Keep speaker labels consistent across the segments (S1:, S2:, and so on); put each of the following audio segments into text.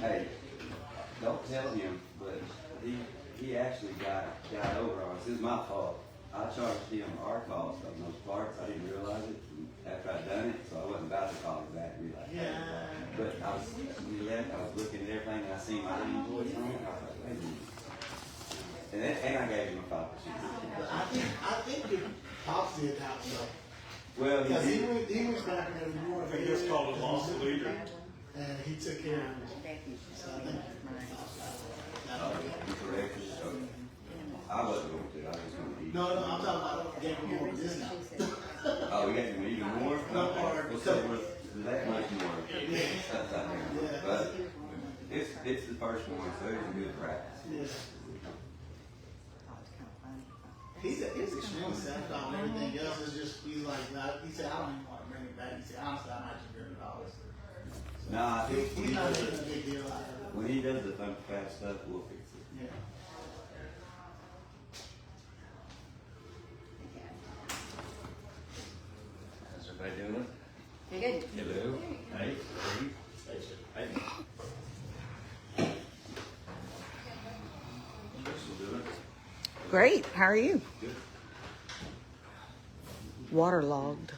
S1: Hey, don't tell him, but he actually got over on us. It was my fault. I charged him our cost on those parts. I didn't realize it after I'd done it, so I wasn't about to call him back and be like, hey. But when he left, I was looking at everything and I seen my invoice on it. I was like, wait a minute. And I gave him a 5%.
S2: I think it pops did that stuff.
S1: Well,
S2: because he went back and rewarded.
S3: He just called a lost leader.
S2: And he took care of it. So I think
S1: correct. I wasn't going to. I was going to eat.
S2: No, I'm talking about getting more discount.
S1: Oh, we got to even more?
S2: No, or
S1: we'll say that much more. But it's the first one, so it's a good practice.
S2: Yeah. He's extremely sad on everything else. It's just, he's like, he said, I don't even want to bring it back. He said, honestly, I might just bring it all.
S1: No, I think
S2: he's not making a big deal out of it.
S1: When he does the fun fast stuff, we'll fix it.
S2: Yeah.
S1: How's everybody doing?
S4: Good.
S1: Hello. Hey. Hey.
S4: Great. How are you?
S1: Good.
S4: Waterlogged.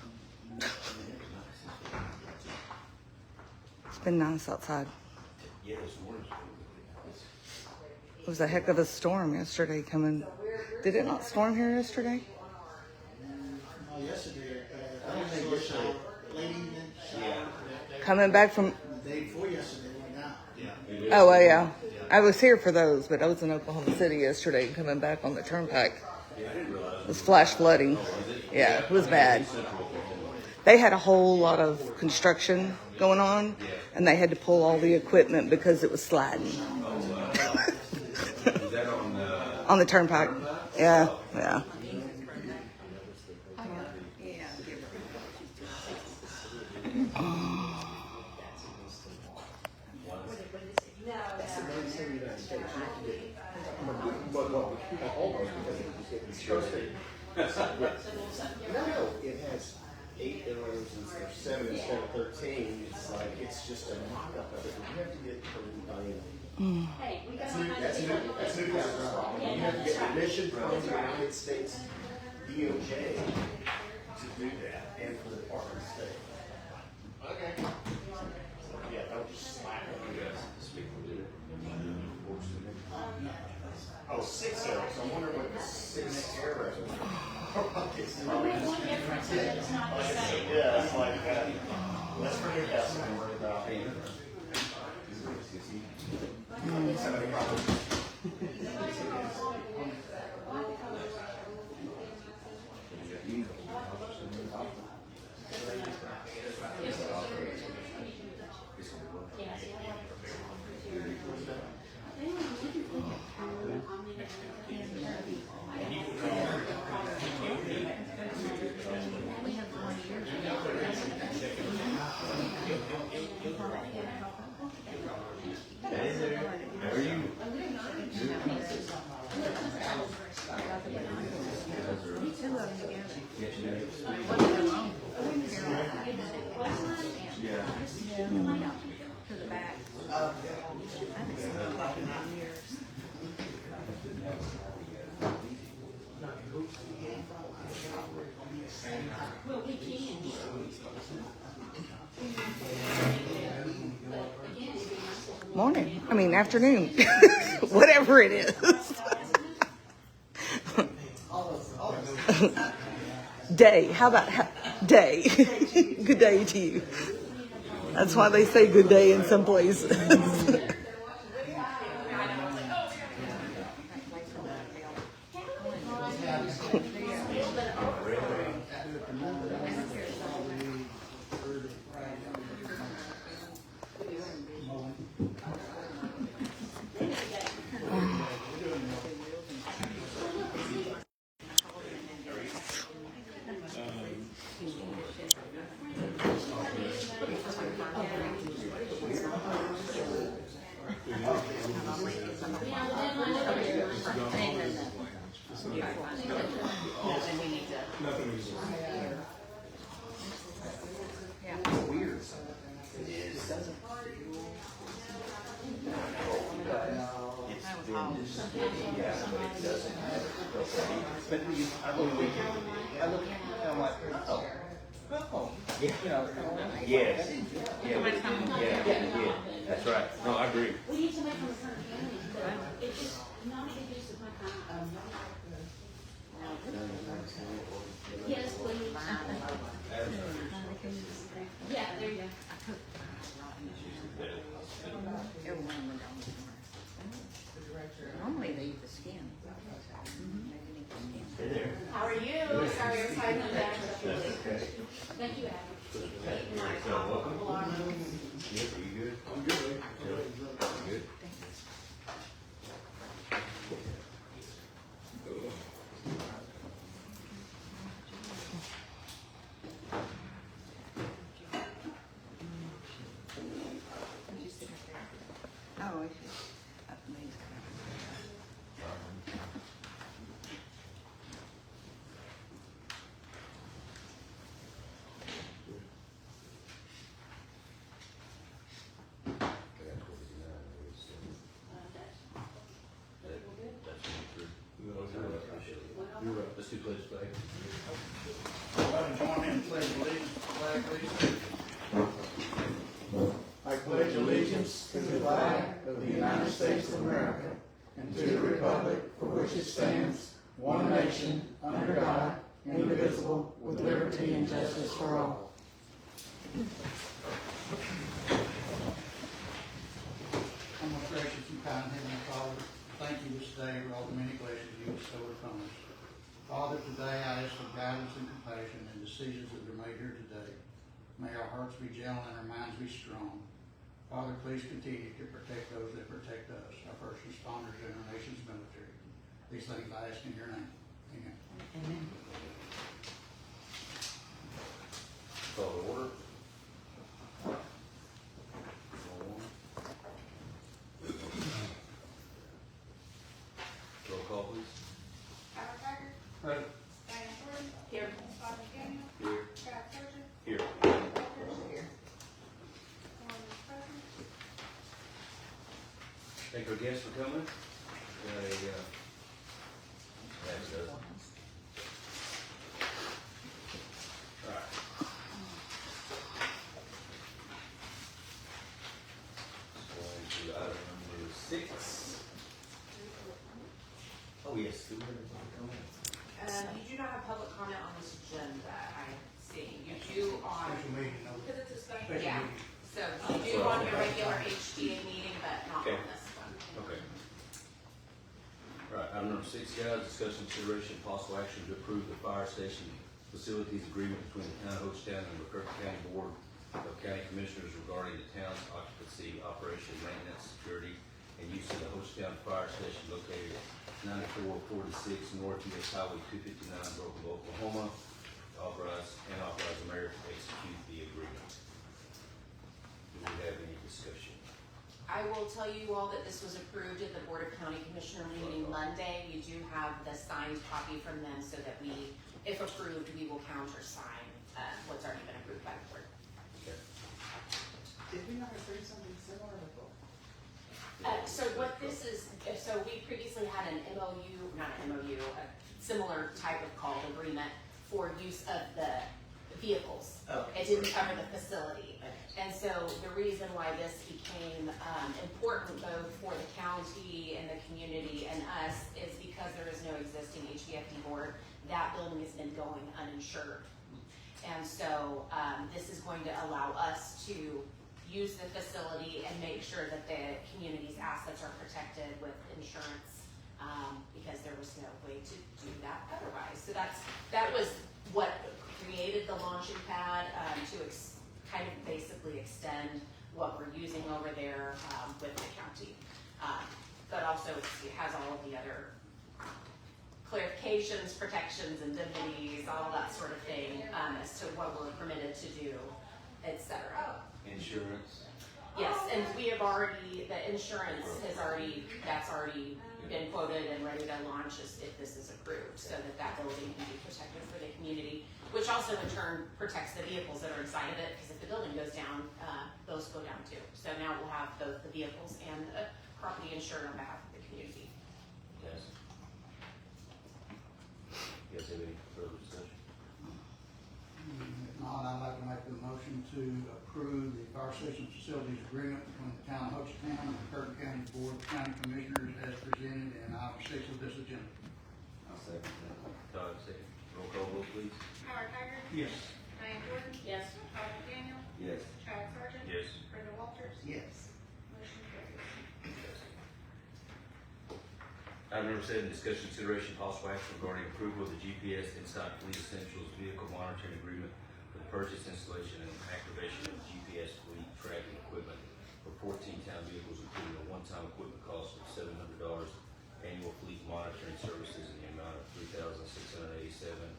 S4: It's been nice outside.
S1: Yeah, this morning's
S4: It was a heck of a storm yesterday coming. Did it not storm here yesterday?
S2: No, yesterday, I don't think yesterday. Late evening, shower.
S4: Coming back from...
S2: The day before yesterday went down.
S1: Yeah.
S4: Oh, well, yeah. I was here for those, but I was in Oklahoma City yesterday coming back on the turnpike. It was flash flooding. Yeah, it was bad. They had a whole lot of construction going on, and they had to pull all the equipment because it was sliding. On the turnpike. Yeah, yeah.
S5: No, it has 8 arrows instead of 7 instead of 13. It's like it's just a mock-up of it. You have to get permission. That's new problem. You have to get permission from the United States DOJ to do that, and for the Department of State. Okay. So, yeah, don't just slack on you guys. Oh, 6 arrows. I wonder what the 6 arrows are. Yeah, it's like let's forget that one. Worry about
S4: Morning. I mean, afternoon. Whatever it is. Day. How about day? Good day to you. That's why they say good day in some places.
S2: But I look, and I'm like, oh.
S5: Yeah.
S2: You know,
S5: Yes. Yeah, that's right. No, I agree.
S3: We need to make them a family, but it just, not a good use of my time. Yes, please. Yeah, there you go.
S6: Normally they eat the skin.
S5: Hey there.
S3: How are you? Sorry, I was hiding in the back.
S5: That's okay.
S3: Thank you, Adam.
S5: Welcome. Yep, are you good? I'm good. Good.
S6: Oh, I see. Amazing.
S5: Let's do pledge flag.
S2: Everybody join in, pledge allegiance to the flag, please. I pledge allegiance to the flag of the United States of America and to the republic for which it stands, one nation, under God, indivisible, with liberty and justice for all. Our most gracious and kind Heavenly Father, thank you this day for all the many blessings you bestowed upon us. Father, today I ask for guidance and compassion in decisions that are made here today. May our hearts be gentle and our minds be strong. Father, please continue to protect those that protect us, our first responders and our nation's military. These things I ask in your name. Amen.
S6: Amen.
S5: Call to order. Roll call, please.
S7: Howard Hager,
S2: Present.
S7: Diane Jordan,
S3: Here.
S7: Todd McDaniel,
S5: Here.
S7: Scott Sargent,
S5: Here.
S6: Here.
S7: Lauren is present.
S5: Thank our guests for coming. Got a, that's it. All right. Going to item number 6. Oh, yes. Do we have any comment?
S8: You do not have public comment on this agenda, I see. You do on,
S2: Special meeting, no.
S8: because it's a special,
S2: Special
S8: yeah.
S2: meeting.
S8: So you do on your regular HBA meeting, but not
S5: Okay.
S8: on this one.
S5: Okay. All right, item number 6, guys, discussion, consideration, and possible action to approve the fire station facilities agreement between the town of Hochtown and the McCurtain County Board of County Commissioners regarding the town's occupancy, operation, maintenance, security, and use of the Hochtown Fire Station located at 9446 North US Highway 259, Broken, Oklahoma. Authorize the mayor to execute the agreement. Do we have any discussion?
S8: I will tell you all that this was approved at the Board of County Commissioner meeting Monday. You do have the signed copy from them so that we, if approved, we will countersign what's already been approved by the board.
S5: Okay.
S6: Did we not approve something similar before?
S8: So what this is, so we previously had an MOU, not an MOU, a similar type of call agreement for use of the vehicles.
S6: Okay.
S8: It didn't cover the facility. And so the reason why this became important both for the county and the community and us is because there is no existing HBFD board. That building has been going uninsured. And so this is going to allow us to use the facility and make sure that the community's assets are protected with insurance because there was no way to do that otherwise. So that was what created the launching pad to kind of basically extend what we're using over there with the county. But also it has all of the other clarifications, protections, indemnities, all that sort of thing as to what we're permitted to do, etc.
S5: Insurance?
S8: Yes, and we have already, the insurance has already, that's already been quoted and ready to launch if this is approved, so that building can be protected for the community, which also in turn protects the vehicles that are inside of it, because if the building goes down, those go down too. So now we'll have both the vehicles and the property insured on behalf of the community.
S5: Yes.
S9: You guys have any further discussion?
S2: If not, I'd like to make the motion to approve the fire station facilities agreement between the town of Hochtown and the Curtin County Board of County Commissioners as presented in item 6 of this agenda.
S1: I'll second that.
S9: Todd, second. Roll call vote, please.
S7: Howard Hager.
S2: Yes.
S7: Diane Jordan.
S3: Yes.
S7: Todd McDaniel.
S1: Yes.
S7: Chad Sargent.
S9: Yes.
S7: Brenda Walters.
S6: Yes.
S7: Motion carries.
S9: Item number 7, discussion consideration possible action regarding approval of the GPS Inside Fleet Essentials Vehicle Monitoring Agreement for the purchase, installation, and activation of GPS fleet tracking equipment for 14 town vehicles, including a one-time equipment cost of $700, annual fleet monitoring services in the amount of $3,687.60,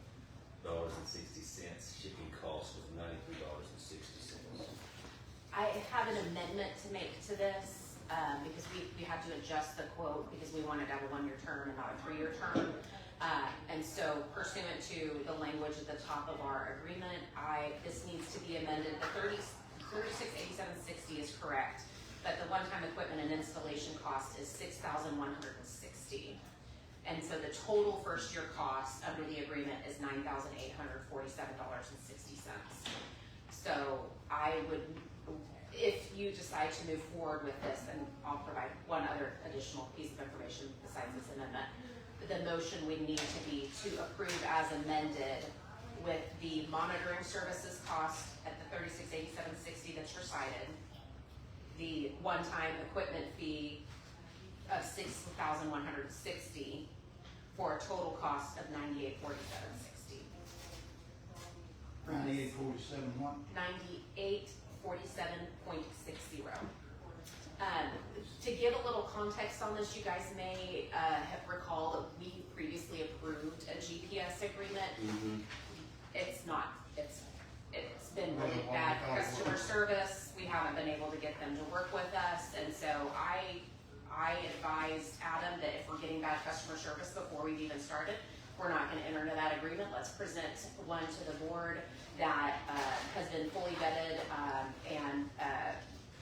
S9: shipping cost of $93.60.
S8: I have an amendment to make to this, because we had to adjust the quote because we wanted to have a 1-year term and not a 3-year term. And so pursuant to the language at the top of our agreement, this needs to be amended. The 3687.60 is correct, but the one-time equipment and installation cost is $6,160. And so the total first-year cost under the agreement is $9,847.60. So I would, if you decide to move forward with this, and I'll provide one other additional piece of information besides this amendment, the motion would need to be to approve as amended with the monitoring services cost at the $3687.60 that's recited, the one-time equipment fee of $6,160 for a total cost of $9847.60.
S2: 9847 what?
S8: $9847.60. To give a little context on this, you guys may have recalled that we previously approved a GPS agreement. It's been really bad customer service. We haven't been able to get them to work with us, and so I advised Adam that if we're getting bad customer service before we've even started, we're not going to enter into that agreement. Let's present one to the board that has been fully vetted, and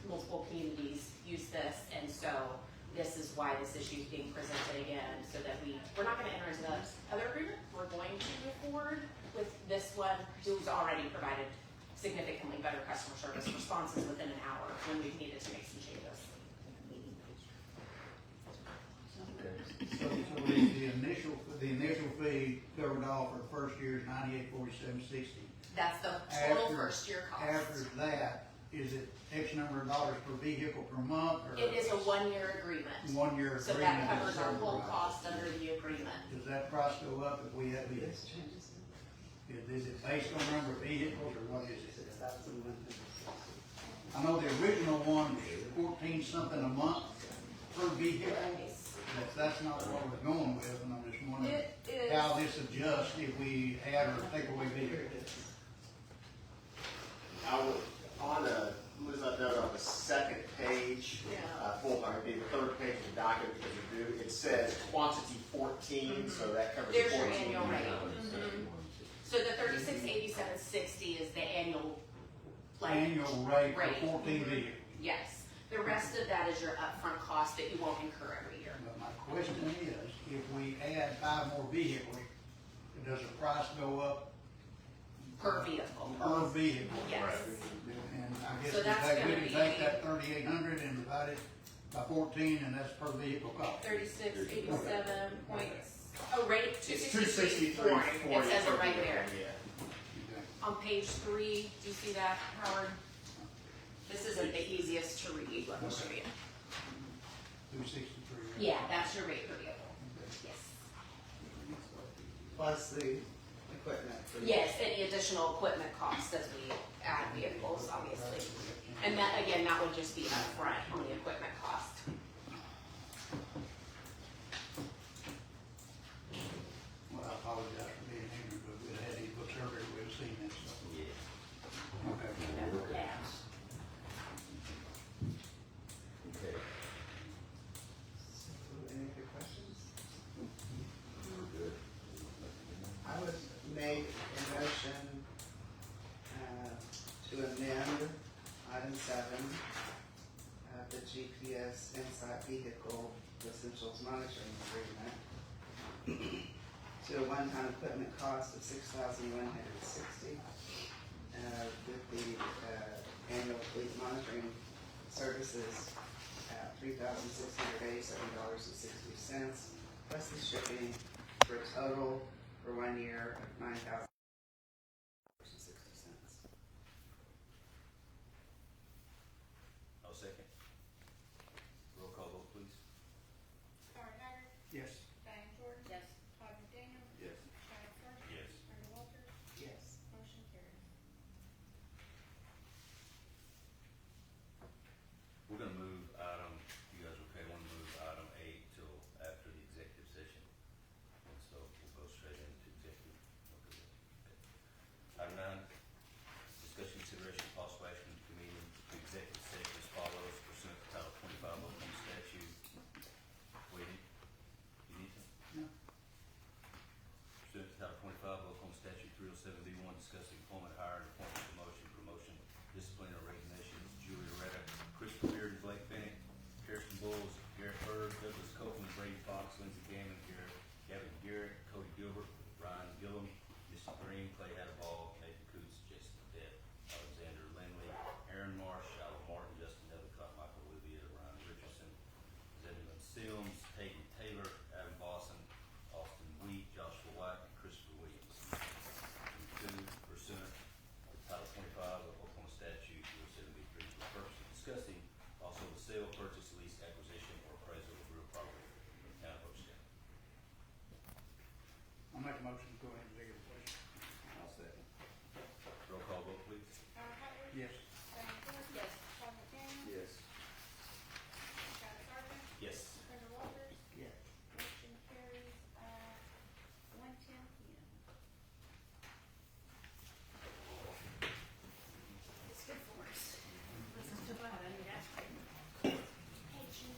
S8: multiple communities use this, and so this is why this issue is being presented again, so that we're not going to enter into the other agreement. We're going to move forward with this one, who's already provided significantly better customer service responses within an hour when we've needed to make some changes.
S2: So the initial fee covered all for the first year is 9847.60.
S8: That's the total first year cost.
S2: After that, is it X number of dollars per vehicle per month, or?
S8: It is a 1-year agreement.
S2: 1-year agreement.
S8: So that covers our
S2: is
S8: whole
S2: $700.
S8: cost under the agreement.
S2: Does that price go up if we have vehicles? Is it based on number of vehicles, or what is it? I know the original one was 14 something a month per vehicle. That's not what we're going with, and I'm just wondering
S8: It is.
S2: how this adjusts if we add or take away vehicles.
S5: Liz, I note on the second page, it'd be the third page of the document because it says quantity 14, so that covers 14.
S8: There's your annual rate. So the $3687.60 is the annual,
S2: Annual rate
S8: rate.
S2: for 14 vehicles.
S8: Yes. The rest of that is your upfront cost that you won't incur every year.
S2: But my question is, if we add 5 more vehicles, does the price go up
S8: Per vehicle.
S2: per vehicle?
S8: Yes.
S2: And I guess
S8: So that's
S2: we
S8: gonna
S2: can
S8: be-
S2: take that 3,800 and divide it by 14, and that's per vehicle cost.
S8: 3687 points, rate
S5: It's
S8: 263.40. It says it right there.
S5: Yeah.
S2: Okay.
S8: On page 3, do you see that, Howard? This isn't the easiest to read, let me show you.
S2: 263.
S8: Yeah, that's your rate per vehicle. Yes.
S6: Plus the equipment.
S8: Yes, any additional equipment costs as we add vehicles, obviously. And that, again, that would just be upfront on the equipment cost.
S2: Well, I apologize for being ignorant, but we had these books earlier, we've seen this stuff. Okay.
S8: Yeah.
S9: Okay.
S6: Any other questions?
S9: Good.
S6: I would make a motion to amend item 7, the GPS inside vehicle essentials monitoring agreement to a one-time equipment cost of $6,160, with the, annual fleet monitoring services at $3,687.60, plus the shipping, for a total for 1 year of $9,060.
S9: I'll second. Roll call vote, please.
S7: Howard Haggard.
S2: Yes.
S7: Diane Jordan.
S3: Yes.
S7: Todd McDaniel.
S9: Yes.
S7: Chad Sargent.
S9: Yes.
S7: Brenda Walters.
S6: Yes.
S7: Motion carries.
S9: We're gonna move item, you guys okay, we're gonna move item 8 till after the executive session. And so we'll go straight into executive. Okay. Item 9, discussion, consideration, possible action to convene to executive session as follows pursuant to Title 25 Oklahoma statute. Wait, you need to?
S2: No.
S9: Pursuant to Title 25 Oklahoma statute 307B1, discussing employment, hire, and appointment, promotion, discipline, or resignation of Julie Loretta, Christopher Beard, and Blake Bennett, Kirsten Bowles, Garrett Bird, Douglas Copeland, Brady Fox, Lindsey Gammon, Gavin Garrett, Cody Gilbert, Ryan Gillum, Missy Green, Clay Hadaball, Nathan Coots, Jason Depp, Alexander Lindley, Aaron Marsh, Shiloh Martin, Justin Ellicott, Michael Olivia, Ryan Richardson, Zebulon Sims, Peyton Taylor, Adam Bosson, Austin Wheat, Joshua White, and Christopher Williams. And 2, pursuant to Title 25 of Oklahoma statute 307B3, for the purpose of discussing also the sale, purchase, lease, acquisition, or appraisal of real property in the town of Hochtown.
S2: I'll make a motion to go ahead and take it, please.
S1: I'll second.
S9: Roll call vote, please.
S7: Howard Haggard.
S2: Yes.
S7: Diane Jordan.
S3: Yes.
S7: Todd McDaniel.
S1: Yes.
S7: Chad Sargent.
S9: Yes.
S7: Brenda Walters.
S2: Yes.
S7: Motion carries at 1:10 PM.
S3: It's good for us. This is too bad, I need ice cream. Hey, Jim.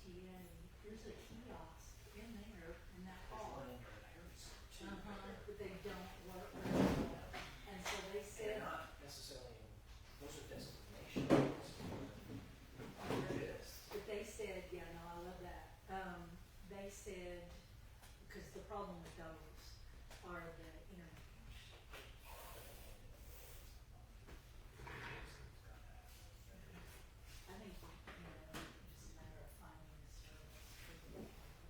S3: CTA, there's a kiosk in there in that hall. But they don't work very well. And so they said,
S10: Not necessarily, those are destinations.
S3: but they said, yeah, no, I love that. They said, because the problem with those are the internet connection. I think, it's just a matter of finding a service for the writing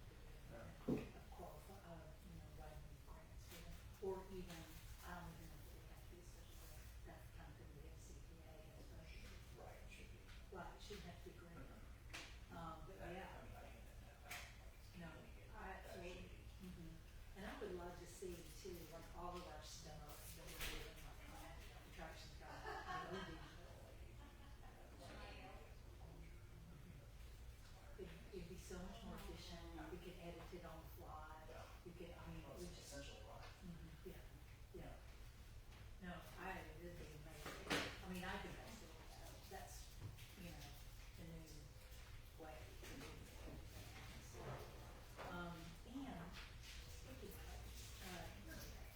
S3: grants for them. Or even, I don't even know if we have to be such a grant, that kind of thing, we have CPA has budget.
S10: Right, it should be.
S3: Right, it shouldn't have to be grant. But yeah, no, I absolutely, and I would love to see too, like all of our stuff that we're doing, like attractions guide, digital. It'd be so much more efficient, we could edit it on the fly, we could, I mean, we just.
S10: Essentially, right.
S3: Yeah, yeah. No, it'd be amazing, I mean, I think that's, the new way to do things. And, speaking of,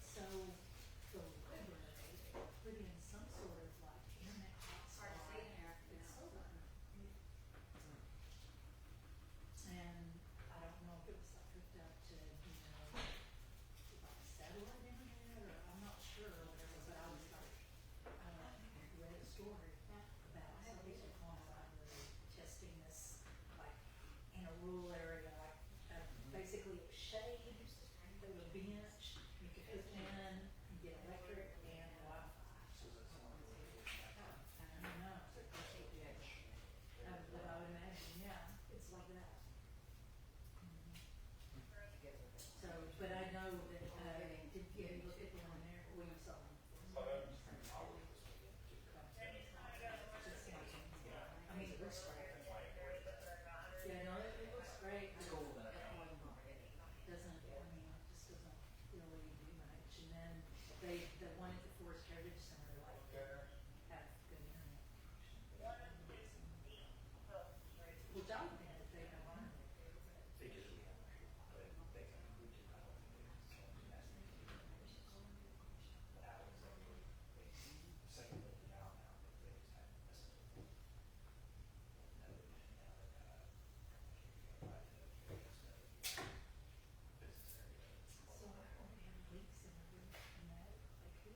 S3: so the library put in some sort of like internet hotspot. It's so and I don't know if it was like hooked up to, like satellite internet, or I'm not sure, or whatever, but I was like, read a story about some people calling the library, testing this, like, in a rural area, like, basically it was shade, there was a bench, you could hook in, you get electric and Wi-Fi. I don't know. But I would imagine, yeah, it's like that. So, but I know that, if you look at the one there, we saw them. I mean, it looks great. Yeah, no, it looks great.
S10: It's cool that.
S3: Doesn't, I mean, it just doesn't really do much. And then the one at the Forest Heritage Center, like, have good internet connection. Which I would think that they have internet.
S10: They do. They can. Second now, they just have
S3: So I don't have leaks in the roof and that, like, who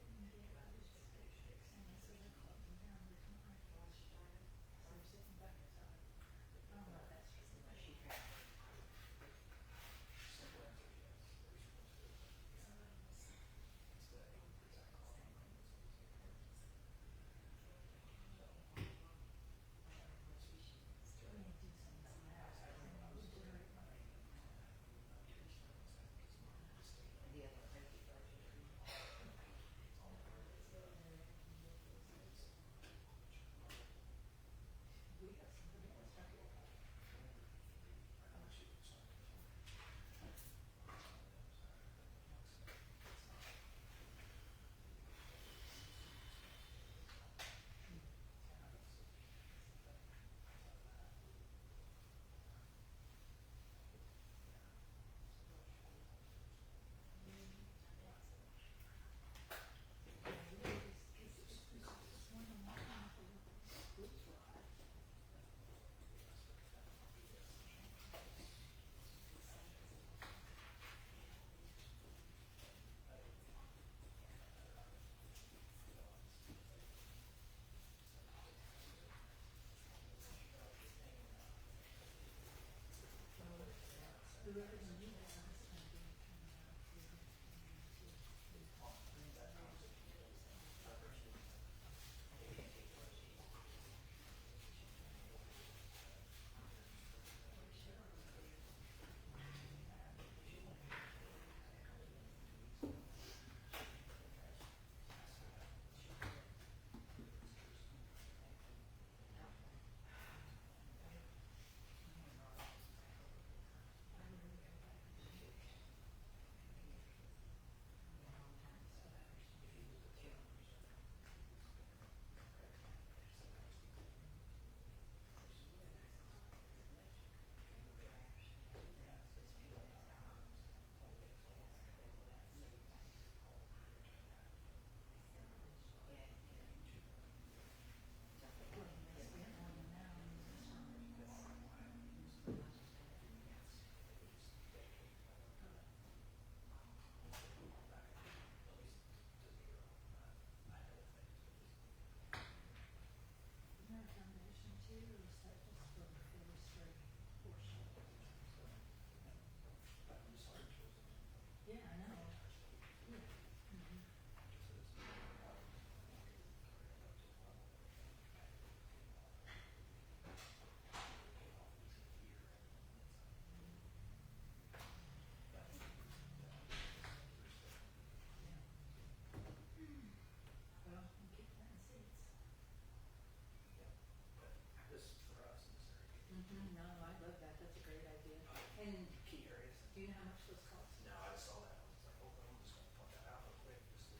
S3: And
S10: key areas.
S3: do you know how much those cost?
S10: No, I just saw that. I was like, oh, I'm just gonna point that out real quick, just to.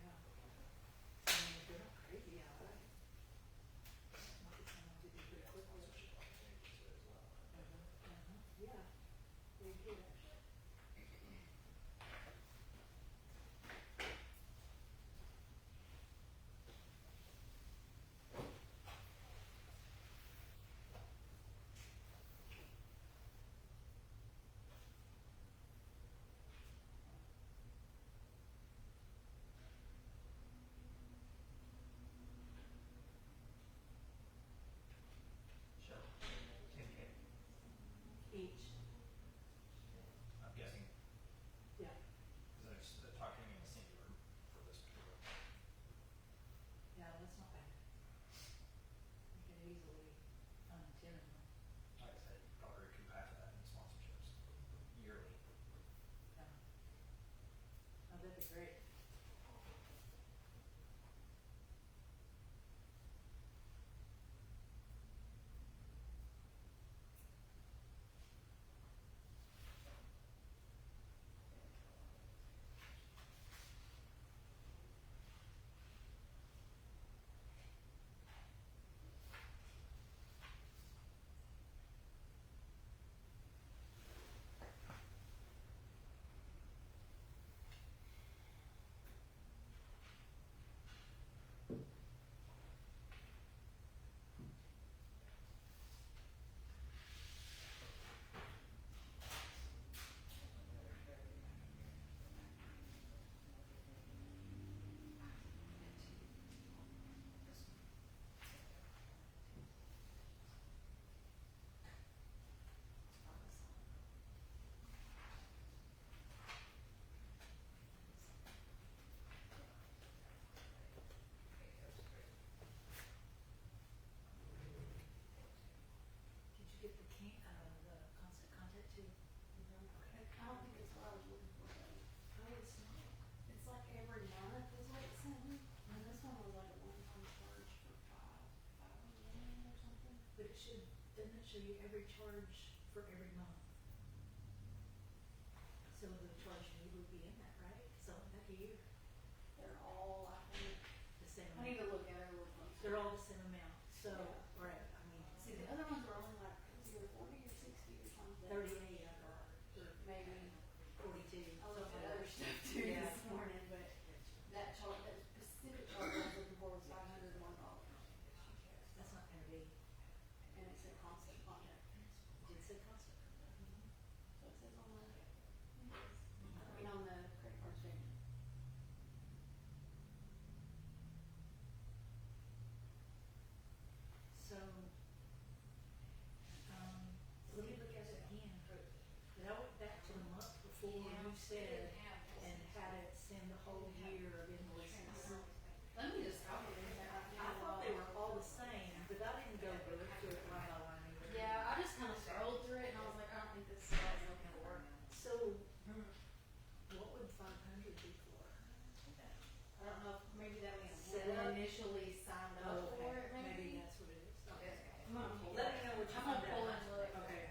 S3: Yeah. I mean, if you're not crazy out of it. Might be something to do pretty quickly. Yeah, very good.
S10: Sure. 10K.
S3: Each,
S10: I'm guessing,
S3: yeah,
S10: because they're talking in singular for this particular.
S3: yeah, that's not bad. You can easily fund 10 of them.
S10: Like I said, probably recoup half of that in sponsorships yearly.
S3: Yeah. Oh, that'd be great. Did you get the the constant contact too?
S7: I don't think it's what I was looking for, though.
S3: Oh, it's not.
S7: It's like every month is what it sent me, and this one was like a one-time charge for five or something.
S3: But it should, doesn't it show you every charge for every month? So the charge need would be in that, right? So like a year,
S7: They're all, I think,
S3: the same
S7: I need
S3: amount.
S7: to look at it real close.
S3: They're all the same amount, so,
S7: Yeah.
S3: right, I mean,
S7: See, the other ones were only like either 40 or 60 or something.
S3: 38 or
S7: Maybe.
S3: 42.
S7: I looked
S3: something
S7: at other
S3: like
S7: stuff too
S3: Yeah.
S7: this morning, but that charge, that specific charge I was looking for was $501.
S3: That's not gonna be,
S7: And it said constant contact.
S3: did say constant.
S7: So it says on the, on the credit card statement.
S3: So, let me look at it again, but I went back to the month before you said, and had it send the whole year of invoices.
S7: Let me just copy it right
S3: I
S7: now.
S3: thought they were all the same, but I didn't go through it line by line either.
S7: Yeah, I just kind of scrolled through it and I was like, I don't think this is what I was looking for.
S3: So, what would 500 be for?
S7: I don't know if maybe that was
S3: Set
S7: when
S3: up?
S7: I initially signed up
S3: Oh,
S7: for
S3: okay,
S7: it,
S3: maybe
S7: maybe.
S3: that's what it is.
S7: Okay.
S3: Okay.
S7: I'm gonna pull
S3: Let
S7: that.
S3: me know what you
S7: I'm
S3: find
S7: gonna pull
S3: out.
S7: and look.
S3: Okay.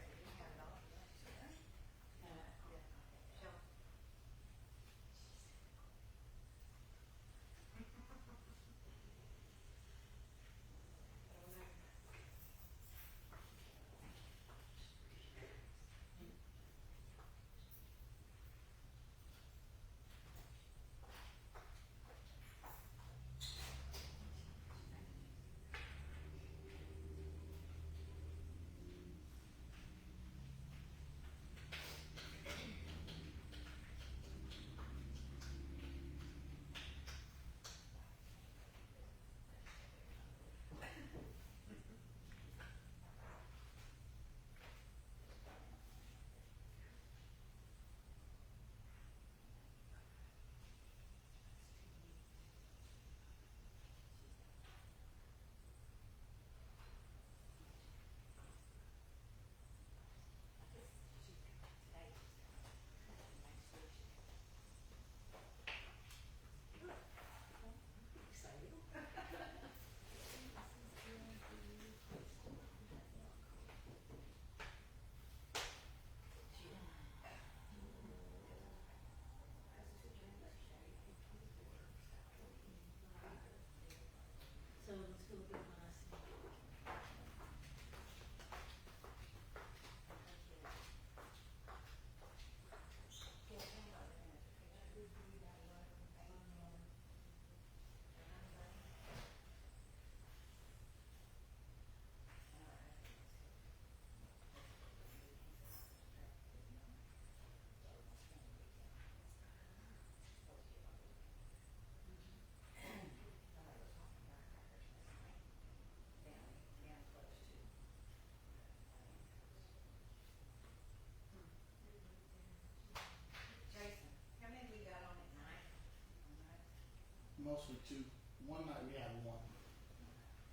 S2: mostly two. One night we have one.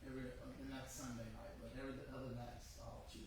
S2: And that's Sunday night, but other than that, it's all two.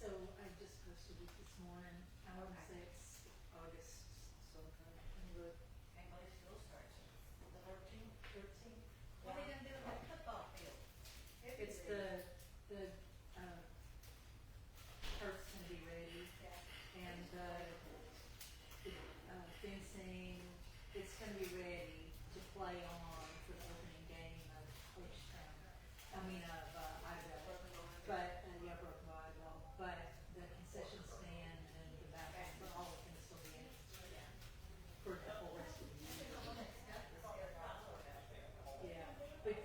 S3: So I just posted it this morning. I want to say it's August sometime. Let me look.
S10: Anybody still starts the 13th?
S3: 13th.
S10: What are they gonna do with that football field?
S3: It's the turf's gonna be ready and fencing, it's gonna be ready to play on for the opening game of Hochtown. Idaho. But, yeah, broken Idaho. But the concession stand and the bathroom, all of them still be in for the whole rest of the year. Yeah, but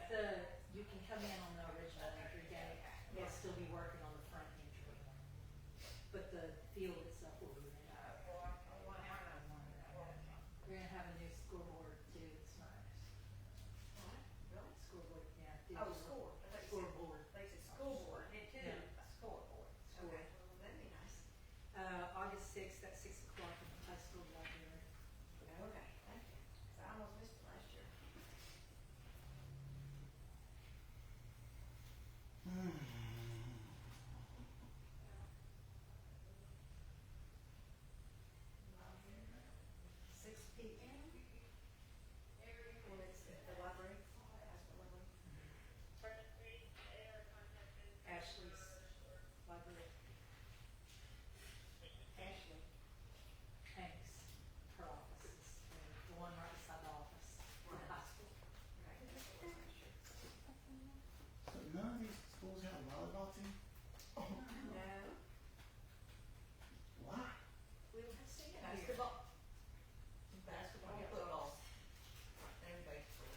S3: you can come in on the original entry gate, they'll still be working on the front entry. But the field itself will be ready. We're gonna have a new scoreboard too, it's nice.
S10: Really?
S3: Scoreboard, yeah.
S10: Oh,
S3: digital.
S10: score. I thought you said-
S3: Scoreboard.
S10: They said scoreboard, it too,
S3: Yeah.
S10: scoreboard.
S3: Score.
S10: Okay, that'd be nice.
S3: August 6th at 6 o'clock in the high school library.
S10: Okay, thank you. So I almost missed it last year. Six P.M. Well, it's at the library, high school library.
S3: Ashley's library.
S10: Ashley.
S3: Hanks, her office is the one right beside the office in the high school.
S2: So none of these schools have a volleyball team?
S10: No.
S2: Why?
S3: We don't have singing here.
S10: Basketball. Basketball, football. And baseball.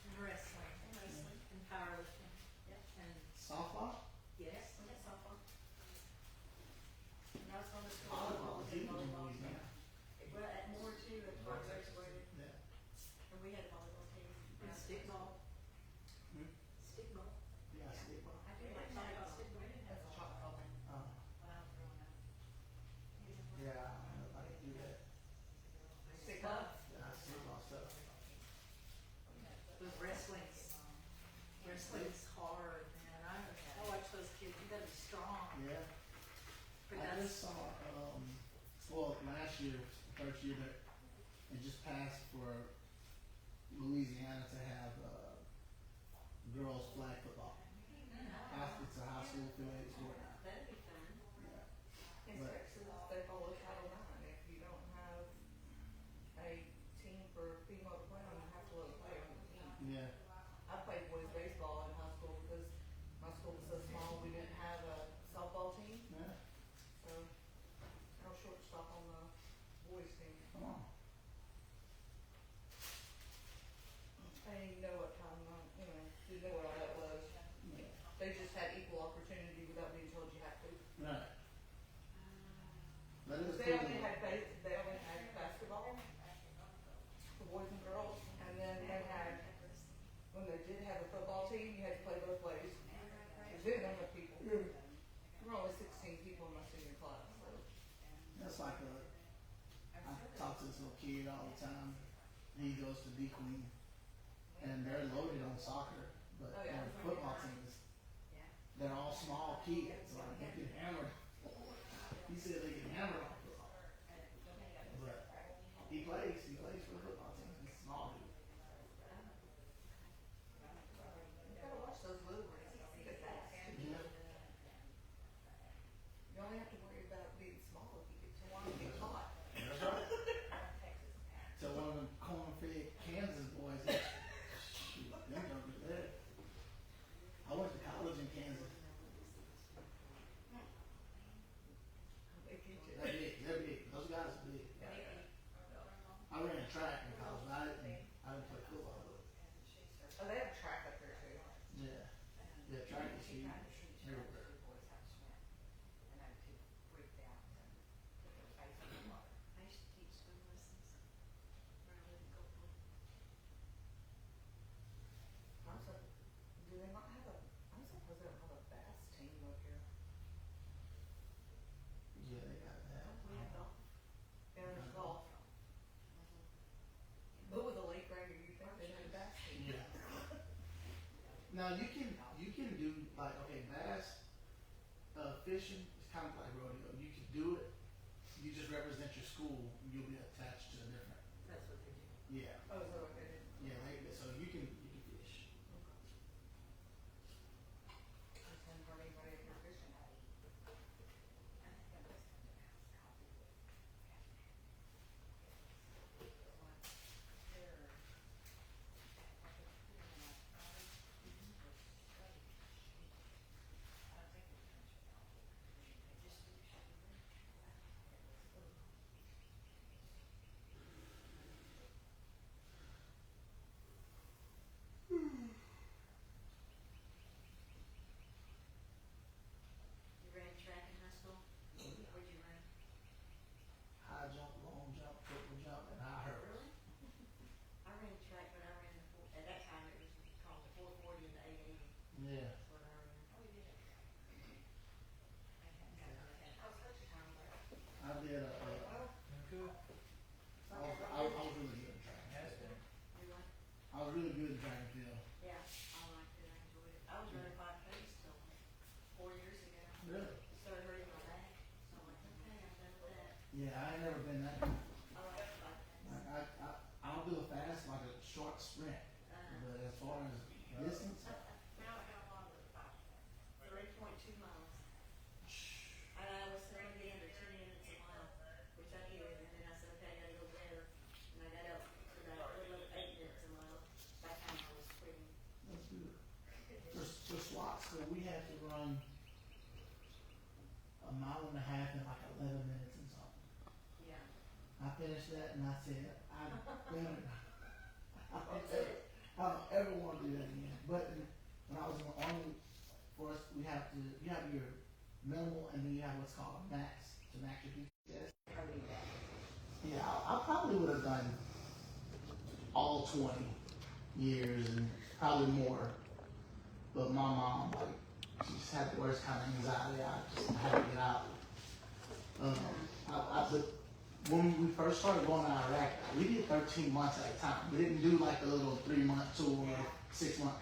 S3: And wrestling. And powerlifting. And,
S2: Softball?
S3: yes.
S10: We got softball. And I was going to school.
S2: Volleyball is huge in
S10: Volleyball.
S2: Louisiana.
S10: Well, at more too, at Park Graduated,
S2: Yeah.
S10: and we had a volleyball team.
S3: And stickball.
S2: Hmm?
S3: Stickball.
S2: Yeah, stickball.
S10: I do like softball. That's a shot ball.
S2: Uh,
S10: When I was growing up.
S2: yeah, I don't know if I can do that.
S10: Stickball.
S2: Yeah, stickball stuff.
S3: With wrestling's hard, man. I watch those kids, you gotta be strong.
S2: Yeah.
S3: But
S2: I
S3: that's,
S2: just saw, well, last year, first year that it just passed for Louisiana to have, girls flag football. It's a high school affiliated sport now.
S10: That'd be fun.
S2: Yeah.
S10: In
S2: But-
S10: Texas, they follow Title IX. If you don't have a team for female to play on, you have to let a player on the team.
S2: Yeah.
S10: I played boys baseball in high school because my school was so small, we didn't have a softball team,
S2: Yeah.
S10: so I was shortstop on the boys team.
S2: Come on.
S10: I didn't even know what time, didn't know what all that was.
S2: Yeah.
S10: They just had equal opportunity without being told you have to.
S2: Right. That is
S10: They
S2: cool.
S10: only had basketball for boys and girls, and then they had, when they did have a football team, you had to play both ways. There's been enough people. There were only 16 people in my senior class, so.
S2: That's like I talk to this little kid all the time. He goes to D Queen, and they're loaded on soccer, but
S10: Oh, yeah.
S2: their football teams, they're all small kids. Like they get hammered. He said they get hammered on football, but he plays for the football team. He's small dude.
S10: You gotta watch those little ones. You get fast.
S2: Yeah.
S10: You only have to worry about being small if you get too long, you get caught.
S2: That's right. So one of them corn-fed Kansas boys, shoot, them jumpers there. I went to college in Kansas.
S10: They get you.
S2: They're big. Those guys are big. I ran track in college, but I didn't play football.
S10: Oh, they have track up there too.
S2: Yeah. Yeah, track is huge. Everywhere.
S10: I used to teach swim lessons when I lived in Copeland. Do they not have I'm surprised they don't have a bass team up here.
S2: Yeah, they got that.
S10: We have golf. Yeah, there's golf. But with a lake right here, you think they had a bass team.
S2: Yeah. Now you can do like, okay, bass fishing is kind of like rodeo. You can do it. You just represent your school. You'll be attached to a different.
S3: That's what they do.
S2: Yeah.
S10: Oh, is that what they did?
S2: Yeah. So you can fish.
S10: I just hadn't heard anybody up here fishing.
S3: You ran track in high school? Where'd you run?
S2: High jump, long jump, triple jump, and high hurdles.
S3: Really? I ran track, but I ran at that time it was called the 440 and the 880.
S2: Yeah.
S3: That's what I ran. Oh, you did? I was such a time there.
S2: I did I was really good at track.
S3: You what?
S2: I was really good at track and field.
S3: Yeah, I liked it, I enjoyed it. I was running 5Ks till 4 years ago.
S2: Really?
S3: Started hurting my back, so I'm like, okay, I'm done with that.
S2: Yeah, I ain't never been that good.
S3: I like 5Ks.
S2: Like I'll do a fast, like a short sprint. But as far as distance,
S3: Now I got longer than 5K. 3.2 miles. And I was trying to be under 2 minutes a mile, which I did, and then I said, okay, I gotta go better. And I got up to about a little over 8 minutes a mile. By the time I was quitting.
S2: that's good. For slots, so we had to run a mile and a half in like 11 minutes and something.
S3: Yeah.
S2: I finished that and I said, I don't ever want to do that again. But when I was in the Army, for us, you have your minimal and then you have what's called a max to max your PTS. Yeah, I probably would have done all 20 years and probably more. But my mom, like, she just had the worst kind of anxiety. I just had to get out. But when we first started going to Iraq, we did 13 months at a time. We didn't do like a little 3-month tour or 6 months.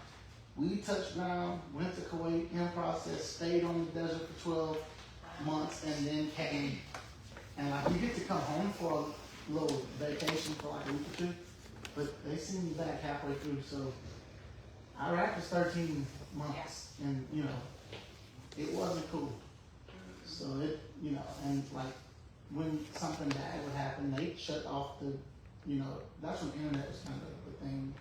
S2: We touched ground, went to Kuwait, in process, stayed on the desert for 12 months, and then came. And like, you get to come home for a little vacation for like a week or two, but they send you back halfway through. So Iraq was 13 months, and you know, it wasn't cool. So it, you know, and like when something bad would happen, they shut off the, you know, that's when internet was kind of the thing.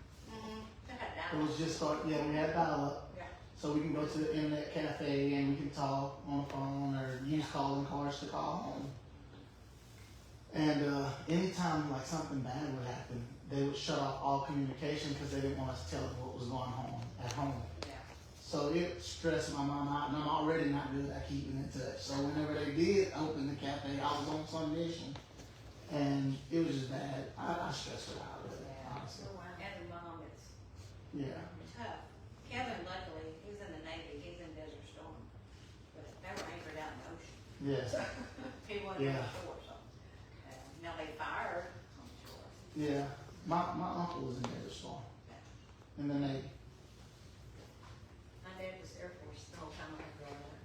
S2: It was just we had dial-up,
S3: Yeah.
S2: so we can go to the internet cafe and we can talk on the phone or use calling cards to call home. And anytime like something bad would happen, they would shut off all communication because they didn't want us to tell them what was going on at home.
S3: Yeah.
S2: So it stressed my mom out, and I'm already not good at keeping in touch. So whenever they did open the cafe, I was on some mission, and it was just bad. I stressed her out with it, honestly.
S3: Having mom is
S2: Yeah.
S3: tough. Kevin, luckily, he's in the Navy, he's in Desert Storm, but they were anchored out in the ocean.
S2: Yes.
S3: He wasn't on the shore, so. Now they fired on the shore.
S2: Yeah. My uncle was in Desert Storm in the Navy.
S3: My dad was Air Force the whole time I was growing up.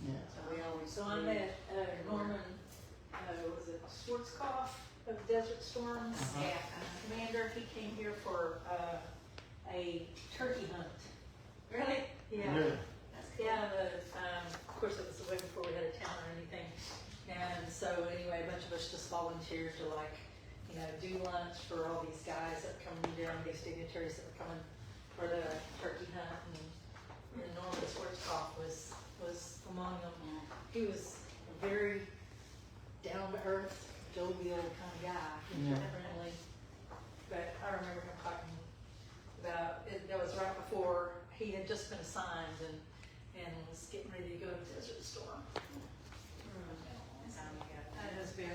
S2: Yeah.
S3: So we always.
S11: So I met Norman, was it Schwarzkopf of Desert Storms?
S3: Yeah.
S11: Commander, he came here for a turkey hunt.
S3: Really?
S11: Yeah.
S2: Really?
S3: That's cool.
S11: Yeah, of course it was way before we had a town or anything. And so anyway, a bunch of us just volunteered to like, you know, do lunch for all these guys that were coming down, these dignitaries that were coming for the turkey hunt. And Norman Schwarzkopf was among them. He was a very down-to-earth, jovial kind of guy,
S2: Yeah.
S11: friendly. But I remember him talking about it. That was right before he had just been assigned and was getting ready to go to Desert Storm. That has been a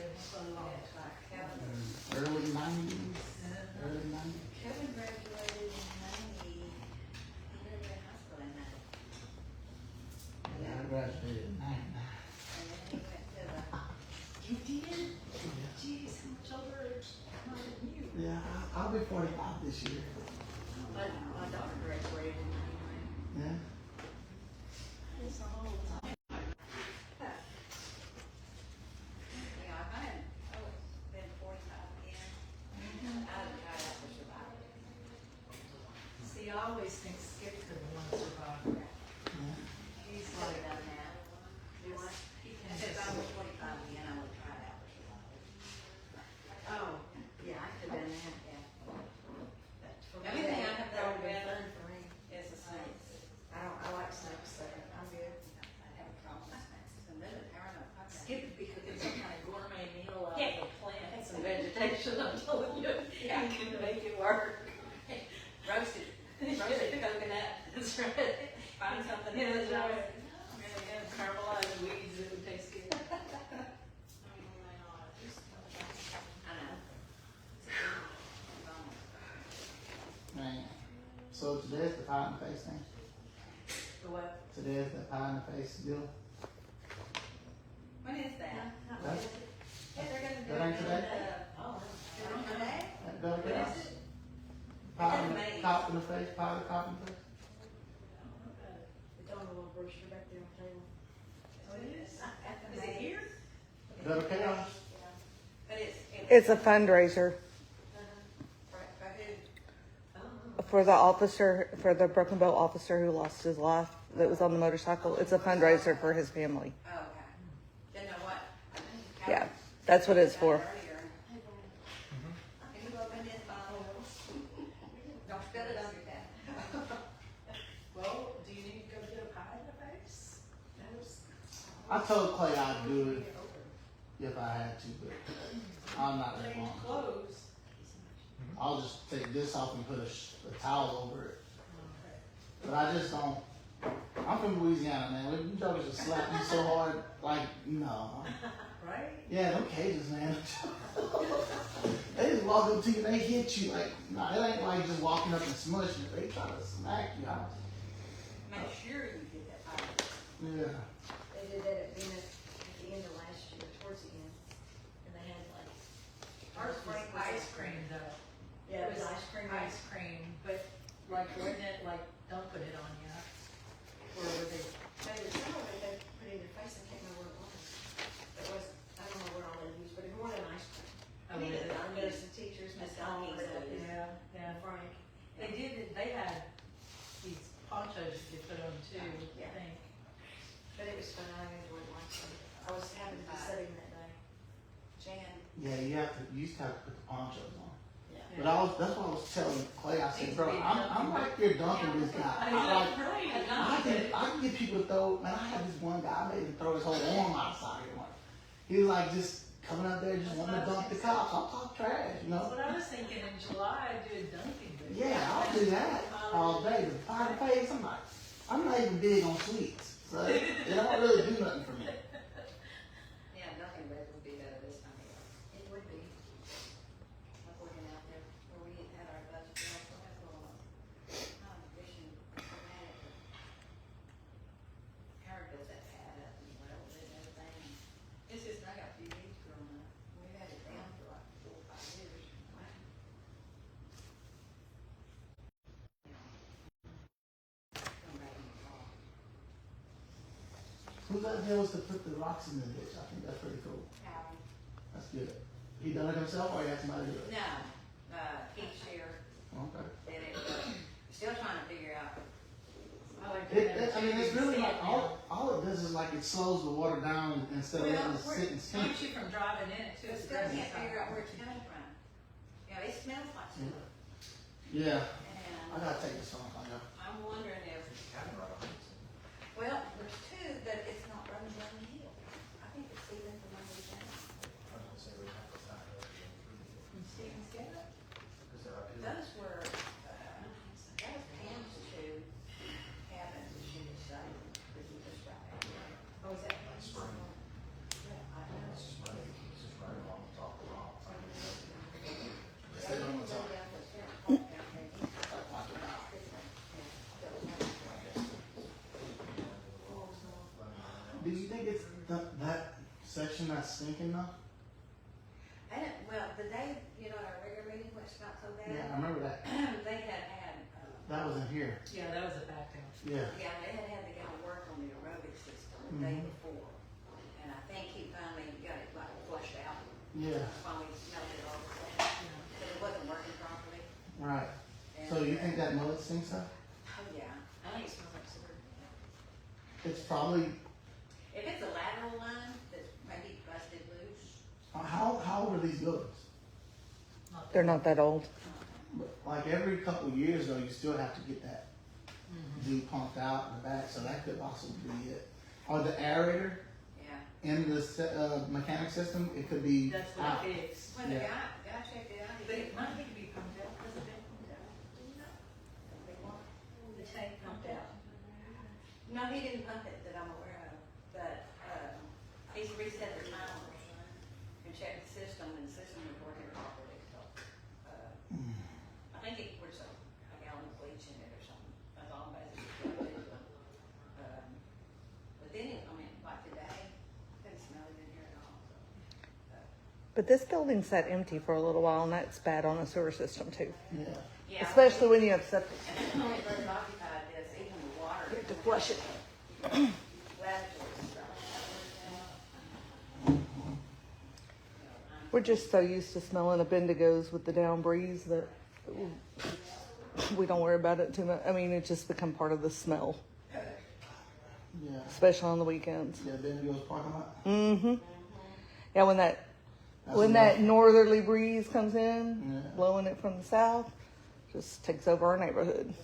S11: long time.
S2: Early 90s. Early 90s.
S3: Kevin graduated in 90. He graduated high school in 90.
S2: Yeah, I graduated in 99.
S3: And then he went to the.
S11: You did?
S2: Yeah.
S11: Jeez, how much older am I than you?
S2: Yeah, I'll be 45 this year.
S3: My daughter graduated in 99.
S2: Yeah.
S11: It's a whole time. you always think Skip could have won Survivor. He's like,
S8: done that.
S11: he can
S8: If I
S11: just,
S8: was 25 again, I would try it out.
S6: Oh, yeah, I could've done that, yeah.
S8: Everything I have
S6: That
S8: done
S6: would've been
S8: with
S6: fun for me.
S8: is the same.
S6: I like snakes, so I'm good.
S8: I have a problem with snakes. And then the power of
S11: Skip would be cooking some kind of gourmet meal out
S8: Yeah.
S11: of the plants and vegetation, I'm telling you.
S8: Yeah.
S11: He can make it work.
S8: roasted coconut.
S11: That's right.
S8: Find something.
S11: Yeah, that's
S8: else.
S11: right. Really good. Caramelized weeds, it would taste good.
S8: I know.
S2: Man. So today's the pie in the face thing?
S11: The what?
S2: Today's the pie in the face deal?
S8: When is that?
S2: That's,
S8: Yeah, they're gonna do
S2: that ain't
S8: it in
S2: today?
S11: Oh,
S8: Is it today?
S2: That better
S8: When
S2: get
S8: is
S2: out.
S8: it?
S2: Pie in
S8: It's
S2: the,
S8: May.
S2: cop in the face, pie the cop in the face.
S6: It's on the little brochure back there on the table.
S8: Oh, it is? Is it here?
S2: Better chaos.
S8: But
S4: It's a fundraiser
S8: For who?
S4: for the officer, for the broken bow officer who lost his life that was on the motorcycle. It's a fundraiser for his family.
S8: Oh, okay. Didn't know what.
S4: Yeah, that's what it's for.
S8: Earlier. Can you open this bottle? Don't spill it under that.
S11: well, do you need to go get a pie in the face?
S2: I told Clay I'd do it if I had to, but I'm not that
S11: Change
S2: long.
S11: clothes.
S2: I'll just take this off and put a towel over it. But I just don't. I'm from Louisiana, man. You jokers just slap me so hard, like, no.
S11: Right?
S2: Yeah, them cages, man. They just walk up to you and they hit you like, nah, it ain't like just walking up and smushing it. They try to smack you out.
S8: Make sure you get that pie.
S2: Yeah.
S6: They did that at Venus at the end of last year, towards the end. And they had like,
S8: Ours was
S11: Ice cream though.
S6: yeah, it was ice cream.
S11: Ice cream, but like, wasn't it like, don't put it on you? Or were they?
S6: They were some of it they put in their face, I can't remember what it was. It was, I don't know what all they used, but it was more than ice cream.
S11: Oh,
S6: We
S11: really?
S6: did, I know some teachers, Miss Dawn,
S11: Yeah, yeah.
S6: Frank.
S11: They did, they had these ponchos you could put on too, I
S6: Yeah.
S11: think.
S6: But it was fun, I enjoyed watching it. I was happy to be sitting that day.
S8: Jan.
S2: Yeah, you used to have to put the ponchos on.
S6: Yeah.
S2: But that's what I was telling Clay. I said, bro, I'm right there dunking this guy.
S11: I
S2: I'm
S11: know,
S2: like,
S11: right,
S2: I can get people to throw, man, I had this one guy, I made him throw his whole arm outside here. He was like just coming up there, just wanting to dunk the cops. I'll talk trash, you
S11: That's
S2: know?
S11: what I was thinking, in July, I'd do a dunking booth.
S2: Yeah, I'll do that all day. But fire the face, I'm not even big on sweets. So it don't really do nothing for me.
S8: Yeah, nothing red would be better this time of year.
S6: It would be.
S8: Like working out there where we had our budget, we also had a little competition format. Howard does that pad up and whatever and everything. It's just, I got a few weeks growing up. We've had it down for like 4 or 5 years. Come back in the fall.
S2: Whose idea was to put the rocks in the ditch? I think that's pretty cool.
S8: Howard.
S2: That's good. He done it himself or he had somebody do it?
S8: No, Keith Shear
S2: Okay.
S8: did it, but still trying to figure out.
S11: I like that.
S2: I mean, it's really like, all it does is like it slows the water down instead of letting it sit and sink.
S11: Keeps you from driving in it too.
S8: But still can't figure out where it's coming from. You know, it smells like sewer.
S2: Yeah, I
S8: And
S2: gotta take this off, I know.
S8: I'm wondering if, well, there's 2, but it's not running down the hill. I think it's even from under the ground.
S11: From Stevens Gate?
S8: Those were, that was Pam's 2 cabins that she was saying, this is just right out here.
S6: Oh, is that?
S8: Yeah, I know.
S2: Stay on the top. Do you think it's that section that's sinking though?
S8: Well, the day, you know, at our regular meeting, when it got so bad.
S2: Yeah, I remember that.
S8: They had,
S2: That was in here.
S11: Yeah, that was a back down.
S2: Yeah.
S8: yeah, they had to go and work on the aerobic system the day
S2: Mhm.
S8: before. And I think he finally got it like flushed out,
S2: Yeah,
S8: finally melted it all, because it wasn't working properly.
S2: right.
S8: And
S2: So So you think that mullet stinks up?
S8: Oh, yeah, I think it smells like sewer.
S2: It's probably,
S8: If it's a lateral line that's maybe busted loose,
S2: how old are these buildings?
S4: They're not that old.
S2: Like every couple of years though, you still have to get that Z pumped out in the back, so that could possibly be it. Or the aerator
S8: yeah.
S2: in the mechanic system, it could be
S11: That's what
S2: out.
S11: it is.
S8: When the
S2: Yeah.
S8: guy checked it out, he
S11: But
S8: said,
S11: it might need to be pumped out, because it been pumped out. Do you know? The tank pumped out.
S8: no, he didn't pump it that I'm aware of, but, he's reset the timer and checked the system, and the system was working properly, so, I think he put a gallon of bleach in it or something, that's all I'm basically doing. But then, I mean, like today, I couldn't smell it in here at all, so.
S4: But this building sat empty for a little while, and that's bad on a sewer system too.
S2: Yeah.
S8: Yeah.
S4: Especially when you have septic.
S8: And it's only let it occupy this, even the water.
S4: You have to flush it. We're just so used to smelling of Bendigos with the down breeze that we don't worry about it too much. I mean, it just become part of the smell,
S2: Yeah.
S4: especially on the weekends.
S2: Yeah, Bendigo's parking lot.
S4: Mm-hmm. Yeah, when
S2: That's
S4: that
S2: enough.
S4: northerly breeze comes in,
S2: Yeah.
S4: blowing it from the south, just takes over our neighborhood.
S8: And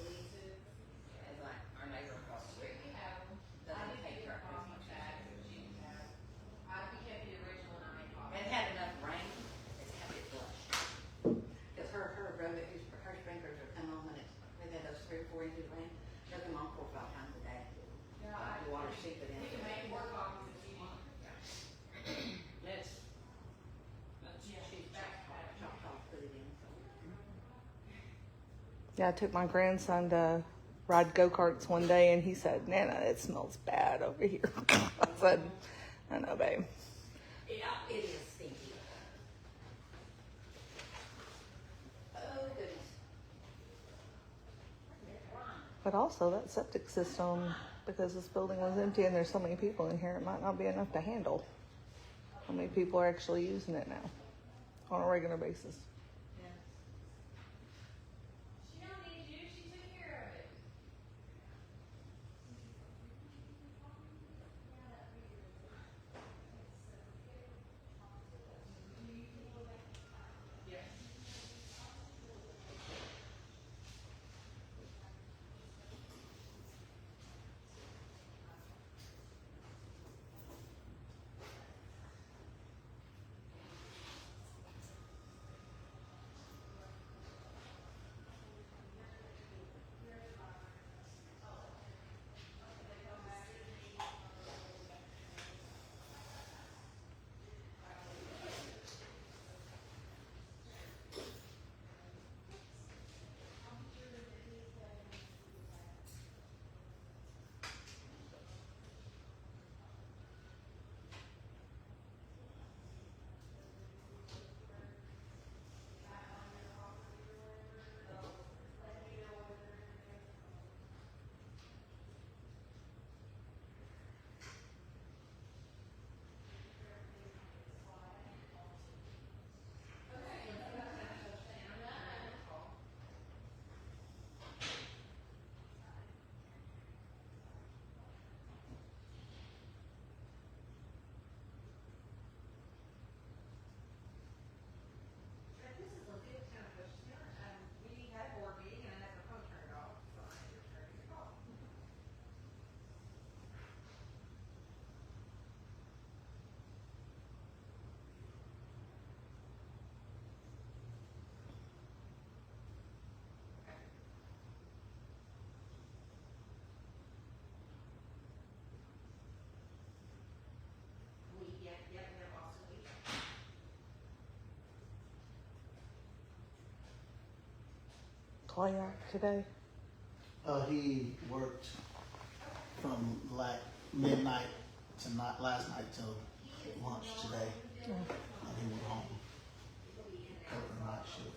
S8: like our neighbor across the street, doesn't take care of much. It had enough rain, it's kept it flush. Cause her sprinklers are come on when we've had those 3 or 4 inches of rain, they'll come on 4 or 5 times a day. The water seeping in. It's, she's chopped off, put it in, so.
S4: Yeah, I took my grandson to ride go-karts one day, and he said, Nana, it smells bad over here. I said, I know, babe.
S8: Yeah, it is stinky. Oh, goodness.
S4: But also that septic system, because this building was empty and there's so many people in here, it might not be enough to handle. How many people are actually using it now on a regular basis? Clay out today?
S2: He worked from like midnight to not last night till lunch today. And he went home. Working night shift.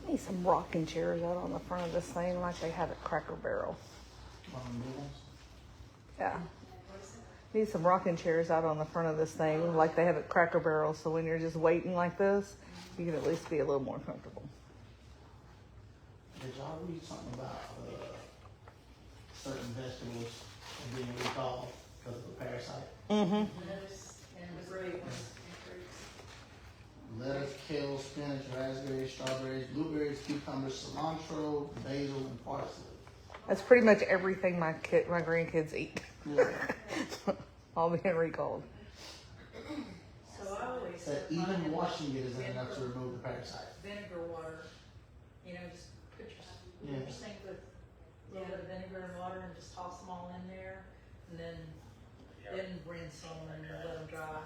S4: Need some rocking chairs out on the front of this thing like they have at Cracker Barrel. Yeah. Need some rocking chairs out on the front of this thing like they have at Cracker Barrel, so when you're just waiting like this, you can at least be a little more comfortable.
S2: Did y'all read something about certain vegetables being recalled because of a parasite?
S4: Mm-hmm.
S11: Lettuce and debris ones and fruits.
S2: Lettuce, kale, spinach, raspberries, strawberries, blueberries, cucumbers, cilantro, basil, and parsley.
S4: That's pretty much everything my grandkids eat.
S2: Yeah.
S4: All being recalled.
S11: So I always
S2: That
S11: set mine
S2: even
S11: in
S2: washing it isn't enough to remove the parasite.
S11: vinegar water, you know, just put your
S2: Yeah.
S11: sink with a little bit of vinegar and water and just toss them all in there, and then rinse them and let them dry.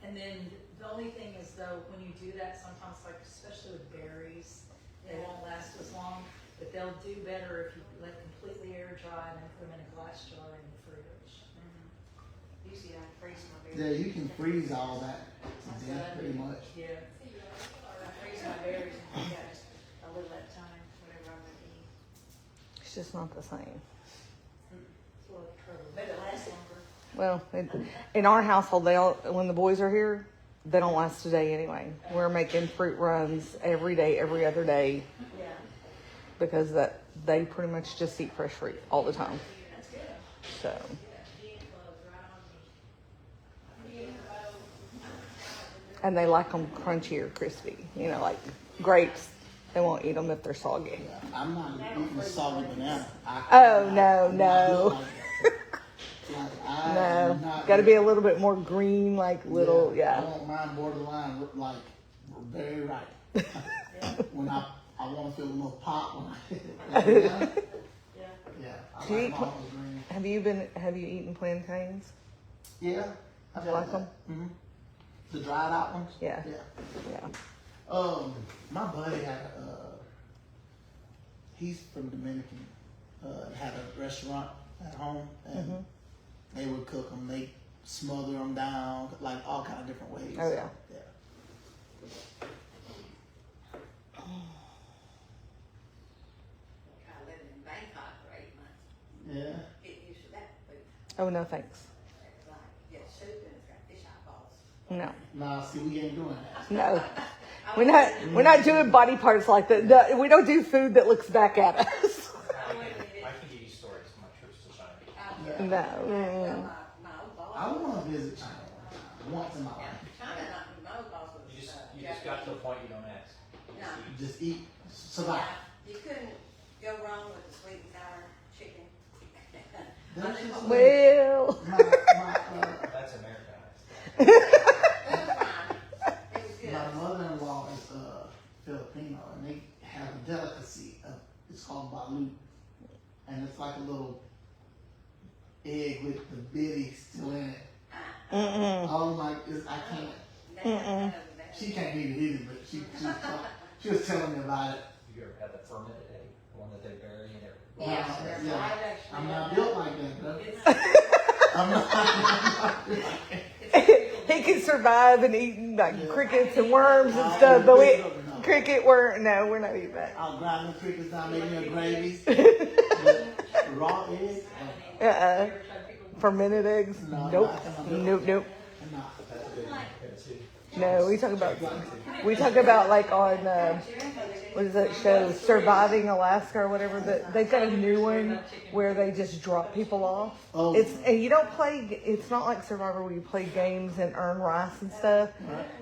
S11: And then the only thing is though, when you do that, sometimes like especially with berries, they won't last as long, but they'll do better if you let completely air dry and then put them in a glass jar in the fridge.
S6: Usually I freeze my berries.
S2: Yeah, you can freeze all that.
S11: That's
S2: Yeah,
S11: what I
S2: pretty
S11: do.
S2: much.
S11: Yeah.
S6: I freeze my berries and I got just a little at a time, whatever I'm gonna eat.
S4: It's just not the same.
S11: It's a lot of trouble.
S6: But it lasts longer.
S4: Well, in our household, when the boys are here, they don't last a day anyway. We're making fruit runs every day, every other day,
S6: Yeah.
S4: because they pretty much just eat fresh fruit all the time.
S6: That's good.
S4: So, and they like them crunchy or crispy. You know, like grapes. They won't eat them if they're soggy.
S2: Yeah, I'm not eating a soggy banana.
S4: Oh, no. No,
S2: No.
S4: got to be a little bit more green, like little,
S2: I
S4: yeah.
S2: want mine borderline, like very ripe. When I want to feel a little pop when I hit it.
S6: Yeah.
S2: Yeah. I
S4: Do you
S2: like
S4: eat
S2: my
S4: pla-
S2: green.
S4: Have you eaten plantains?
S2: Yeah.
S4: Do you like them?
S2: Mm-hmm. The dried out ones?
S4: Yeah.
S2: Yeah.
S4: Yeah.
S2: My buddy had he's from Dominican, had a restaurant at home, and they would cook them. They smother them down, like all kind of different ways.
S4: Oh, yeah.
S2: Yeah.
S6: I lived in Bangkok for 8 months.
S2: Yeah.
S6: Get used to that food.
S4: Oh, no, thanks.
S6: It's like, you get soup and it's got fish eyeballs.
S4: No.
S2: Nah, see, we ain't doing that.
S4: No. We're not doing body parts like that. No, we don't do food that looks back at us.
S12: I can give you stories from my trips to China.
S4: No.
S6: My old boss.
S2: I want to visit China once in my life.
S6: China, my old boss was.
S12: You just got to the point you don't ask.
S6: No.
S2: Just eat, survive.
S6: You couldn't go wrong with the sweet and sour chicken.
S2: That's just
S4: Well.
S12: That's Americanized.
S6: It was fine. It was good.
S2: My mother-in-law is Filipino, and they have a delicacy. It's called balut, and it's like a little egg with the bitty still in it. Oh my! I can't. She can't eat it either, but she was telling me about it.
S12: Have you ever had the fermented egg, the one that they bury in there?
S6: Yeah.
S2: I'm not built like that, bro. I'm not.
S4: He can survive and eating like crickets and worms and stuff, but we're not eating that.
S2: I'll grind the crickets down, make me a gravy. Raw eggs.
S4: Fermented eggs?
S2: No,
S4: Nope.
S2: no.
S4: Nope.
S2: Nah.
S4: No, we talk about like on what is that show, Surviving Alaska or whatever. They've got a new one where they just drop people off.
S2: Oh.
S4: And you don't play. It's not like Survivor where you play games and earn rice and stuff.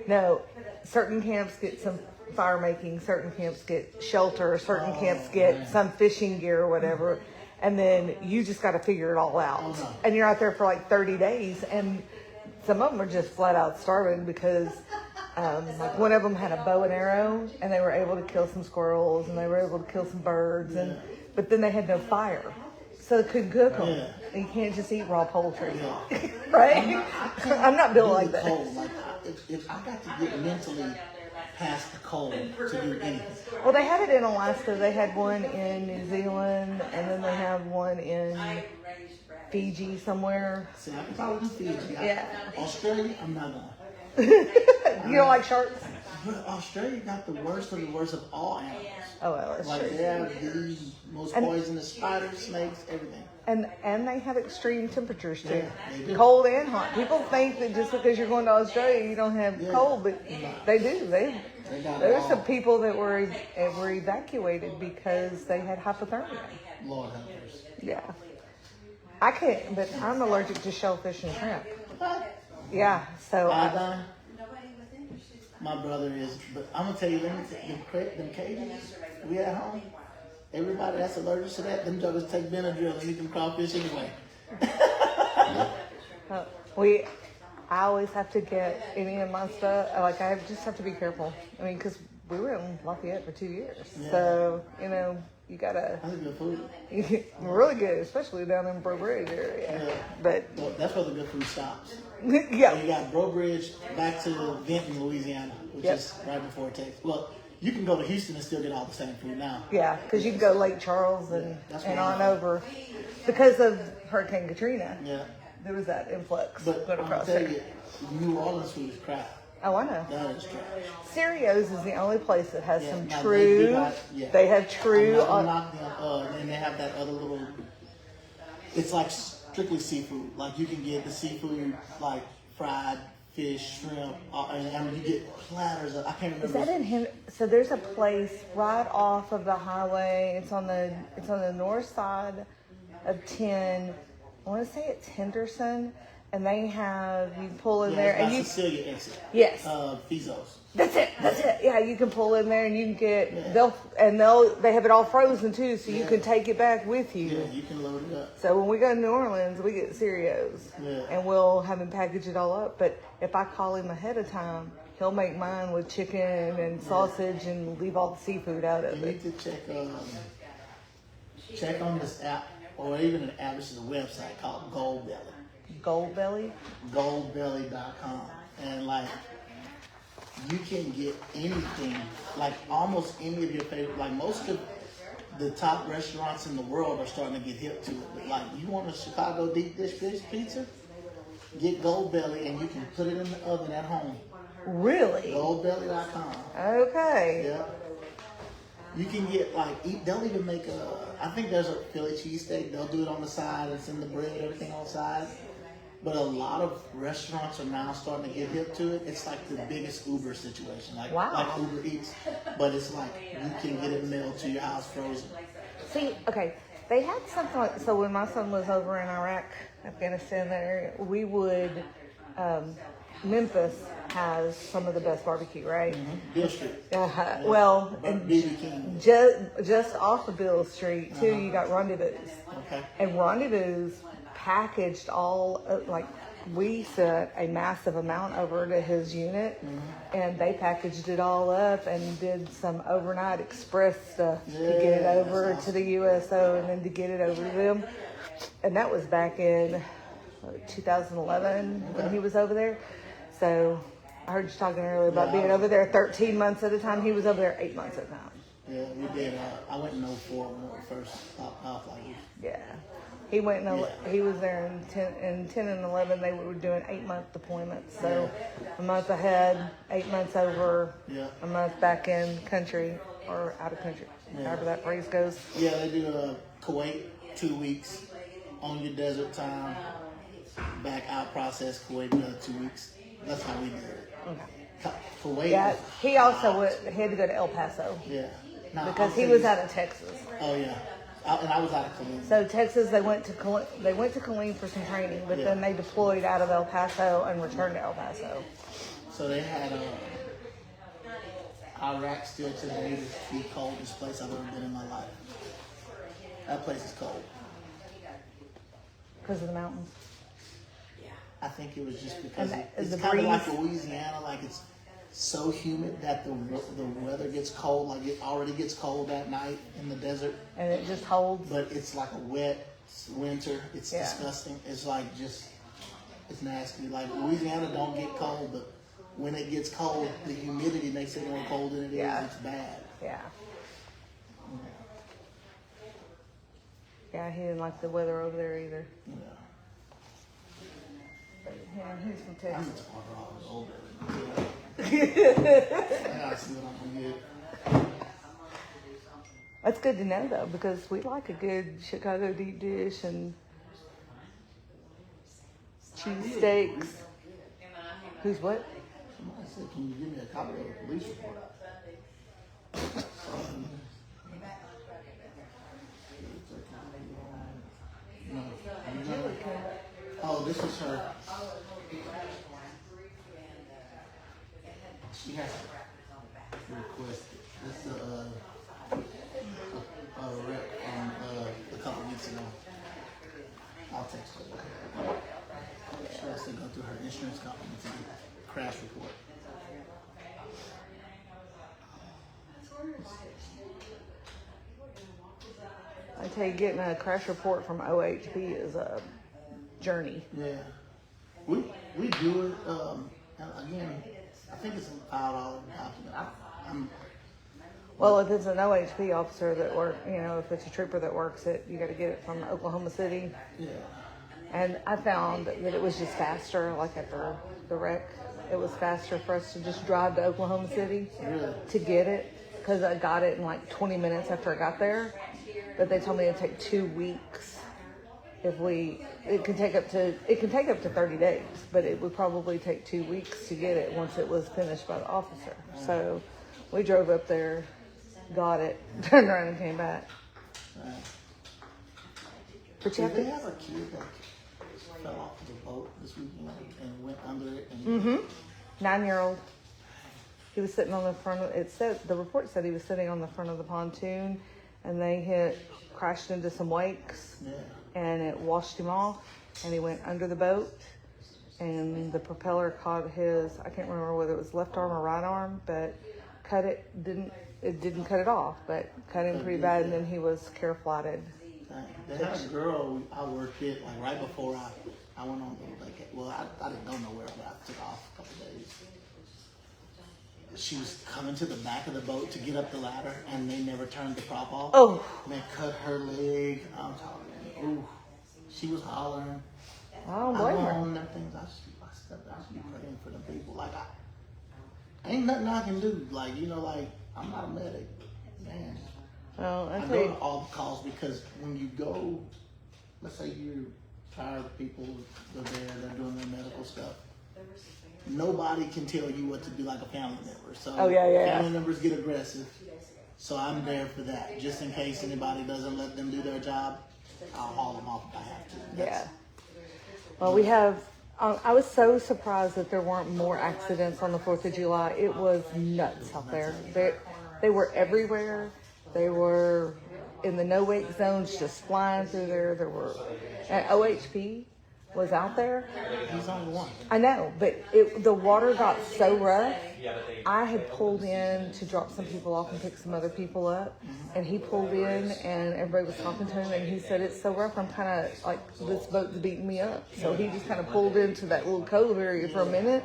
S4: No, certain camps get some fire making, certain camps get shelter, certain camps get some fishing gear or whatever. And then you just got to figure it all out. And you're out there for like 30 days. And some of them are just flat out starving because like one of them had a bow and arrow and they were able to kill some squirrels and they were able to kill some birds. But then they had no fire. So they couldn't cook them.
S2: Yeah.
S4: And you can't just eat raw poultry. Right? I'm not built like that.
S2: Cold. Like, if I got to get mentally past the cold to do anything.
S4: Well, they have it in Alaska. They had one in New Zealand, and then they have one in Fiji somewhere.
S2: See, I can probably do Fiji.
S4: Yeah.
S2: Australia, I'm not going.
S4: You don't like sharks?
S13: But Australia got the worst of the worst of all animals.
S4: Oh, well, that's
S13: Like
S4: true.
S13: they have the most poisonous spiders, snakes, everything.
S4: And they have extreme temperatures too,
S13: Yeah, they do.
S4: cold and hot. People think that just because you're going to Australia you don't have cold, but they do.
S13: They got it
S4: There's
S13: all.
S4: some people that were evacuated because they had hypothermia.
S13: Lord have mercy.
S4: Yeah, I can't, but I'm allergic to shellfish and shrimp. Yeah, so
S13: Iodine. My brother is, but I'm gonna tell you, them cages we at home. Everybody that's allergic to that, them joggers take Benadryl and eat them crawfish anyway.
S4: I always have to get any of my stuff. Like I just have to be careful. I mean, because we were in Lafayette for 2 years, so you gotta.
S13: That's good food.
S4: Really good, especially down in Bro Bridge area.
S13: Yeah.
S4: But
S13: Well, that's where the good food stops.
S4: yeah,
S13: So you got Bro Bridge back to Benton, Louisiana, which is right before Texas. Well, you can go to Houston and still get all the same food now.
S4: yeah, because you can go Lake Charles and
S13: that's
S4: and
S13: what I
S4: on
S13: know.
S4: over because of Hurricane Katrina.
S13: Yeah.
S4: There was that influx
S13: But
S4: going
S13: I'm
S4: across
S13: gonna tell
S4: there.
S13: you, New Orleans food is crap.
S4: Oh, I know.
S13: That is trash.
S4: Cereos is the only place that has
S13: Yeah,
S4: some
S13: now
S4: true. They have true.
S13: I'm not knocking them, and they have that other little. It's like strictly seafood. Like you can get the seafood, like fried fish, shrimp, and you get platters of. I can't remember.
S4: Is that in him? So there's a place right off of the highway. It's on the north side of 10. I want to say it's Henderson, and they have you pull in there and you.
S13: Cecilia exit.
S4: Yes.
S13: Fizos.
S4: That's it. Yeah, you can pull in there and you can get they have it all frozen too, so you can take it back with you.
S13: Yeah, you can load it up.
S4: So when we go to New Orleans, we get Cereos, and we'll have him package it all up. But if I call him ahead of time, he'll make mine with chicken and sausage and leave all the seafood out of
S13: You
S4: it.
S13: need to check on this app, or even an app. This is a website called Goldbelly.
S4: Goldbelly?
S13: Goldbelly.com, and like you can get anything, like almost any of your favorite. Like most of the top restaurants in the world are starting to get hip to it. But like you want a Chicago deep dish pizza, get Goldbelly, and you can put it in the oven at home.
S4: Really?
S13: Goldbelly.com.
S4: Okay.
S13: Yeah. You can get they'll even make I think there's a Philly cheesesteak. They'll do it on the side and send the bread, everything on the side. But a lot of restaurants are now starting to get hip to it. It's like the biggest Uber situation, like Uber Eats. But it's like you can get it mailed to your house frozen.
S4: See, okay, they had something like, so when my son was over in Iraq, Afghanistan, that area, we would, Memphis has some of the best barbecue, right?
S13: Bill Street.
S4: Yeah. Well, and
S13: BB King.
S4: just off of Bill Street too, you got Rendezvous.
S13: Okay.
S4: And Rendezvous packaged all, we sent a massive amount over to his unit, and they packaged it all up and did some overnight express stuff to get it over to the USO and then to get it over to them. And that was back in 2011 when he was over there. So I heard you talking earlier about being over there 13 months at a time. He was over there 8 months at a time.
S13: Yeah, we did. I went in 04 when we first popped off like this.
S4: Yeah. He went he was there in 10 and 11. They were doing 8-month deployments. So a month ahead, 8 months over, a month back in country or out of country, however that phrase goes.
S13: Yeah, they do Kuwait 2 weeks on your desert time, back out process Kuwait another 2 weeks. That's how we did it.
S4: Okay.
S13: Kuwait.
S4: Yeah, he also he had to go to El Paso.
S13: Yeah.
S4: Because he was out of Texas.
S13: Oh yeah. And I was out of Killeen.
S4: So Texas, they went to Killeen for some training, but then they deployed out of El Paso and returned to El Paso.
S13: So they had Iraq still today is the coldest place I've ever been in my life. That place is cold.
S4: Because of the mountains.
S13: I think it was just because
S4: And
S13: it's
S4: the
S13: kind of like
S4: breeze.
S13: Louisiana, like it's so humid that the weather gets cold, like it already gets cold at night in the desert.
S4: And it just holds.
S13: But it's like a wet winter. It's disgusting. It's like it's nasty. Like Louisiana don't get cold, but when it gets cold, the humidity makes it more cold than it is. It's bad.
S4: Yeah. Yeah, he didn't like the weather over there either.
S13: Yeah.
S4: But, yeah, he's from
S13: I'm
S4: Texas.
S13: just older. gotta see what I'm gonna get.
S4: That's good to know though, because we like a good Chicago deep dish and cheesesteaks. Who's what?
S13: Somebody said, can you give me a copy of the police report? No. Oh, this is her. She has requested. This is a rep from a couple weeks ago. I'll text her. She has to go through her insurance company to get a crash report.
S4: I tell you, getting a crash report from OHB is a journey.
S13: Yeah, we do it. And again, I think it's a $5 document.
S4: Well, if it's an OHB officer that work, if it's a trooper that works it, you got to get it from Oklahoma City.
S13: Yeah.
S4: And I found that it was just faster, like at the wreck. It was faster for us to just drive to Oklahoma City to get it, because I got it in like 20 minutes after I got there. But they told me it'd take 2 weeks. It can take up to 30 days, but it would probably take 2 weeks to get it once it was finished by the officer. So we drove up there, got it, turned around and came back. But you
S13: Did they have a kid that fell off the boat this weekend and went under it?
S4: Mm-hmm. 9-year-old. He was sitting on the front of it. Said the report said he was sitting on the front of the pontoon, and they crashed into some wakes, and it washed him off, and he went under the boat, and the propeller caught his, I can't remember whether it was left arm or right arm, but it didn't cut it off, but cut him pretty bad, and then he was care flighted.
S13: They had a girl I worked with, like right before I went on the lake. Well, I didn't go nowhere, but I took off a couple of days. She was coming to the back of the boat to get up the ladder, and they never turned the prop off.
S4: Oh.
S13: And they cut her leg. I'm talking. Ooh, she was hollering.
S4: I don't blame her.
S13: On them things, I should be praying for them people. Like ain't nothing I can do. Like I'm not a medic, man.
S4: Well,
S13: I go to all the calls because when you go, let's say you're tired of people, they're there, they're doing their medical stuff. Nobody can tell you what to do like a family member. So family members get aggressive. So I'm there for that. Just in case anybody doesn't let them do their job, I'll haul them off if I have to.
S4: Well, we have, I was so surprised that there weren't more accidents on the 4th of July. It was nuts out there. They were everywhere. They were in the no-wake zones, just flying through there. And OHP was out there.
S13: He's on the one.
S4: I know, but the water got so rough. I had pulled in to drop some people off and pick some other people up, and he pulled in, and everybody was talking to him, and he said, "It's so rough. I'm kind of like, this boat's beating me up." So he just kind of pulled into that little cove area for a minute,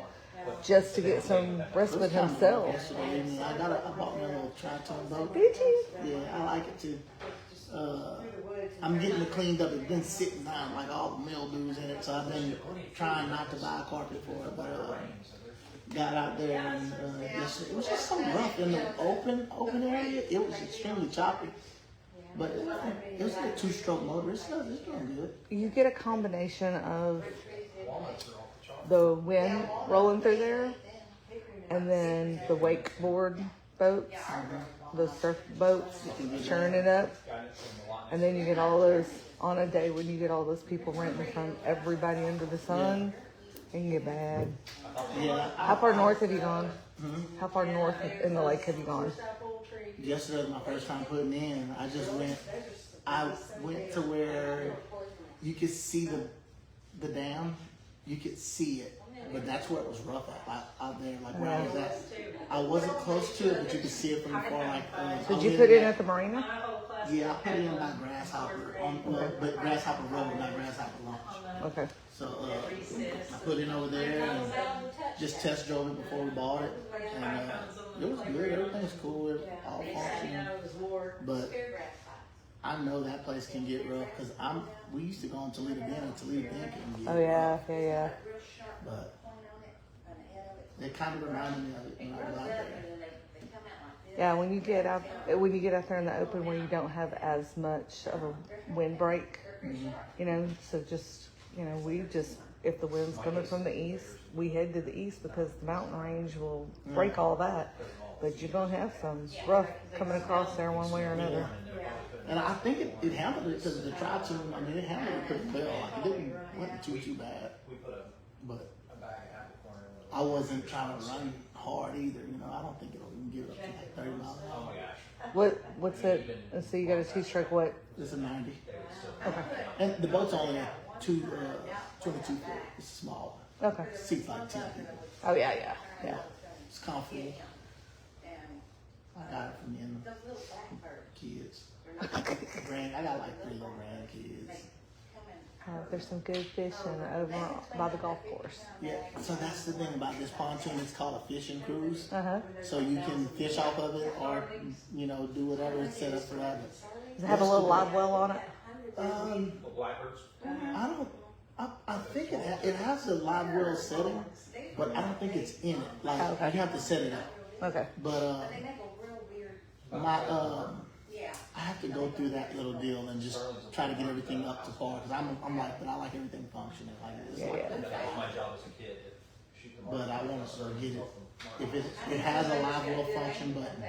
S4: just to get some respite himself.
S13: I bought me a little tri-tone boat.
S4: Did you?
S13: Yeah, I like it too. I'm getting it cleaned up. It's been sitting down like all the mildews in it, so I've been trying not to buy a carpet for it. But got out there and it was just so rough in the open area. It was extremely choppy. But it was like a 2-stroke motor. It's doing good.
S4: You get a combination of the wind rolling through there, and then the wakeboard boats, the surf boats churning it up, and then you get all those, on a day when you get all those people renting from everybody under the sun, it can get bad.
S13: Yeah.
S4: How far north have you gone? How far north in the lake have you gone?
S13: Yesterday was my first time putting in. I went to where you could see the dam. You could see it, but that's where it was rough out there, like where I was at. I wasn't close to it, but you could see it from afar.
S4: Did you put in at the marina?
S13: Yeah, I put it in by Grasshopper, but Grasshopper Road, not Grasshopper Launch.
S4: Okay.
S13: So I put it over there and just test drove it before we bought it, and it was good. Everything's cool. It all functioning. But I know that place can get rough because we used to go on Toledo Bend, and Toledo Bend can get
S4: rough. Yeah.
S13: But It kind of reminded me of it when I was out there.
S4: Yeah, when you get out there in the open where you don't have as much of a wind break, you know, so just, you know, if the wind's coming from the east, we head to the east because the mountain range will break all that. But you're going to have some rough coming across there one way or another.
S13: And I think it handled it because the tri-tune, I mean, it handled it pretty well. Like, it wasn't too bad. But I wasn't trying to run hard either. You know, I don't think it'll even get up to like 30 miles an hour.
S4: What's it? Let's see, you got a two-stroke what?
S13: It's a 90.
S4: Okay.
S13: And the boat's only at 22 foot. It's small.
S4: Okay.
S13: Seats like 10 people.
S4: Oh, yeah.
S13: It's comfortable. I got it for me and kids. I got like 3 little grandkids.
S4: There's some good fishing over by the golf course.
S13: Yeah, so that's the thing about this pontoon. It's called a fishing cruise.
S4: Uh-huh.
S13: So you can fish off of it or, you know, do whatever it's set up for that.
S4: Does it have a little live well on it?
S13: I think it has a live well setting, but I don't think it's in it. Like,
S4: okay.
S13: You have to set it up.
S4: Okay.
S13: But I have to go through that little deal and just try to get everything up to par because I'm like, but I like everything functioning like this.
S4: Yeah.
S12: That was my job as a kid.
S13: But I want to get it. If it has a live well function button,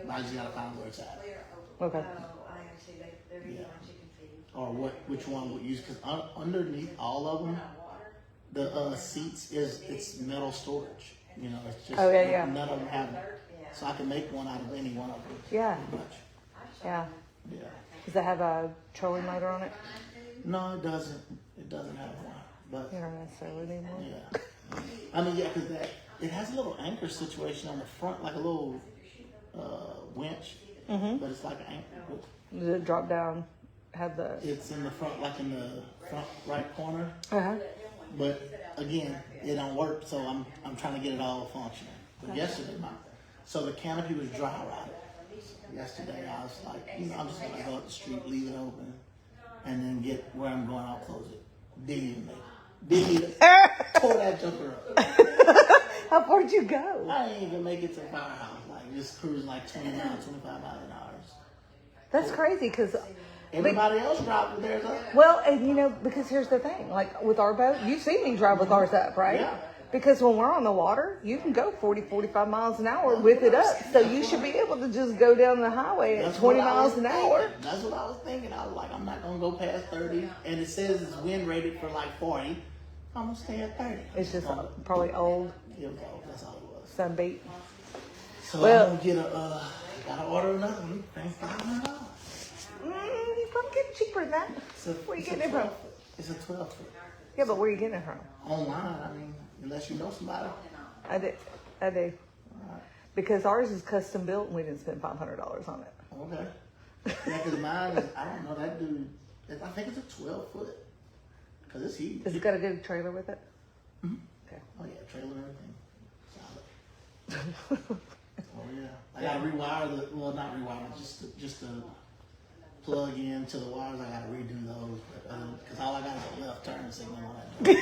S13: I just gotta find where it's at.
S4: Okay.
S13: Yeah. Or which one would use? Because underneath all of them, the seats it's metal storage. You know, it's just none of them have it. So I can make one out of any one of them.
S4: Yeah.
S13: Pretty much.
S4: Yeah.
S13: Yeah.
S4: Does it have a trolling motor on it?
S13: No, it doesn't. It doesn't have one. But
S4: You don't necessarily need one.
S13: yeah. I mean, yeah, because it has a little anchor situation on the front, like a little winch.
S4: Mm-hmm.
S13: But it's like an anchor.
S4: Does it drop down? Have the?
S13: It's in the front, like in the front right corner.
S4: Uh-huh.
S13: But again, it don't work, so I'm trying to get it all functioning. But yesterday, so the canopy was dry rotted. Yesterday, I was like, you know, I'm just gonna go up the street, leave it open, and then get where I'm going. I'll close it. Didn't even make it. Didn't even tore that joker up.
S4: How far did you go?
S13: I didn't even make it to the firehouse. Like just cruising like 20 miles, 25 miles an hour.
S4: That's crazy because
S13: everybody else drives with theirs up.
S4: Well, and you know, because here's the thing, like with our boat, you've seen me drive with ours up, right?
S13: Yeah.
S4: Because when we're on the water, you can go 40, 45 miles an hour with it up. So you should be able to just go down the highway at 20 miles an hour.
S13: That's what I was thinking. I was like, I'm not going to go past 30. And it says it's wind rated for like 40. I'm going to stay at 30.
S4: It's just probably old.
S13: It was old. That's all it was.
S4: Sunbeat.
S13: So I'm going to get got to order another one. Thanks to $500.
S4: You probably get cheaper than that. Where are you getting it from?
S13: It's a 12 foot.
S4: Yeah, but where are you getting it from?
S13: Online, I mean, unless you know somebody.
S4: I do.
S13: Right.
S4: Because ours is custom built and we didn't spend $500 on it.
S13: Okay. Yeah, because mine is, I don't know, that dude, I think it's a 12 foot. Because it's huge.
S4: Has it got a good trailer with it?
S13: Mm-hmm.
S4: Okay.
S13: Oh, yeah, trailer and everything. Solid. Oh, yeah. I got to rewire not rewire, just to plug into the wires. I got to redo those. Because all I got is a left turn signal on that.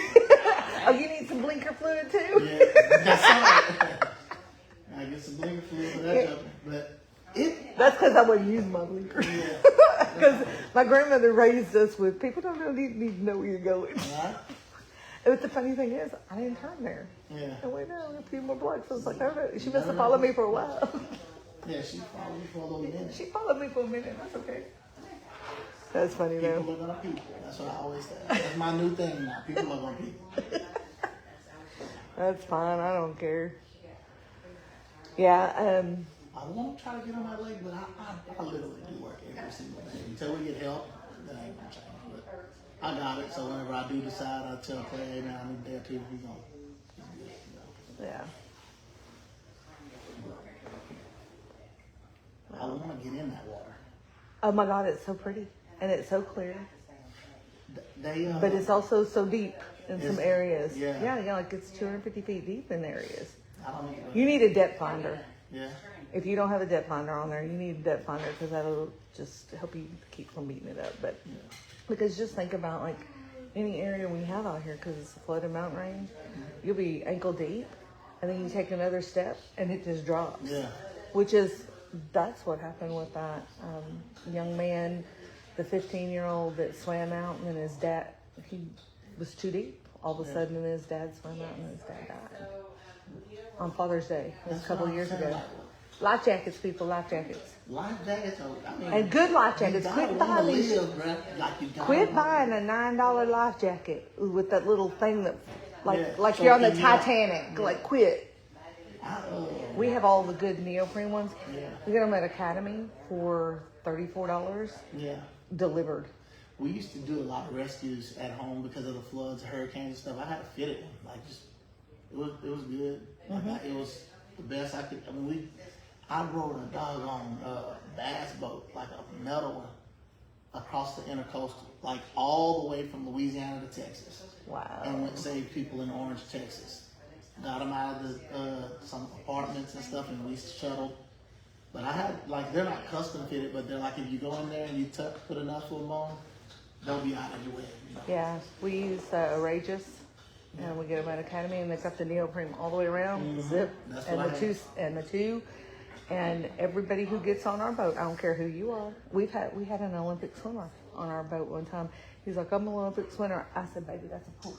S4: Oh, you need some blinker fluid too?
S13: Yeah, that's all. I get some blinker fluid for that joke. But
S4: that's because I wasn't using my blinker.
S13: Yeah.
S4: Because my grandmother raised us with people don't really need to know where you're going.
S13: Right?
S4: But the funny thing is, I didn't turn there.
S13: Yeah.
S4: I went down a few more blocks. I was like, okay. She must have followed me for a while.
S13: Yeah, she followed me for a little minute.
S4: She followed me for a minute. That's okay. That's funny though.
S13: People are gonna people. That's what I always say. That's my new thing now. People are gonna people.
S4: That's fine. I don't care. Yeah.
S13: I want to try to get on my leg, but I literally do work every single day. Until we get help, that ain't gonna change. But I got it, so whenever I do decide, I tell Clay, hey man, I need a day or two. He's good.
S4: Yeah.
S13: I want to get in that water.
S4: Oh my God, it's so pretty and it's so clear. But it's also so deep in some areas. Yeah, like it's 250 feet deep in areas. You need a depth finder.
S13: Yeah.
S4: If you don't have a depth finder on there, you need a depth finder because that'll just help you keep from beating it up. But because just think about like any area we have out here because it's a flooded mountain range, you'll be ankle deep and then you take another step and it just drops.
S13: Yeah.
S4: That's what happened with that young man, the 15-year-old that swam out, and then his dad, he was too deep. All of a sudden, and his dad swam out, and his dad died on Father's Day. It was a couple of years ago. Life jackets, people, life jackets.
S13: Life jackets, I mean,
S4: And good life jackets.
S13: you
S4: Quit
S13: gotta wanna
S4: buying these.
S13: live, bruh. Like you gotta
S4: Quit
S13: wanna-
S4: buying a $9 life jacket with that little thing that,
S13: Yeah,
S4: like
S13: so
S4: you're on the
S13: can you not-
S4: Titanic. Like, quit. We have all the good neoprene ones.
S13: Yeah.
S4: We get them at Academy for $34
S13: Yeah.
S4: delivered.
S13: We used to do a lot of rescues at home because of the floods, hurricanes and stuff. I had to fit it. Like, just, it was good. Like, it was the best I could. I mean, I rode a doggone bass boat, like a metal one, across the intercoastal, like all the way from Louisiana to Texas.
S4: Wow.
S13: And went and saved people in Orange, Texas. Got them out of some apartments and stuff, and we shuttled. But I had, like, they're not custom fitted, but they're like, if you go in there and you put enough of them on, they'll be out of your way. You know?
S4: Yeah, we use Outrageous, and we get them at Academy, and they got the neoprene all the way around, zip,
S13: That's
S4: and
S13: what
S4: the
S13: I
S4: two,
S13: had.
S4: and everybody who gets on our boat, I don't care who you are. We had an Olympic swimmer on our boat one time. He's like, I'm an Olympic swimmer. I said, baby, that's a pool.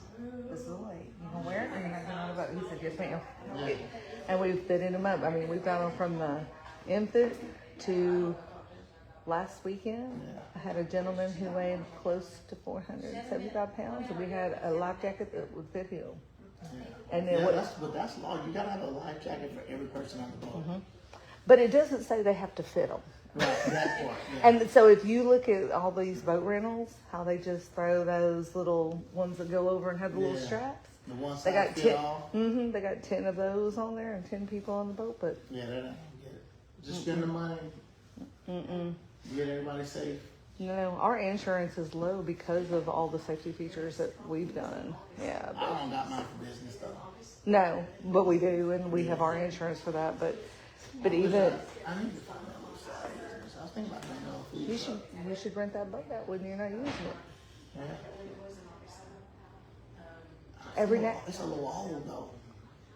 S4: This is a lake. You gonna wear it or you're not going on the boat? He said, yes, ma'am. And we fitted him up. I mean, we've got them from the infant to last weekend. I had a gentleman who weighed close to 475 pounds, and we had a life jacket that would fit him. And it was,
S13: but that's law. You gotta have a life jacket for every person on the boat.
S4: but it doesn't say they have to fit them.
S13: Right, that part. Yeah.
S4: And so if you look at all these boat rentals, how they just throw those little ones that go over and have the little
S13: Yeah.
S4: straps.
S13: The one
S4: They
S13: size
S4: got
S13: fit
S4: 10.
S13: all.
S4: They got 10 of those on there and 10 people on the boat. But
S13: Yeah, that ain't gonna get it. Just spend the money. Get everybody safe.
S4: no, our insurance is low because of all the safety features that we've done. Yeah,
S13: I don't got mine for business though.
S4: no, but we do, and we have our insurance for that. But even
S13: I need to find out what side business. I was thinking about doing
S4: you should rent that boat out when you're not using it.
S13: Yeah.
S4: Every now.
S13: It's a little old though.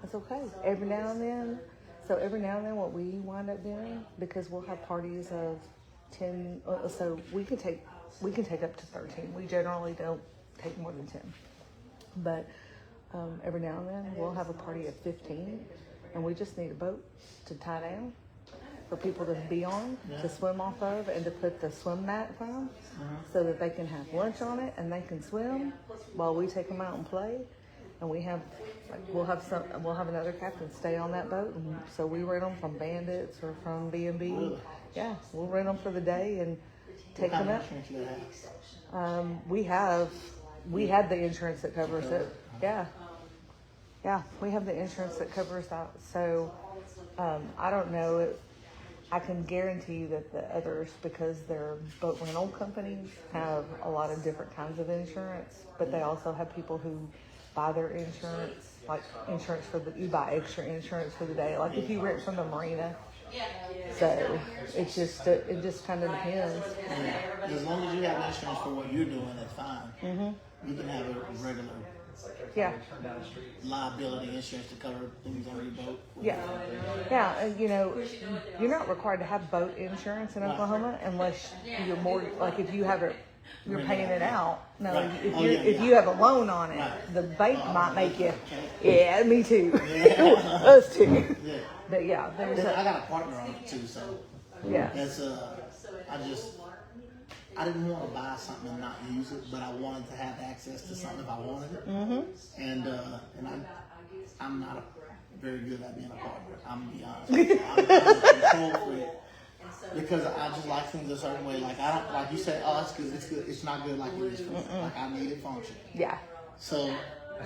S4: That's okay. Every now and then, what we wind up doing, because we'll have parties of 10, so we can take up to 13. We generally don't take more than 10. But every now and then, we'll have a party of 15, and we just need a boat to tie down for people to be on, to swim off of, and to put the swim mat from, so that they can have lunch on it and they can swim while we take them out and play. And we'll have another captain stay on that boat, and so we rent them from Bandits or from B&B.
S13: Really?
S4: Yeah, we'll rent them for the day and take
S13: What
S4: them
S13: kind
S4: out.
S13: of insurance you have?
S4: We had the insurance that covers it. Yeah, we have the insurance that covers that. So I don't know. I can guarantee you that the others, because they're boat rental companies, have a lot of different kinds of insurance, but they also have people who buy their insurance, like insurance you buy extra insurance for the day, like if you rent from the marina. So it just kind of depends.
S13: Yeah. As long as you have insurance for what you're doing, that's fine. You can have a regular
S4: Yeah,
S13: liability insurance to cover things on your boat.
S4: yeah, and you're not required to have boat insurance in Oklahoma unless you're more like if you have it. You're paying it out. No,
S13: Right.
S4: if you have a loan on it,
S13: Right.
S4: the bank might make you. Yeah, me too. Us too.
S13: Yeah.
S4: But yeah, there's
S13: I
S4: a,
S13: got a partner on it too, so
S4: yeah.
S13: that's I didn't want to buy something and not use it, but I wanted to have access to something if I wanted it. And I'm not very good at being a partner. I'm gonna be honest with you. I'm a control freak. Because I just like things a certain way. Like I don't like you say, oh, it's good. It's good. It's not good like it is for me. Like I need it function.
S4: Yeah.
S13: So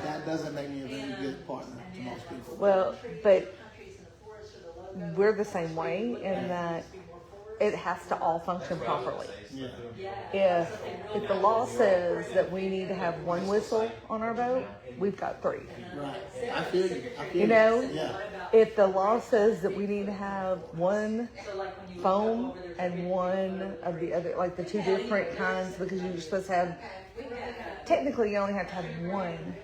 S13: that doesn't make me a very good partner to most people.
S4: Well, but we're the same way in that it has to all function properly.
S13: Yeah.
S4: If the law says that we need to have one whistle on our boat, we've got 3.
S13: Right. I feel you.
S4: You know,
S13: Yeah.
S4: if the law says that we need to have one foam and one of the other, like the 2 different kinds, because you're supposed to have, technically you only have to have one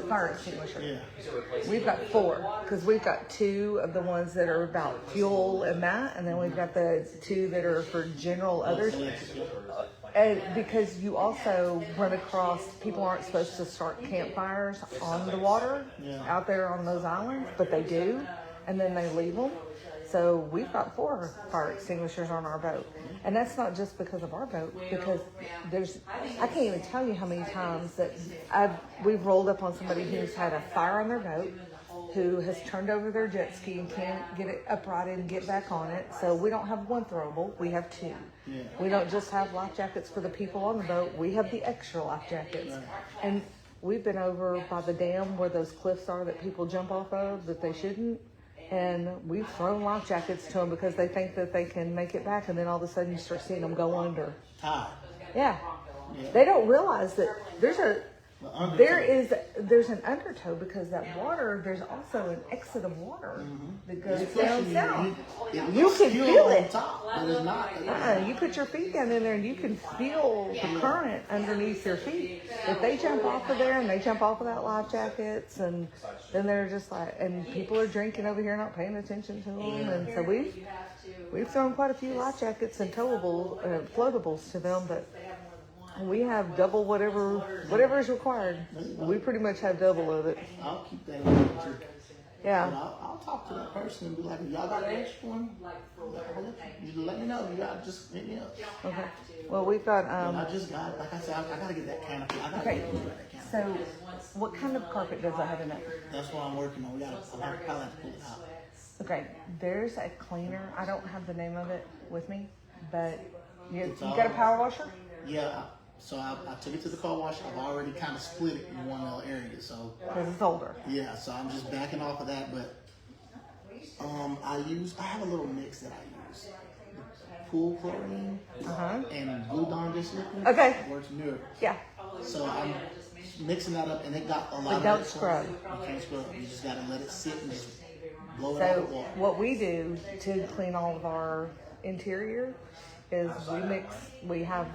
S4: fire extinguisher.
S13: Yeah.
S4: We've got 4 because we've got 2 of the ones that are about fuel and that, and then we've got the 2 that are for general others. And because you also run across, people aren't supposed to start campfires on the water out there on those islands, but they do, and then they leave them. So we've got 4 fire extinguishers on our boat. And that's not just because of our boat, because I can't even tell you how many times that we've rolled up on somebody who's had a fire on their boat, who has turned over their jet ski and can't get it uprighted and get back on it. So we don't have 1 throwable, we have 2.
S13: Yeah.
S4: We don't just have life jackets for the people on the boat, we have the extra life jackets.
S13: Right.
S4: And we've been over by the dam where those cliffs are that people jump off of that they shouldn't. And we've thrown life jackets to them because they think that they can make it back, and then all of a sudden you start seeing them go under.
S13: Tired.
S4: Yeah. They don't realize that there's an undertow because that water, there's also an exit of water that goes down south. You can feel it.
S13: But it's not.
S4: You put your feet down in there and you can feel the current underneath your feet. If they jump off of there and they jump off of that life jackets, and then they're just like, and people are drinking over here, not paying attention to them, and so we've thrown quite a few life jackets and towables, floatables to them, but we have double whatever is required. We pretty much have double of it.
S13: I'll keep that in mind too.
S4: Yeah.
S13: But I'll talk to that person and be like, y'all got an extra one? You let me know. You got just hit me up.
S4: Okay. Well, we've got.
S13: I just got, like I said, I gotta get that canopy. I gotta get that canopy.
S4: So, what kind of carpet does that have in it?
S13: That's what I'm working on. I'll probably have to pull it out.
S4: Okay. There's a cleaner. I don't have the name of it with me, but you got a power washer?
S13: Yeah. So I took it to the car wash. I've already kind of split it in one little area. So
S4: because it's older.
S13: Yeah. So I'm just backing off of that. But I have a little mix that I use. Pool chlorine and Blue Dawn dish liquid.
S4: Okay.
S13: Works miracles.
S4: Yeah.
S13: So I'm mixing that up, and it got a lot.
S4: But don't scrub.
S13: You can't scrub. You just gotta let it sit and just blow it out with water.
S4: What we do to clean all of our interior is we have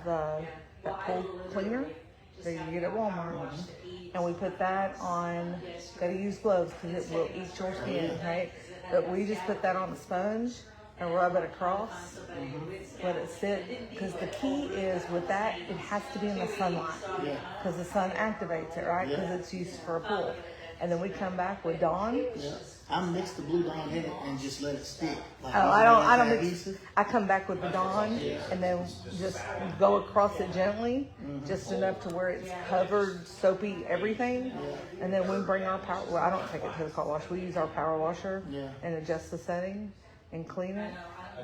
S4: that pool cleaner that you get at Walmart, and we put that on. Gotta use gloves because it will eat your skin, right? But we just put that on a sponge and rub it across, let it sit. Because the key is with that, it has to be in the sunlight because the sun activates it, right? Because it's used for a pool. And then we come back with Dawn.
S13: Yeah. I mix the Blue Dawn in it and just let it stick. Like,
S4: I don't mix. I come back with the Dawn and then just go across it gently, just enough to where it's covered, soapy, everything. And then we bring our power. Well, I don't take it to the car wash. We use our power washer and adjust the setting and clean it.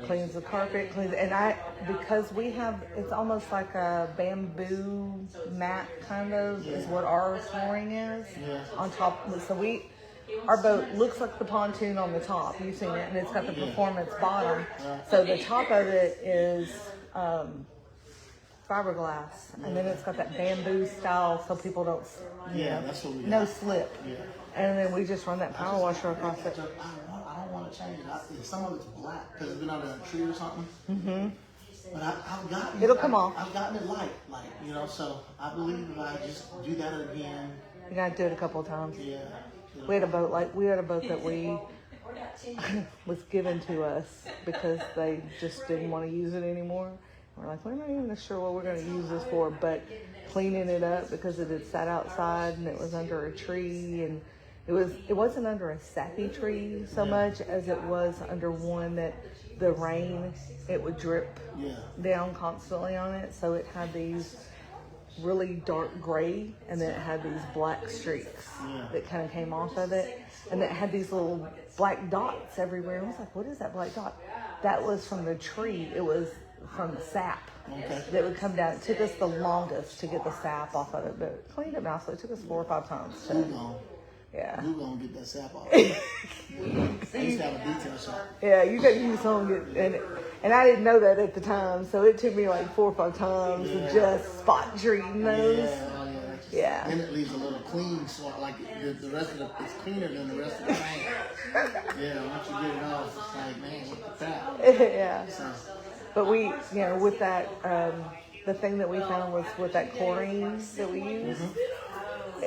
S4: Cleans the carpet, because we have, it's almost like a bamboo mat kind of is what our flooring is on top. So our boat looks like the pontoon on the top. You've seen it, and it's got the performance bottom. So the top of it is fiberglass, and then it's got that bamboo style so people don't,
S13: that's what we
S4: no slip. And then we just run that power washer across it.
S13: I don't want to change it. Some of it's black because it's been under a tree or something. But I've gotten
S4: it'll come off.
S13: I've gotten it light, so I believe if I just do that again.
S4: You gotta do it a couple of times.
S13: Yeah.
S4: We had a boat that we was given to us because they just didn't want to use it anymore. We're like, we're not even sure what we're going to use this for, but cleaning it up because it had sat outside and it was under a tree, and it wasn't under a sappy tree so much as it was under one that the rain, it would drip down constantly on it. So it had these really dark gray, and then it had these black streaks that kind of came off of it, and it had these little black dots everywhere. I was like, what is that black dot? That was from the tree. It was from the sap that would come down. It took us the longest to get the sap off of it, but it cleaned it nicely. It took us 4 or 5 times.
S13: We're gonna get that sap off. I used to have a detail shop.
S4: Yeah, you got to use some, and I didn't know that at the time, so it took me like 4 or 5 times of just spot treating those. Yeah.
S13: Then it leaves a little clean, so like the rest of it's cleaner than the rest of the tank. Once you get it off, it's like, man, what the crap?
S4: Yeah.
S13: So.
S4: But we, with that, the thing that we found was with that chlorine that we use,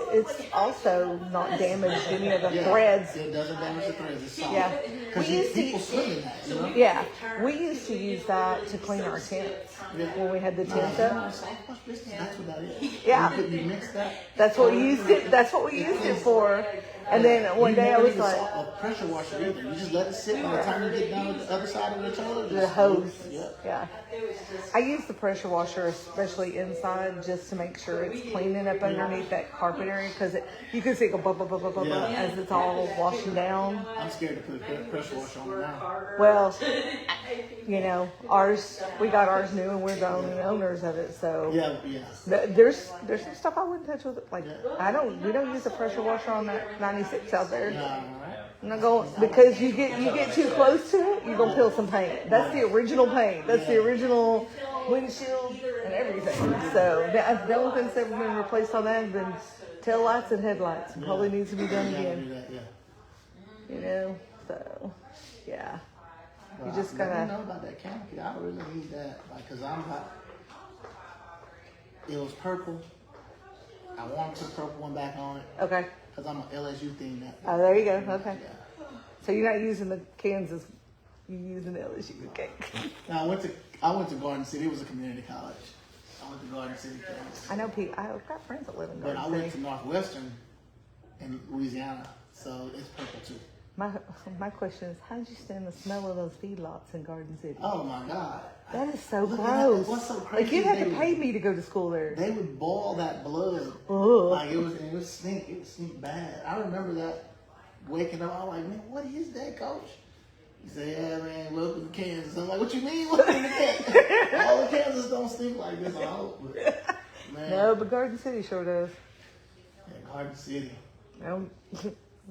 S4: it's also not damaged any of the
S13: Yeah,
S4: threads.
S13: It doesn't damage the threads. It's soft.
S4: Yeah.
S13: Because
S4: We used to-
S13: people swim in that, you know?
S4: Yeah, we used to use that to clean our tents when we had the tents up.
S13: Soft wash business, that's what that is.
S4: Yeah.
S13: You mix that.
S4: That's what we used it. That's what we used it for. And then one day I was like,
S13: a pressure washer either. You just let it sit. By the time you get down with the other side of the toilet,
S4: the hose.
S13: Yeah.
S4: Yeah. I use the pressure washer, especially inside, just to make sure it's cleaning up underneath that carpet area, because you can see it go blah, blah, blah, blah, blah, blah, as it's all washing down.
S13: I'm scared to put a pressure washer on it now.
S4: Well, you know, we got ours new and we're the only owners of it, so.
S13: Yeah.
S4: There's some stuff I wouldn't touch with it. Like, we don't use a pressure washer on that 96 out there. I'm not going, because you get too close to it, you're gonna peel some paint. That's the original paint. That's the original windshield and everything. So the only thing that's ever been replaced on that has been tail lights and headlights. Probably needs to be done again. You know, so yeah. You just
S13: Let
S4: gotta.
S13: me know about that canopy. I really need that, like, cause I'm like, it was purple. I want to put the purple one back on it.
S4: Okay.
S13: Cause I'm an LSU theme that.
S4: Oh, there you go. Okay.
S13: Yeah.
S4: So you're not using the Kansas. You're using the LSU. Okay.
S13: Now I went to Garden City. It was a community college. I went to Garden City, Kansas.
S4: I know Pete. I've got friends that live in
S13: But
S4: Garden
S13: I
S4: City.
S13: went to Northwestern in Louisiana, so it's purple too.
S4: My question is, how did you stand the smell of those feedlots in Garden City?
S13: Oh my God.
S4: That is so
S13: Look at
S4: gross.
S13: that. What's so crazy?
S4: Like, you'd have to pay me to go to school there.
S13: They would boil that blood.
S4: Ugh.
S13: Like it would stink. It would stink bad. I remember that waking up. I was like, man, what is that, coach? He said, yeah, man, welcome to Kansas. I'm like, what you mean, welcome to Kansas? All of Kansas don't stink like this. I hope. But, man.
S4: No, but Garden City sure does.
S13: Yeah, Garden City.
S4: I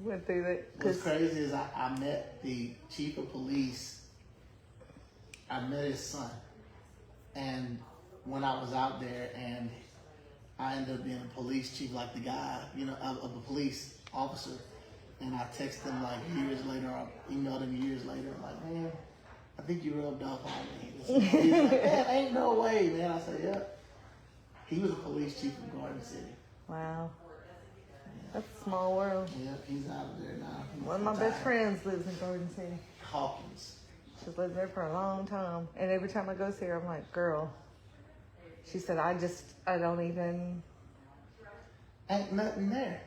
S4: went through that.
S13: What's crazy is I met the chief of police. I met his son. And when I was out there, and I ended up being a police chief, like the guy, you know, of a police officer. And I texted him like years later, or emailed him years later. I'm like, man, I think you rubbed off on me. He's like, man, ain't no way, man. I said, yeah. He was a police chief in Garden City.
S4: Wow. That's a small world.
S13: Yep, he's out of there now.
S4: One of my best friends lives in Garden City.
S13: Hawkins.
S4: She's lived there for a long time. And every time I go see her, I'm like, girl. She said, I don't even.
S13: Ain't nothing there.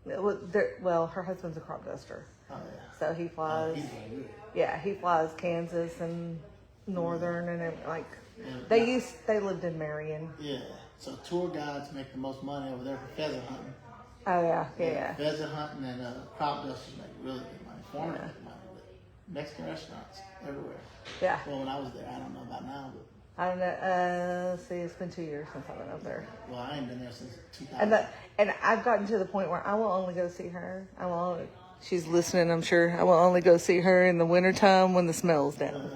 S4: Well, her husband's a crop duster.
S13: Oh, yeah.
S4: So he flies.
S13: He's doing good.
S4: Yeah, he flies Kansas and Northern and everything. Like,
S13: Yeah.
S4: they lived in Marion.
S13: Yeah. So tour guides make the most money over there for pheasant hunting.
S4: Oh, yeah.
S13: Pheasant hunting and crop dusters make really good money. Foreigners make money, but Mexican restaurants everywhere.
S4: Yeah.
S13: Well, when I was there, I don't know about now, but
S4: I don't know. See, it's been 2 years since I've been up there.
S13: well, I ain't been there since 2000.
S4: And I've gotten to the point where I will only go see her. She's listening, I'm sure. I will only go see her in the wintertime when the smell's down.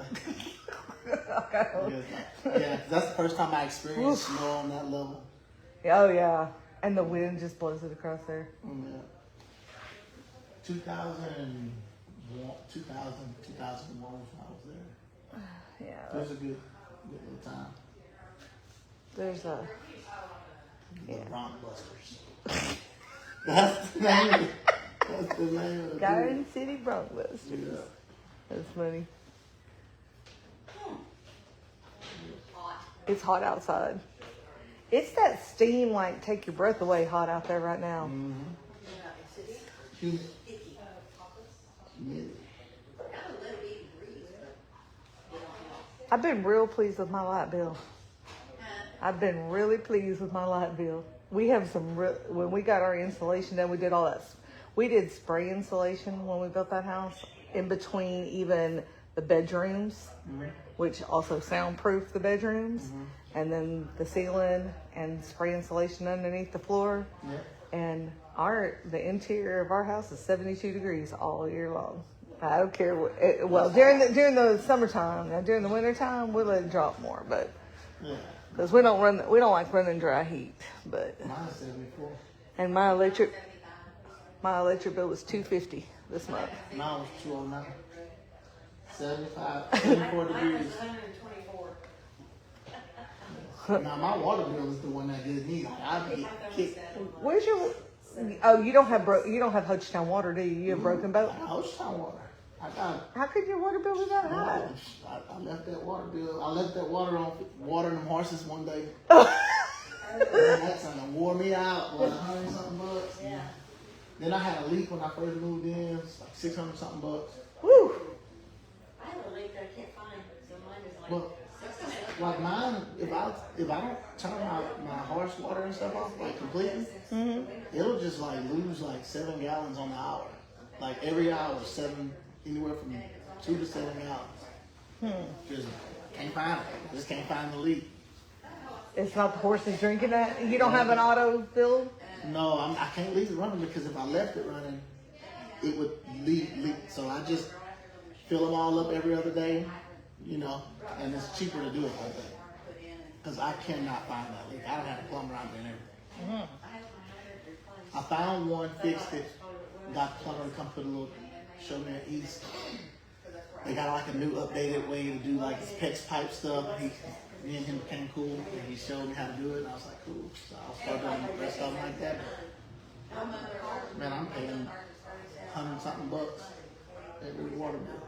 S13: Yeah, that's the first time I experienced snow on that level.
S4: Oh, yeah. And the wind just blows it across there.
S13: Yeah. 2001 was when I was there.
S4: Yeah.
S13: It was a good little time.
S4: There's a...
S13: The Bronc Busters. That's the name of it. That's the name of the
S4: Garden City Bronc Busters.
S13: Yeah.
S4: That's funny. It's hot outside. It's that steam, like, take your breath away hot out there right now.
S13: Humid.
S4: I've been real pleased with my light bill. I've been really pleased with my light bill. We have when we got our insulation done, we did all that. We did spray insulation when we built that house in between even the bedrooms, which also soundproof the bedrooms, and then the ceiling and spray insulation underneath the floor. And the interior of our house is 72 degrees all year long. I don't care what. During the summertime, now during the wintertime, we let it drop more, but because we don't like running dry heat. But
S13: Mine's 74.
S4: and my electric bill was $250 this month.
S13: Mine was 209. 74 degrees.
S6: 124.
S13: Now my water bill is the one that gets me. I get kicked.
S4: Where's your Oh, you don't have Hochtown water, do you? You have Broken Boat.
S13: I got Hochtown water. I got.
S4: How could your water bill be that high?
S13: I left that water bill. I left that water on watering them horses one day. That something wore me out. Like $100-something.
S6: Yeah.
S13: Then I had a leak when I first moved in. It's like $600-something.
S4: Woo!
S6: I have a leak that I can't find, so mine is like
S13: Well,
S6: 60.
S13: like mine, if I don't turn my horse water and stuff off like completely, it'll just like lose like 7 gallons on the hour. Like every hour, anywhere from 2 to 7 gallons. Just can't find it. Just can't find the leak.
S4: It's not the horses drinking that. You don't have an auto fill.
S13: No, I can't leave it running because if I left it running, it would leak. So I just fill them all up every other day, you know, and it's cheaper to do it like that. Because I cannot find that leak. I don't have a plumber out there and everything. I found one, fixed it, got the plumber to come put a little, show me an east. They got like a new updated way to do like this PEX pipe stuff. Me and him became cool, and he showed me how to do it, and I was like, cool. So I'll start doing the rest of them like that. Man, I'm paying $100-something every water bill.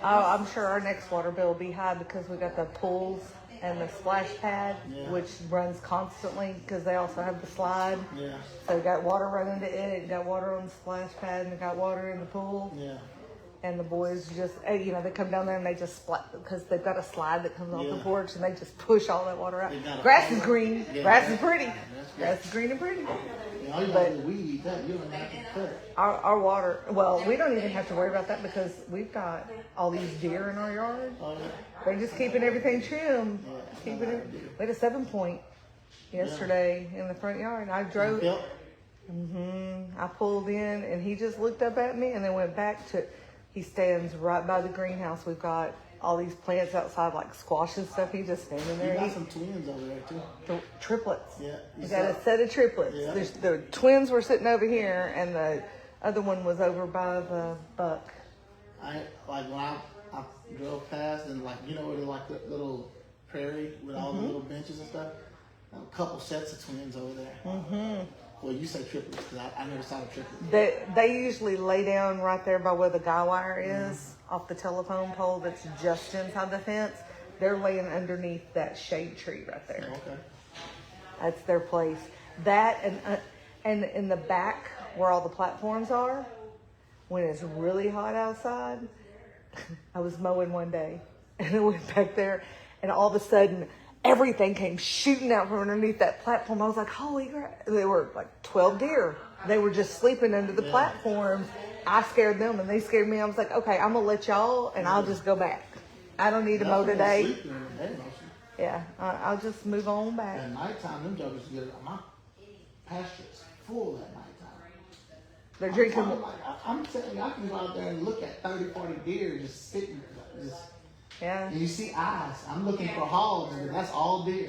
S4: Oh, I'm sure our next water bill will be high because we got the pools and the splash pad, which runs constantly because they also have the slide.
S13: Yeah.
S4: So we got water running to it, got water on the splash pad, and we got water in the pool.
S13: Yeah.
S4: And the boys just, you know, they come down there and they just splat because they've got a slide that comes off the porch and they just push all that water out. Grass is green.
S13: Yeah,
S4: Grass is pretty.
S13: Grass
S4: Grass is green and pretty.
S13: Yeah, all you gotta do is weed that. You don't have to cut it.
S4: Our water, well, we don't even have to worry about that because we've got all these deer in our yard.
S13: Oh, yeah.
S4: They're just keeping everything trim.
S13: Yeah,
S4: Keeping it. We had a 7-point yesterday in the front yard. I drove.
S13: Yep.
S4: I pulled in and he just looked up at me and then went back to. He stands right by the greenhouse. We've got all these plants outside, like squash and stuff. He's just standing there.
S13: You got some twins over there too.
S4: The triplets.
S13: Yeah.
S4: We got a set of triplets.
S13: Yeah.
S4: The twins were sitting over here, and the other one was over by the buck.
S13: I like when I drove past and like you know where they're like the little prairie with all the little benches and stuff. A couple sets of twins over there. Well, you say triplets because I never saw a triplet.
S4: They usually lay down right there by where the guy wire is off the telephone pole that's just inside the fence. They're laying underneath that shade tree right there.
S13: Okay.
S4: That's their place. That and in the back where all the platforms are, when it's really hot outside, I was mowing one day and I went back there and all of a sudden everything came shooting out from underneath that platform. I was like, holy crap. There were like 12 deer. They were just sleeping under the platforms. I scared them and they scared me. I was like, okay, I'm going to let y'all and I'll just go back. I don't need to mow today. Yeah, I'll just move on back.
S13: At nighttime, them jokers get my pasture's full at nighttime.
S4: They're drinking.
S13: I'm telling you, I can go out there and look at 30, 40 deer just sitting there.
S4: Yeah.
S13: And you see eyes. I'm looking for hogs, but that's all deer.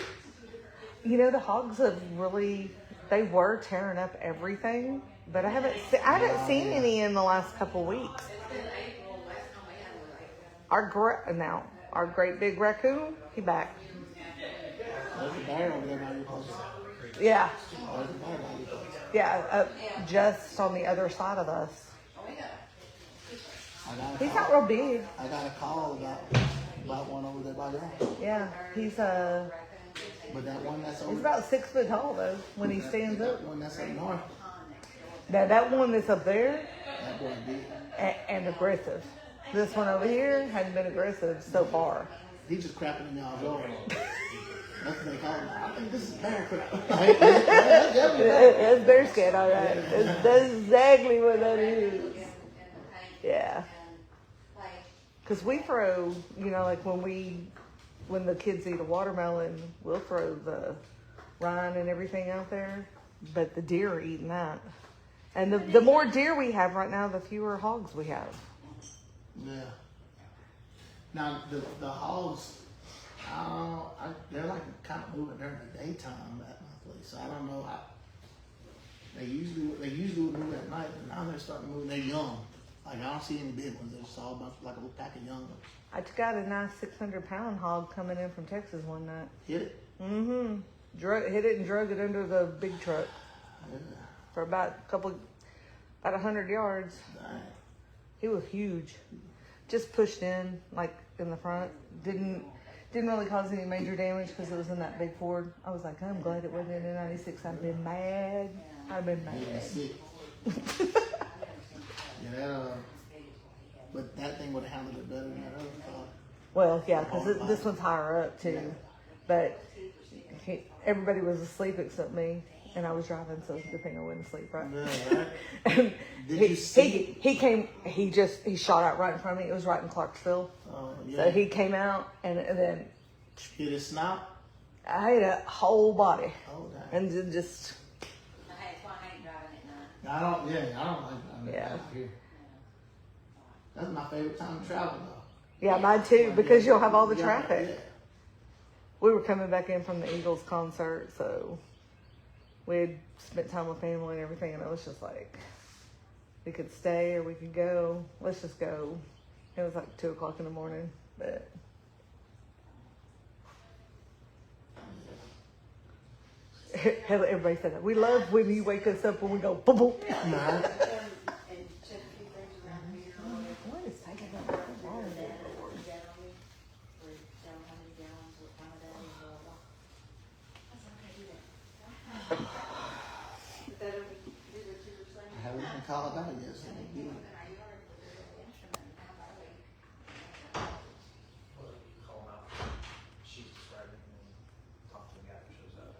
S4: You know, the hogs have really, they were tearing up everything, but I haven't seen any in the last couple weeks. Our great big raccoon, he back.
S13: There's a bear over there by your place.
S4: Yeah.
S13: There's a bear by your place.
S4: Yeah, just on the other side of us. He's not real big.
S13: I got a call about one over there by your house.
S4: Yeah, he's
S13: But that one that's over
S4: he's about 6 foot tall though when he stands up.
S13: That one that's up north.
S4: Now that one that's up there
S13: That boy big.
S4: and aggressive. This one over here hadn't been aggressive so far.
S13: He's just crapping in y'all's yard. That's what they call him. I think this is bear crap.
S4: That's bear scat, all right. That's exactly what that is. Yeah. Because we throw, you know, like when the kids eat a watermelon, we'll throw the rind and everything out there. But the deer are eating that. And the more deer we have right now, the fewer hogs we have.
S13: Yeah. Now, the hogs, they're like kind of moving during the daytime at my place. So I don't know. They usually would move at night, but now they're starting to move. They're young. Like, I don't see any big ones. They're just all a bunch, like a little pack of young ones.
S4: I just got a nice 600-pound hog coming in from Texas one night.
S13: Hit it?
S4: Hit it and drug it under the big truck.
S13: Yeah.
S4: for about 100 yards.
S13: Dang.
S4: He was huge. Just pushed in, like in the front. Didn't really cause any major damage because it was in that big Ford. I was like, I'm glad it wasn't in a 96. I'd been mad. I'd been mad.
S13: Yeah, sick. Yeah, but that thing would have handled it better than that other car.
S4: Well, yeah, because this one's higher up too. But everybody was asleep except me, and I was driving, so it's a good thing I wasn't asleep, right?
S13: Yeah, right.
S4: And
S13: Did you see?
S4: he shot out right in front of me. It was right in Clarksville.
S13: Yeah.
S4: So he came out, and then
S13: Hit his snout.
S4: I hit a whole body,
S13: Oh, dang.
S4: and then just
S8: Hey, it's why I ain't driving at night.
S13: I don't like driving
S4: Yeah.
S13: out here. That's my favorite time to travel, though.
S4: yeah, mine too, because you'll have all the
S13: Yeah,
S4: traffic.
S13: yeah.
S4: We were coming back in from the Eagles concert, so we had spent time with family and everything, and it was just like, we could stay or we could go. Let's just go. It was like 2 o'clock in the morning, but everybody said that. We love when you wake us up when we go boom boom.
S13: Nah.
S4: What is taking that long?
S13: I haven't been called out yet, so they do.
S12: Call him out. She's describing and then talk to the guy who shows up.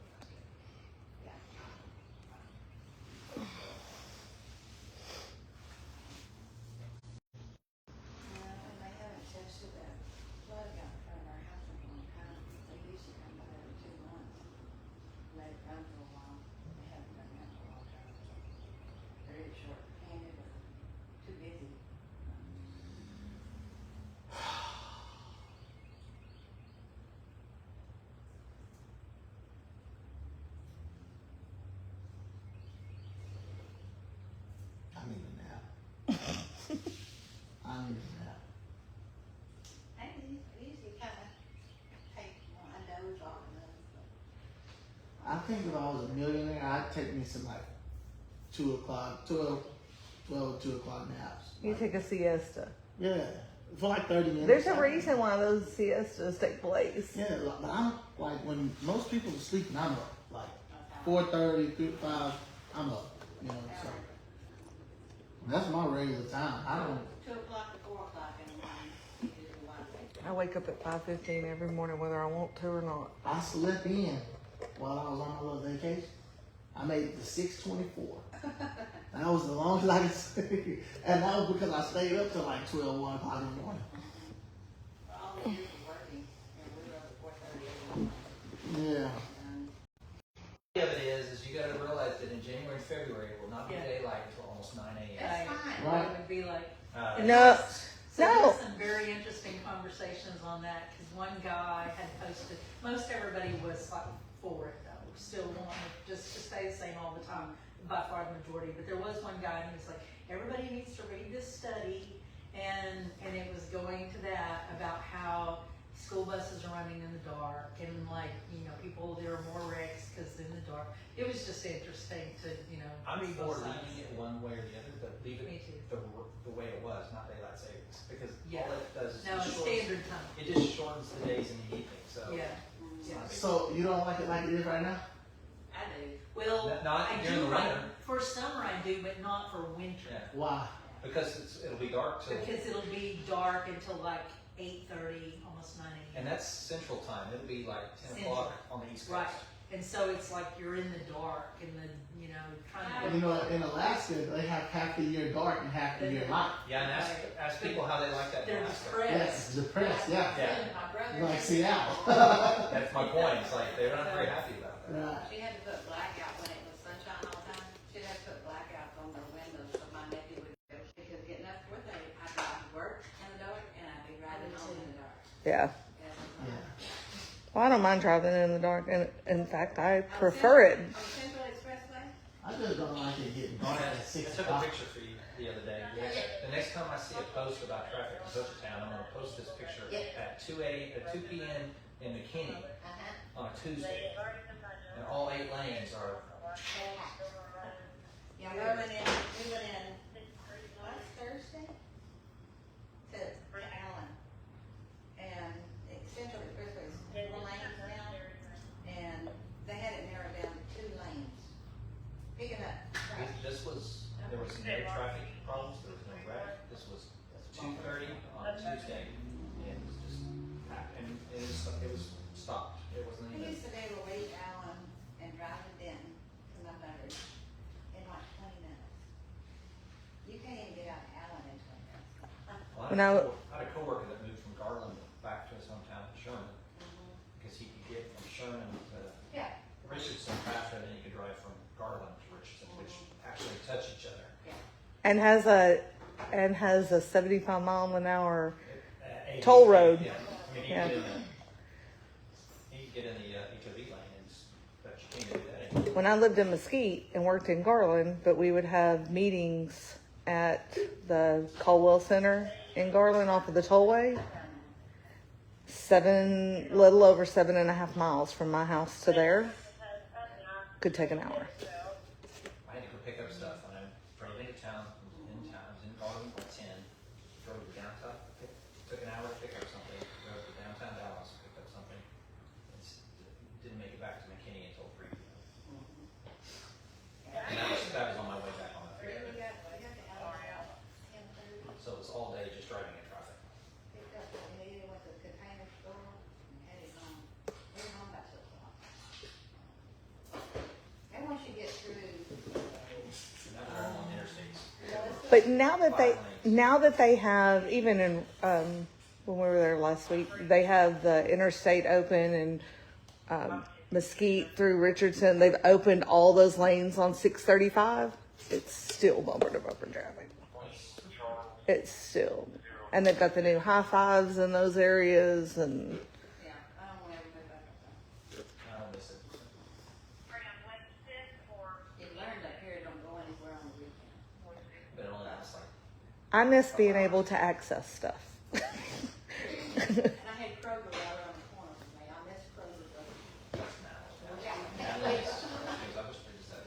S6: They haven't tested that flood out in front of our house in a long time. They used to come by every 2 months. Let it run for a while. They haven't done that for a long time. They're either short-handed or too busy.
S13: I need a nap. I need a nap.
S6: I usually kind of take a doze off and then.
S13: I think if I was a millionaire, I'd take me some like 2 o'clock, 12, 2 o'clock naps.
S4: You take a siesta.
S13: Yeah, for like 30 minutes.
S4: There's a reason why those siestas take place.
S13: Yeah, but I'm like when most people are sleeping, I'm up. Like 4:30 through 5, I'm up. You know, so that's my regular time. I don't.
S6: 2 o'clock to 4 o'clock in the morning. Usually one thing.
S4: I wake up at 5:15 every morning, whether I want to or not.
S13: I slept in while I was on my little vacation. I made it to 6:24. That was the longest I could sleep, and that was because I stayed up till like 12, 1 o'clock in the morning.
S6: For all the years of working, we were up at 4:30 every morning.
S13: Yeah.
S12: The of it is you got to realize that in January and February it will not be daylight until almost 9 a.m.
S6: That's fine.
S13: Right.
S11: It would be like,
S4: No.
S11: so
S4: No.
S11: there's some very interesting conversations on that, because one guy had posted, most everybody was like for it though, still wanting just to stay the same all the time, by far the majority, but there was one guy and he was like, everybody needs to read this study, and it was going to that about how school buses are running in the dark, and like, you know, people, there are more wrecks because in the dark. It was just interesting to, you know,
S12: I'm
S11: read
S12: for
S11: both sides.
S12: leaving it one way or the other, but leave
S11: Me
S12: it
S11: too.
S12: the way it was, not daylight savings, because
S11: Yeah.
S12: all it does is
S11: No,
S12: just
S11: it's
S12: shortens,
S11: standard time.
S12: it just shortens the days in the evening. So
S11: Yeah.
S12: it's not a big
S13: So you don't like it like it is right now?
S6: I do.
S11: Well,
S12: Not
S11: I
S12: during
S11: do
S12: the
S11: like,
S12: winter.
S11: for summer I do, but not for winter.
S12: Yeah.
S13: Why?
S12: because it'll be dark till,
S11: Because it'll be dark until like 8:30, almost 9 a.m.
S12: and that's central time. It'll be like 10
S11: Central.
S12: o'clock on the east coast.
S11: Right. And so it's like you're in the dark and the, you know, trying to.
S13: You know, in Alaska, they have half the year dark and half the year light.
S12: Yeah, and ask people how they like that. in
S11: They're
S12: Alaska.
S11: depressed.
S13: Yes, depressed, yeah.
S12: Yeah.
S6: My brother.
S13: Like Seattle.
S12: That's my point. It's like they're not very happy about that.
S13: Right.
S6: She had to put blackout when it was sunshine all the time. She'd have to put blackouts on their windows so my nephew would go. Because getting up at 4:30, I'd drive to work in the dark and I'd be riding home in the dark.
S4: Yeah.
S13: Yeah.
S4: Well, I don't mind driving in the dark, and in fact, I prefer it.
S6: On Central Expressway?
S13: I just don't like it getting dark at
S12: I
S13: 6
S12: took a
S13: o'clock.
S12: picture for you the other day. The next time I see a post about traffic in Town, I'm going to post this picture at 2 p.m. in McKinney on a Tuesday. And all 8 lanes are
S6: Yeah, we went in last Thursday to Allen. And Central Expressway is 4 lanes now, and they had it narrowed down to 2 lanes. Picking up trash.
S12: There was no traffic problems, there was no wreck. This was 2:30 on Tuesday, and it was just, and it was stopped. It wasn't
S6: We
S12: even.
S6: used to be able to leave Allen and drive to Denton to my mother's in like 20 minutes. You can't even get out of Allen in 20 minutes.
S12: Well,
S4: When
S12: I had a coworker that moved from Garland back to his hometown in Sherman, because he could get from Sherman to
S6: Yeah.
S12: Richardson faster than he could drive from Garland to Richardson, which actually touch each other.
S4: And has a 75 mile an hour.
S12: AV,
S4: Toll road.
S12: Yeah. I mean,
S4: Yeah.
S12: he could get in the HOV lane, but you can't do that anymore.
S4: When I lived in Mesquite and worked in Garland, but we would have meetings at the Caldwell Center in Garland off of the tollway. Little over 7.5 miles from my house to there. Could take an hour.
S12: I had to go pick up stuff when I drove into town. I was in Garland by 10. Drove to downtown. Took an hour to pick up something. Drove to downtown Dallas, picked up something. Didn't make it back to McKinney until 3 p.m. And that was on my way back on the freeway.
S6: We got to Allen about 10:30.
S12: So it was all day just driving in traffic.
S6: Picked up, we went to the container store and headed home. We were home about 6 o'clock. And once you get through,
S12: Now they're on interstates.
S4: But now that they have, even in when we were there last week, they have the interstate open and Mesquite through Richardson. They've opened all those lanes on 635. It's still bumper to bumper traffic. It's still, and they've got the new high fives in those areas, and
S6: yeah, I don't want to ever go back up there.
S12: I don't miss it.
S6: You learned up here, don't go anywhere on the weekend.
S12: But it only lasts like
S4: I miss being able to access stuff.
S6: And I had Kroger right around the corner from me. I miss Kroger.
S12: I wish they just had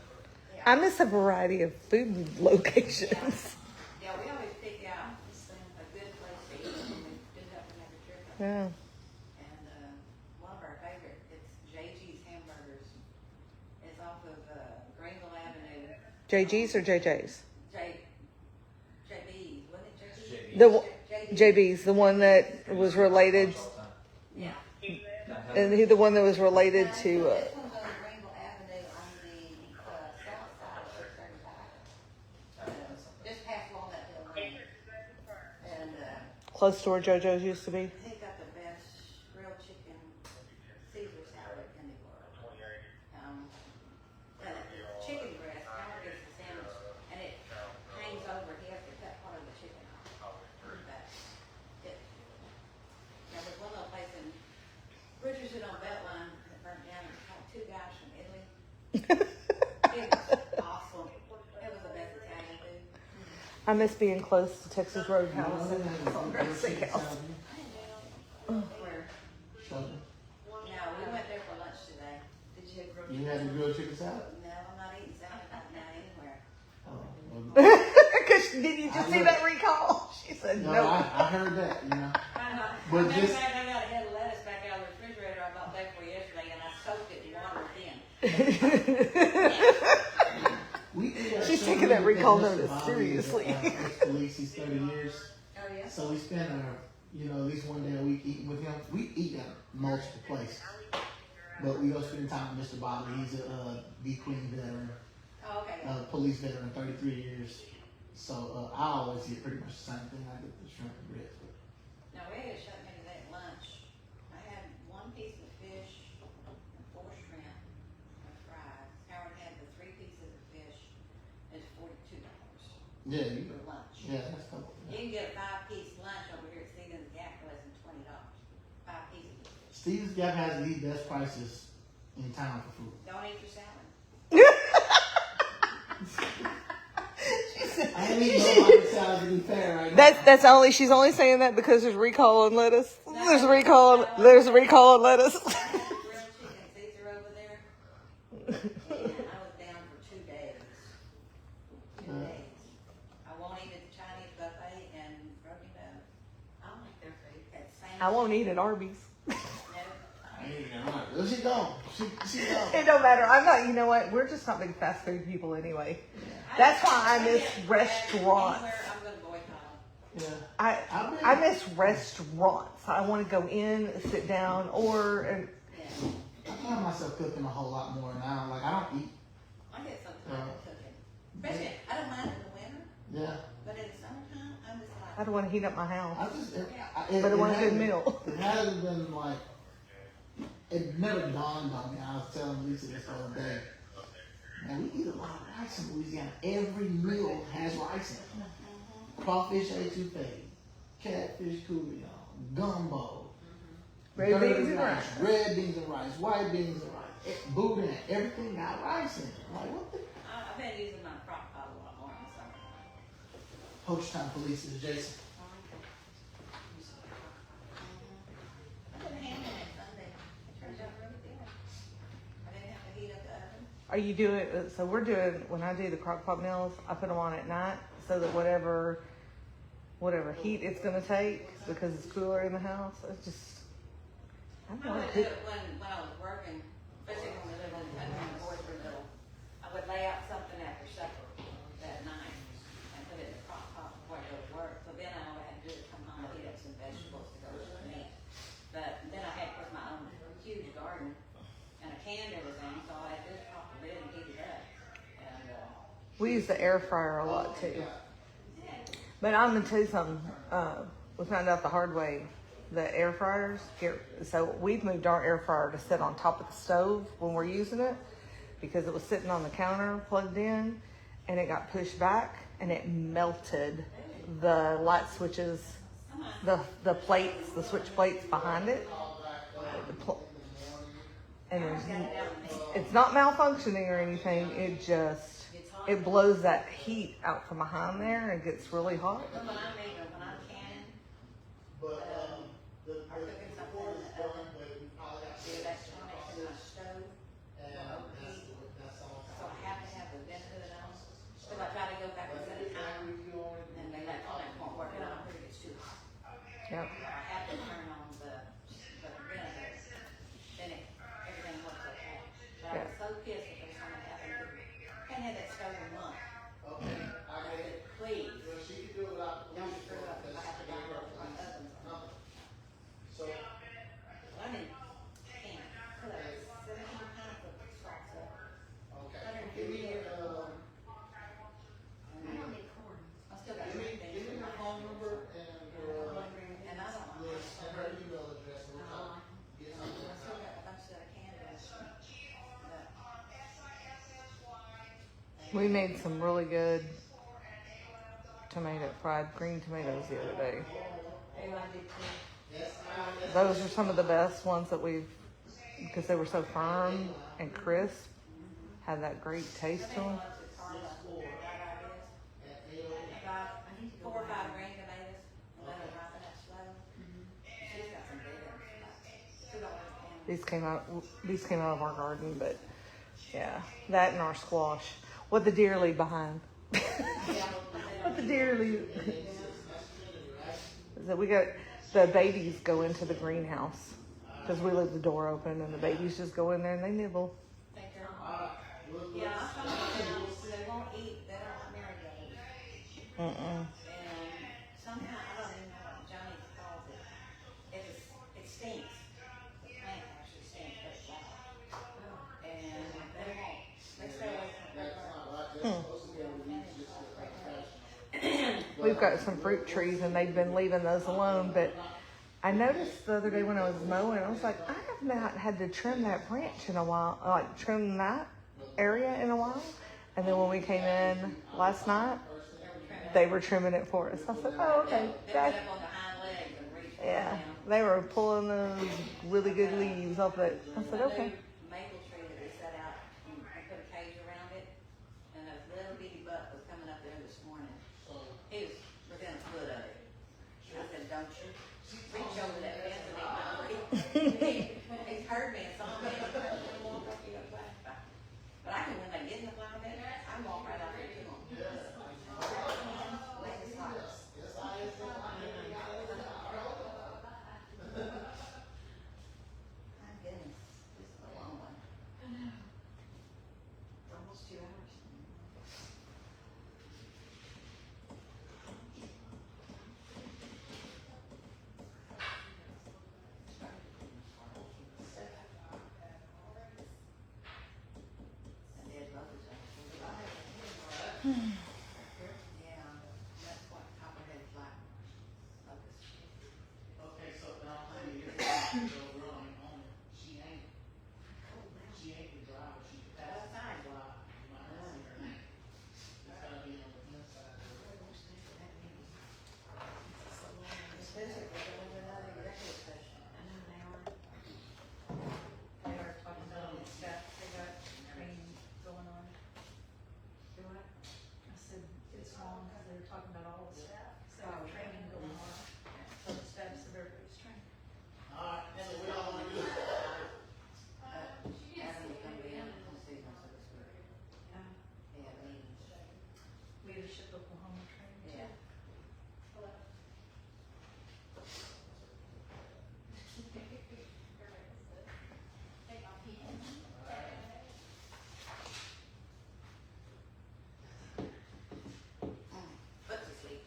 S12: it.
S4: I miss a variety of food locations.
S6: Yeah, we always pick out a good place to eat when we do have to make a trip.
S4: Yeah.
S6: And one of our favorite, it's JG's Hamburgers. It's off of Greenville Avenue.
S4: JG's or JJ's?
S6: JB's, wasn't it JB's?
S4: JB's, the one that was related,
S6: Yeah.
S4: and he the one that was related to.
S6: This one's on Greenville Avenue on the south side of 635. Just past Walnut Hill Lane. And
S4: Close to where JoJo's used to be.
S6: he got the best grilled chicken Caesar salad in the world. The chicken breast, Howard gets the sandwich, and it hangs over. He has to cut part of the chicken off. But there was one little place in Richardson on Beltline that burnt down. It had 2 guys from Italy. It was awesome. It was the best Italian food.
S4: I miss being close to Texas Roadhouse and Steakhouse.
S6: Where? No, we went there for lunch today. Did you have grilled
S13: You had the grilled chicken salad?
S6: No, I'm not eating salad now anywhere.
S13: Oh,
S4: Because did you just see that recall? She said
S13: no,
S4: no.
S13: I heard that, you know.
S6: I
S13: But
S6: got
S13: just-
S6: a head of lettuce back out of the refrigerator I bought back for yesterday, and I soaked it in water again.
S4: She's taking that recall notice seriously.
S13: Police, he's 30 years.
S6: Oh, yeah?
S13: So we spend at least one day a week eating with him. We eat at multiple places. But we go spend time with Mr. Bobby. He's a D Queen veteran,
S6: Oh, okay.
S13: police veteran, 33 years. So I always get pretty much the same thing. I get the shrimp and grits.
S6: Now, we had shut me today at lunch. I had 1 piece of fish and 4 shrimp and fries. Howard had the 3 pieces of fish. It's $42
S13: Yeah, you
S6: for lunch.
S13: Yeah, that's couple.
S6: You can get a 5-piece lunch over here at Stevens Gap for less than $20. 5 pieces of fish.
S13: Steve's Gap has the best prices in town for food.
S6: Don't eat your salad.
S13: I ain't eating nobody's salad to be fair right now.
S4: That's only she's only saying that because there's recall on lettuce. There's recall on lettuce.
S6: Grilled chicken Caesar over there. And I was down for 2 days.
S4: I won't eat at Arby's.
S13: She gone. She gone.
S4: It don't matter. I'm not, you know what? We're just not big fast food people anyway. That's why I miss restaurants.
S6: I'm gonna boycott.
S13: Yeah.
S4: I miss restaurants. I want to go in, sit down, or
S13: I find myself cooking a whole lot more now. Like, I don't eat.
S6: I get something out of cooking. Especially, I don't mind in the winter,
S13: Yeah.
S6: but in the summertime, I'm just like.
S4: I don't want to heat up my house.
S13: I just,
S4: But I want a good
S13: hasn't-
S4: meal.
S13: It hasn't been like, it never dawned on me. I was telling Lisa this the other day. Man, we eat a lot of rice in Louisiana. Every meal has rice in it. Crawfish etouffee, catfish couillon, gumbo,
S4: Red
S13: dirty
S4: beans and rice.
S13: red beans and rice, white beans and rice, boudin, everything got rice in it. I'm like, what the?
S6: I've been using my crock pot a lot more in the summer.
S13: Poach time police is Jason.
S6: I didn't ham it Sunday. It turned out really good. I didn't have to heat up the oven.
S4: Are you doing, so we're doing, when I do the crock pot meals, I put them on at night so that whatever heat it's going to take, because it's cooler in the house, it's just, I don't
S6: I
S4: know.
S6: would do it when I was working, especially when we lived in the country when the boys were little. I would lay out something after supper that night and put it in the crock pot before I go to work. So then all I had to do is come home and heat up some vegetables to go with the meat. But then I had with my own huge garden and a can and everything, so all I had to do is pop the lid and heat it up. And,
S4: We use the air fryer a lot too. But I'm going to tell you something. We found out the hard way. The air fryers, so we've moved our air fryer to sit on top of the stove when we're using it because it was sitting on the counter plugged in and it got pushed back and it melted the light switches, the plates, the switch plates behind it. And it's not malfunctioning or anything. It blows that heat out from behind there and gets really hot.
S6: when I'm canning, or cooking something in the oven, see that's next to my stove, so I have to have the vent hood on. Because I try to go back and set a timer, and they let won't work it out, because it's too hot.
S4: Yep.
S6: I have to turn on the vent hood, then everything works okay. But I was so pissed that there's something happened. Can't have that stove in months. I said, please, don't screw up, if I have to download my ovens. I mean, can't, put up 17 pounds of salsa, 150 years old. I don't need corn. I still got three things.
S13: Give me your phone number and your
S6: And I don't want
S13: list and her email address. And we'll
S6: I
S13: get
S6: still
S13: something.
S6: got a bunch of candidates.
S4: We made some really good fried green tomatoes the other day. Those are some of the best ones that because they were so firm and crisp, had that great taste to them.
S6: About 4 or 5 green tomatoes, and let them ripen up slow. She's got some big ones, $2 a can.
S4: These came out of our garden, but yeah, that and our squash. What the deer leave behind. What the deer leave. So we got the babies go into the greenhouse because we leave the door open and the babies just go in there and they nibble.
S6: Yeah, they won't eat, they don't want marigolds. And somehow, I don't even know what Johnny calls it. It stinks. The plant actually stinks, but it's loud. And they stay away from
S4: We've got some fruit trees and they've been leaving those alone, but I noticed the other day when I was mowing, I was like, I have not had to trim that branch in a while, like trim that area in a while. And then when we came in last night, they were trimming it for us. I said, oh, okay. Yeah, they were pulling those really good leaves off it. I said, okay.
S6: maple tree that we set out and I put a cage around it, and a little bitty buck was coming up there this morning. He was within a foot of it. I said, don't you reach over that fence and eat my tree. He heard me and saw me and walked up to the flag. But I can, when they get in the flower bed, I walk right out there to them.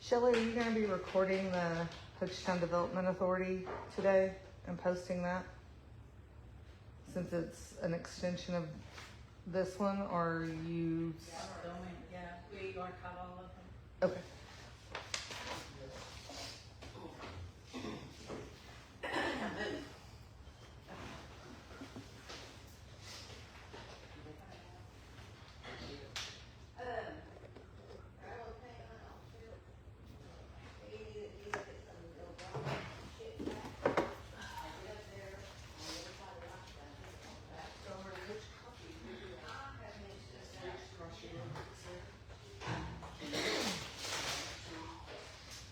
S4: Shelley, are you going to be recording the Hochtown Development Authority today and posting that? Since it's an extension of this one, or are you?
S11: Yeah, we archive all of them.
S4: Okay.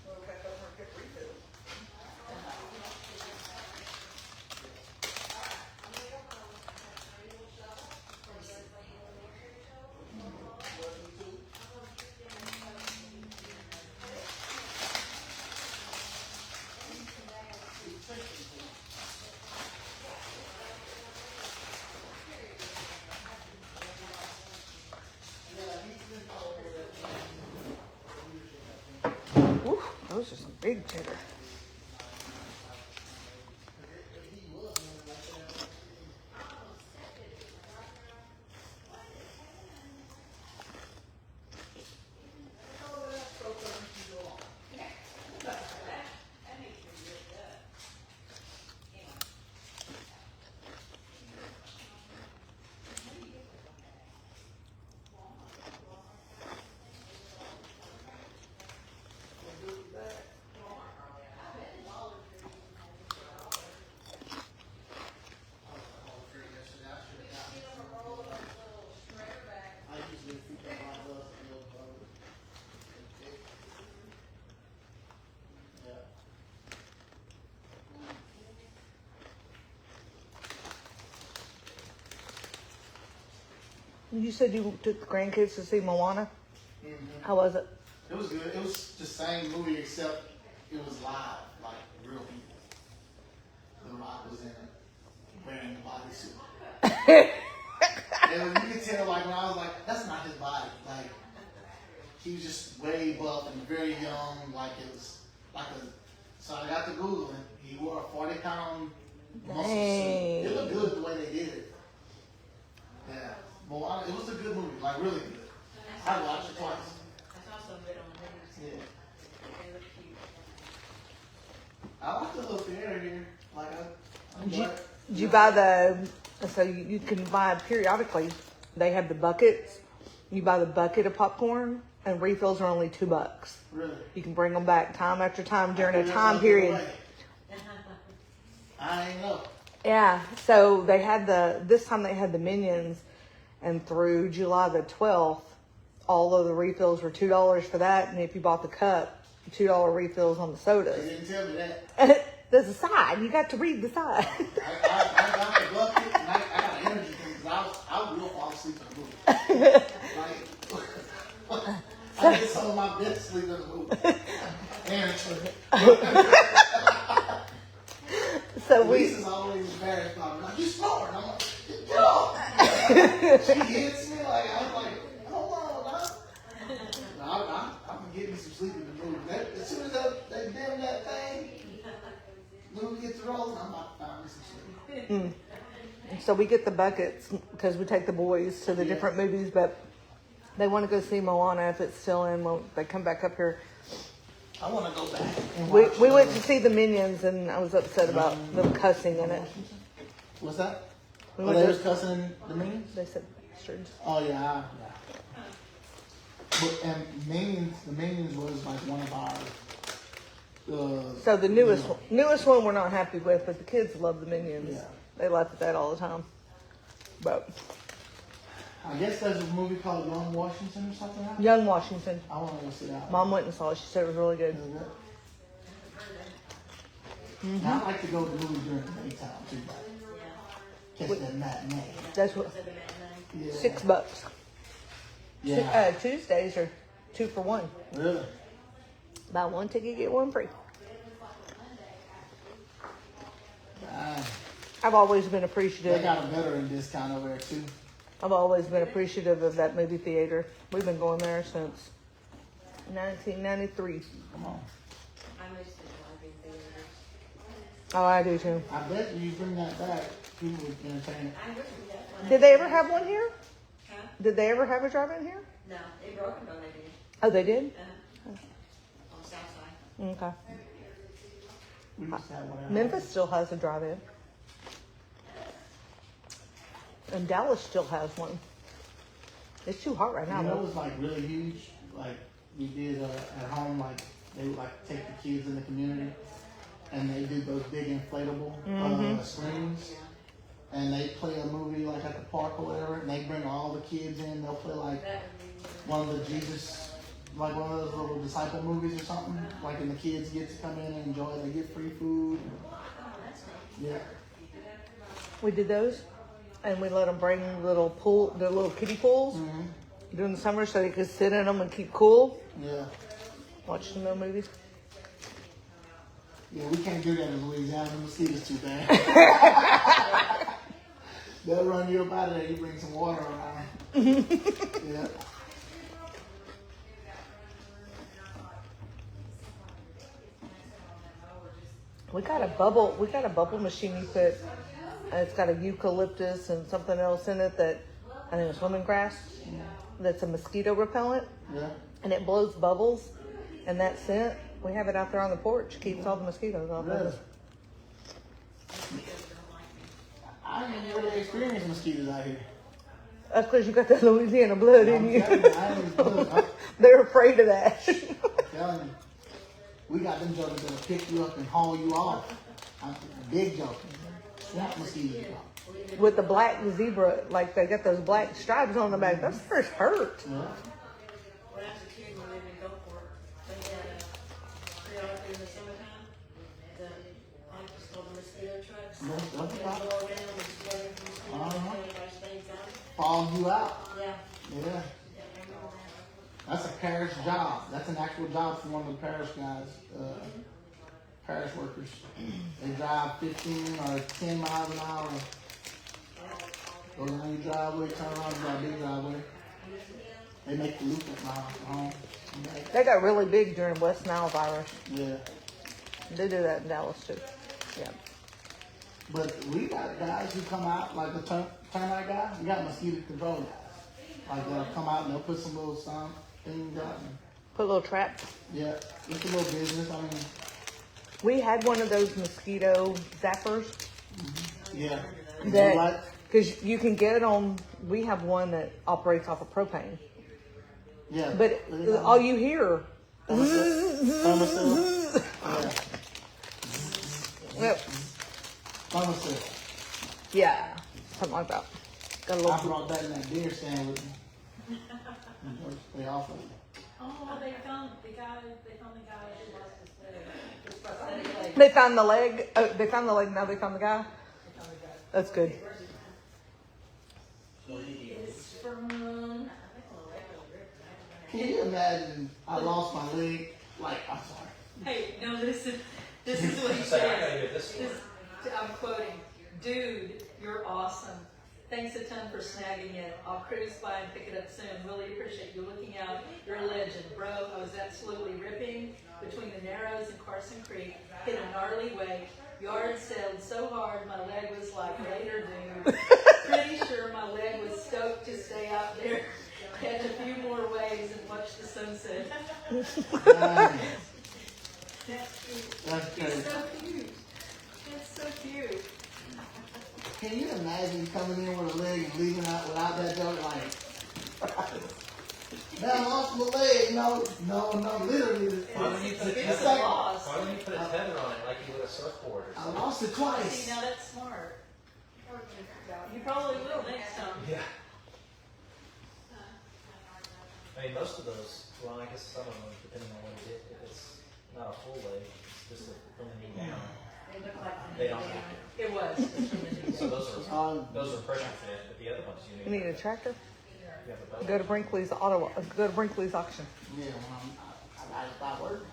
S10: We'll back over and get refilled.
S4: Woo, those are some big cheddar. You said you took the grandkids to see Moana.
S13: Mm-hmm.
S4: How was it?
S13: It was good. It was the same movie except it was live, like real people. The Rock was in it, wearing the bodysuit. And you could tell, like when I was like, that's not his body. Like he was just way buff and very young. Like it was like a. So I got to Googling. He wore a 40-pound muscle suit.
S4: Dang.
S13: It looked good the way they did it. Yeah. Moana, it was a good movie, like really good. I watched it twice.
S11: I saw some of it on the news.
S13: Yeah.
S11: They look cute.
S13: I like the little theater here. Like
S4: Did you buy the? So you can buy periodically. They have the buckets. You buy the bucket of popcorn, and refills are only $2.
S13: Really?
S4: You can bring them back time after time during a time period.
S13: I ain't know.
S4: Yeah. So they had this time they had the Minions, and through July the 12th, all of the refills were $2 for that, and if you bought the cup, $2 refills on the
S13: They
S4: sodas.
S13: didn't tell me that.
S4: There's a side. You got to read the side.
S13: I got the bucket, and I got an energy thing because I will fall asleep in the movie. Like, I get some of my best sleep in the movie.
S4: So
S13: Lisa's always embarrassed by me. Like, you snoring. I'm like, get off. She hits me like, I'm like, hold on, now. I'm going to get me some sleep in the movie. As soon as they dim that thing, movie gets rolling, I'm about to find me some sleep.
S4: So we get the buckets because we take the boys to the different movies, but they want to go see Moana if it's still in. Well, they come back up here.
S13: I want to go back. And
S4: We
S13: watch
S4: went to see the Minions, and I was upset about them cussing in it.
S13: What's that?
S4: We
S13: Oh,
S4: went
S13: they
S4: to-
S13: was cussing in the Minions?
S4: They said bastards.
S13: Oh, yeah. But, and the Minions was like one of our.
S4: So the newest one we're not happy with, but the kids love the Minions.
S13: Yeah.
S4: They laugh at that all the time. But
S13: I guess there's a movie called Young Washington or something like that.
S4: Young Washington,
S13: I want to go see that.
S4: Mom went and saw it. She said it was really good.
S13: Is it? I like to go to movies during the daytime too. Catch that matinee.
S4: That's what
S13: Yeah.
S4: $6.
S13: Yeah.
S4: Tuesdays are 2 for 1.
S13: Really?
S4: Buy one ticket, get one free. I've always been
S13: They
S4: appreciative.
S13: got a veteran discount over there too.
S4: I've always been appreciative of that movie theater. We've been going there since 1993.
S13: Come on.
S7: I miss the driving theaters.
S4: Oh, I do too.
S13: I bet you bring that back, people would entertain it.
S7: I wish we had one.
S4: Did they ever have one here?
S7: Huh?
S4: Did they ever have a drive-in here?
S7: No, they broke them, don't they, did?
S4: Oh, they did?
S7: On the south side.
S4: Okay.
S13: We used to have one out.
S4: Memphis still has a drive-in. And Dallas still has one. It's too hot right now,
S13: You know, it
S4: though.
S13: was like really huge. Like we did at home. Like they would like take the kids in the community, and they did those big inflatable screens, and they play a movie like at the park or whatever, and they bring all the kids in. They'll play like
S7: That would be.
S13: one of the Jesus, like one of those little disciple movies or something. Like, and the kids get to come in and enjoy. They get free food.
S7: Oh, that's nice.
S13: Yeah.
S4: We did those, and we let them bring the little kiddie pools
S13: Mm-hmm.
S4: during the summer so they could sit in them and keep cool,
S13: Yeah.
S4: watching the movies.
S13: Yeah, we can't do that in Louisiana. The mosquitoes too bad. They'll run you up out of there. You bring some water around. Yeah.
S4: We got a bubble machine you put. It's got a eucalyptus and something else in it that I think it's lemongrass. That's a mosquito repellent,
S13: Yeah.
S4: and it blows bubbles. And that scent, we have it out there on the porch. Keeps all the mosquitoes off of
S13: Really?
S4: us.
S13: I didn't really experience mosquitoes out here.
S4: That's because you got that Louisiana blood in you.
S13: I'm telling you, I ain't good.
S4: They're afraid of that.
S13: Telling you. We got them jokers that'll pick you up and haul you off. Big jokers. Swamp mosquitoes.
S4: With the black zebra, like they got those black stripes on the back. Those first hurt.
S13: Yeah.
S7: When I was a kid, we lived in Gulfport. They had out there in the summertime. I just called the mosquito trucks.
S13: Yeah,
S7: They
S13: that's
S7: go
S13: about
S7: around and spray the mosquitoes.
S13: Uh-huh.
S7: Everybody's things out.
S13: Fog you out.
S7: Yeah.
S13: Yeah.
S7: Yeah, I remember that.
S13: That's a parish job. That's an actual job for one of the parish guys, parish workers. They drive 15 or 10 miles an hour. Go down your driveway, turn around, you got a big driveway. They make the loop at my home.
S4: They got really big during West Nile virus.
S13: Yeah.
S4: They do that in Dallas too. Yeah.
S13: But we got guys who come out, like the termite guy. We got mosquito control guys. Like they'll come out and they'll put some little things out. And,
S4: Put a little trap.
S13: yeah, it's a little business. I mean,
S4: We had one of those mosquito zappers
S13: yeah.
S4: that,
S13: Like,
S4: because you can get it on, we have one that operates off of propane.
S13: yeah.
S4: But all you hear,
S13: Thermostat. Yeah.
S4: yep,
S13: Thermostat.
S4: yeah, something like that. Got a
S13: I
S4: little,
S13: brought that in that beer stand with me. They offered it.
S11: Oh, they found the guy who lost his leg. His prosthetic leg.
S4: they found the leg, they found the leg, now they found the guy.
S11: They found the guy.
S4: That's good.
S11: It's from,
S13: Can you imagine? I lost my leg. Like, I'm sorry.
S11: hey, no, listen, this is what he
S12: Say, I gotta
S11: says.
S12: hear this one.
S11: I'm quoting, dude, you're awesome. Thanks a ton for snagging it. I'll cruise by and pick it up soon. Really appreciate you looking out. You're a legend, bro. I was absolutely ripping between the Narrows and Carson Creek. Hit a gnarly wake. Yard sailed so hard my leg was like later, dude. Pretty sure my leg was stoked to stay out there, catch a few more waves and watch the sunset.
S13: Nice.
S11: That's cute.
S13: That's
S11: He's
S13: crazy.
S11: so cute. That's so cute.
S13: Can you imagine coming in with a leg and leaving out without that joke? Like, man, I lost my leg. No, literally.
S12: Why wouldn't you put a
S11: It's
S12: tether?
S11: a loss.
S12: Why wouldn't you put a tether on it like you would a surfboard or
S13: I
S12: something?
S13: lost it
S11: See,
S13: twice.
S11: now that's smart. You probably will next time.
S12: Yeah. I mean, most of those, well, I guess some of them, depending on what it is, if it's not a full leg, it's just from the knee down.
S7: They look like.
S12: They don't have to.
S11: It was. It's from the knee
S12: So
S11: down.
S12: those are pressure fit, but the other ones
S4: You need a tractor?
S12: you have a belt.
S4: Go to Brinkley's auction.
S13: Yeah, I got to work.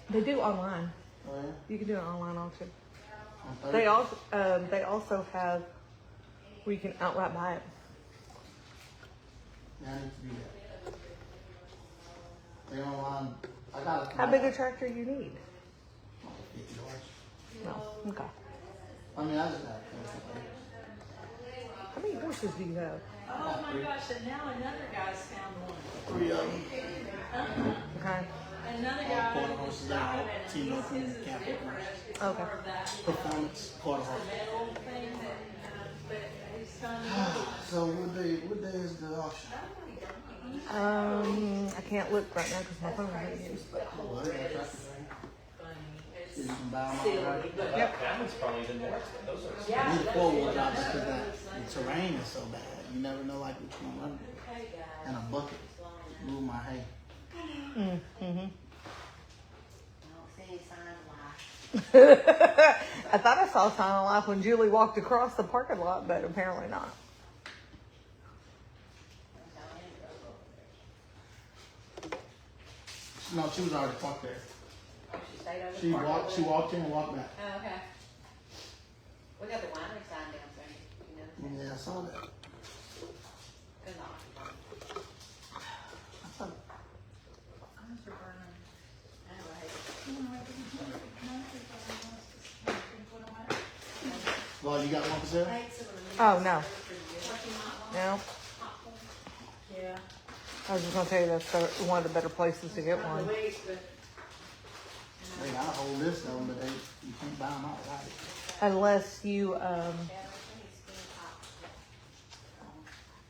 S4: They do online.
S13: Oh, yeah.
S4: You can do an online auction.
S13: On Thursday.
S4: They also have where you can outright buy it.
S13: Yeah, I need to do that. They're online. I got it.
S4: How big a tractor you need?
S13: $50.
S4: No. Okay.
S13: I mean, I just got it.
S4: How many horses do you have?
S11: Oh my gosh, and now another guy's found one.
S13: 3 of them.
S4: Okay.
S11: Another
S13: All
S11: guy
S13: quarter
S11: is
S13: horses are
S11: driving
S13: all
S11: it,
S13: team
S11: and
S13: up
S11: his
S13: in
S11: is
S13: capital
S11: different.
S13: range.
S11: It's
S4: Okay.
S11: more of that,
S13: Performance quarter
S11: the
S13: horse.
S11: metal thing that, but he's trying to.
S13: So what day is the auction?
S4: I can't look right now because my phone isn't used. But
S13: Oh, I got a tractor thing.
S11: Funny.
S13: You can buy them all
S11: Silly,
S13: right.
S11: but.
S12: That one's probably even more expensive. Those are
S11: Yeah,
S13: I need a
S11: that's-
S13: 4-wheel drive just because the terrain is so bad. You never know like which one run.
S11: Hey, guys.
S13: And a bucket. Move my hay.
S4: mm-hmm.
S6: I don't see any signs of life.
S4: I thought I saw a sign of life when Julie walked across the parking lot, but apparently not.
S13: No, she was already parked there.
S6: Oh, she stayed over
S13: She
S6: the park
S13: walked.
S6: over
S13: She
S6: there?
S13: walked in and walked back.
S6: Oh, okay. We got the winery sign down there, you know?
S13: Yeah, I saw that.
S6: Good luck.
S13: I thought, well, you got one for sale?
S4: Oh no, no.
S11: Yeah.
S4: I was just gonna tell you that's one of the better places to get one.
S11: Wait, but
S13: They got a whole list of them, but you can't buy them outright.
S4: Unless you,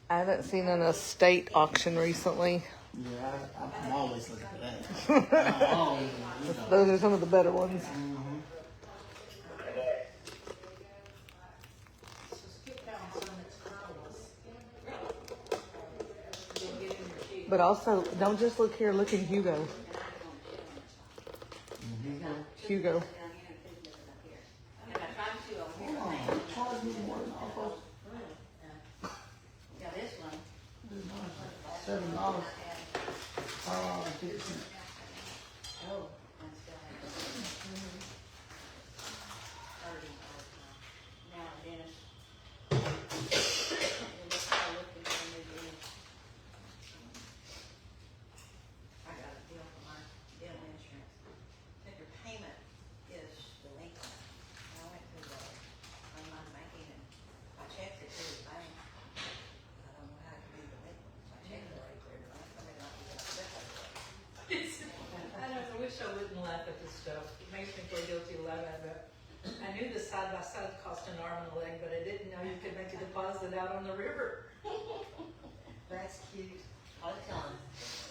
S4: I haven't seen an estate auction recently.
S13: Yeah, I'm always looking for that. I'm always, you know.
S4: Those are some of the better ones.
S13: Mhm.
S11: so skip down some that's carless. Then get in your key.
S4: But also, don't just look here, look in Hugo. Hugo.
S6: And I tried to over here.
S13: Hold on, charge me more than I supposed
S6: Yeah, this one.
S13: to. $7. 50 cents.
S6: Oh, I still have it. 30 now, Dennis. I got a deal for my dental insurance. If your payment is delinquent, I went to the online banking and I checked it through the bank. I don't know how it could be delinquent, so I checked it right there, but I mean, not even upset over it.
S11: I don't know, I wish I wouldn't laugh at this stuff. It makes me feel guilty to laugh at it. I knew the side by side cost an arm and a leg, but I didn't know you could make a deposit out on the river.
S6: That's cute. I was telling,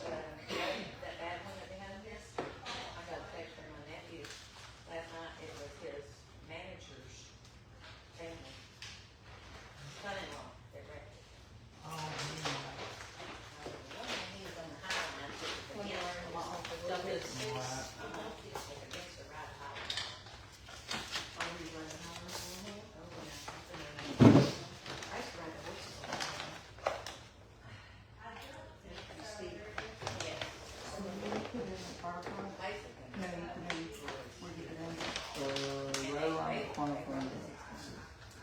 S6: that bad one that they had in here, I got a text from my nephew last night, it was his manager's family. Son-in-law, they wrecked it.
S11: Oh, man.
S6: He was on the highline, but he had a law.
S11: So his-
S6: Against the right highline. Oh, he's running home. Oh, yeah. I used to ride the horses on that highway. You see, yeah.
S13: Right around the corner from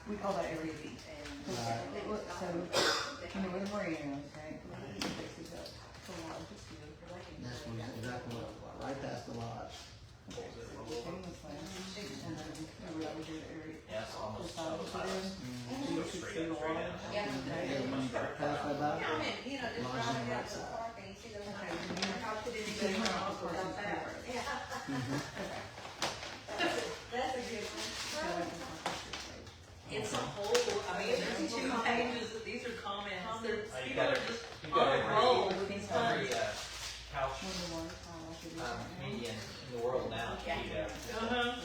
S14: We call that area B. So, you know where the marina is, right?
S13: That's what exactly what, right past the lodge.
S14: And then we would do the area.
S12: Yeah, it's almost so
S14: Go
S12: high.
S14: You could see the water.
S6: Yeah.
S13: Yeah, when you pass that by,
S6: I mean, you know, just
S13: lodge on
S6: driving
S13: the
S6: down
S13: right
S6: to the
S13: side.
S6: park and you see those. That's a good one.
S11: It's a whole, I mean, there's 2 pages, these are comments, there's,
S12: You
S11: people
S12: got
S11: are
S12: it.
S11: just
S12: You
S11: on
S12: got
S11: a
S12: every,
S11: roll with these
S12: every,
S11: funds.
S12: couch, comedian in the world now, you know.
S11: Uh-huh.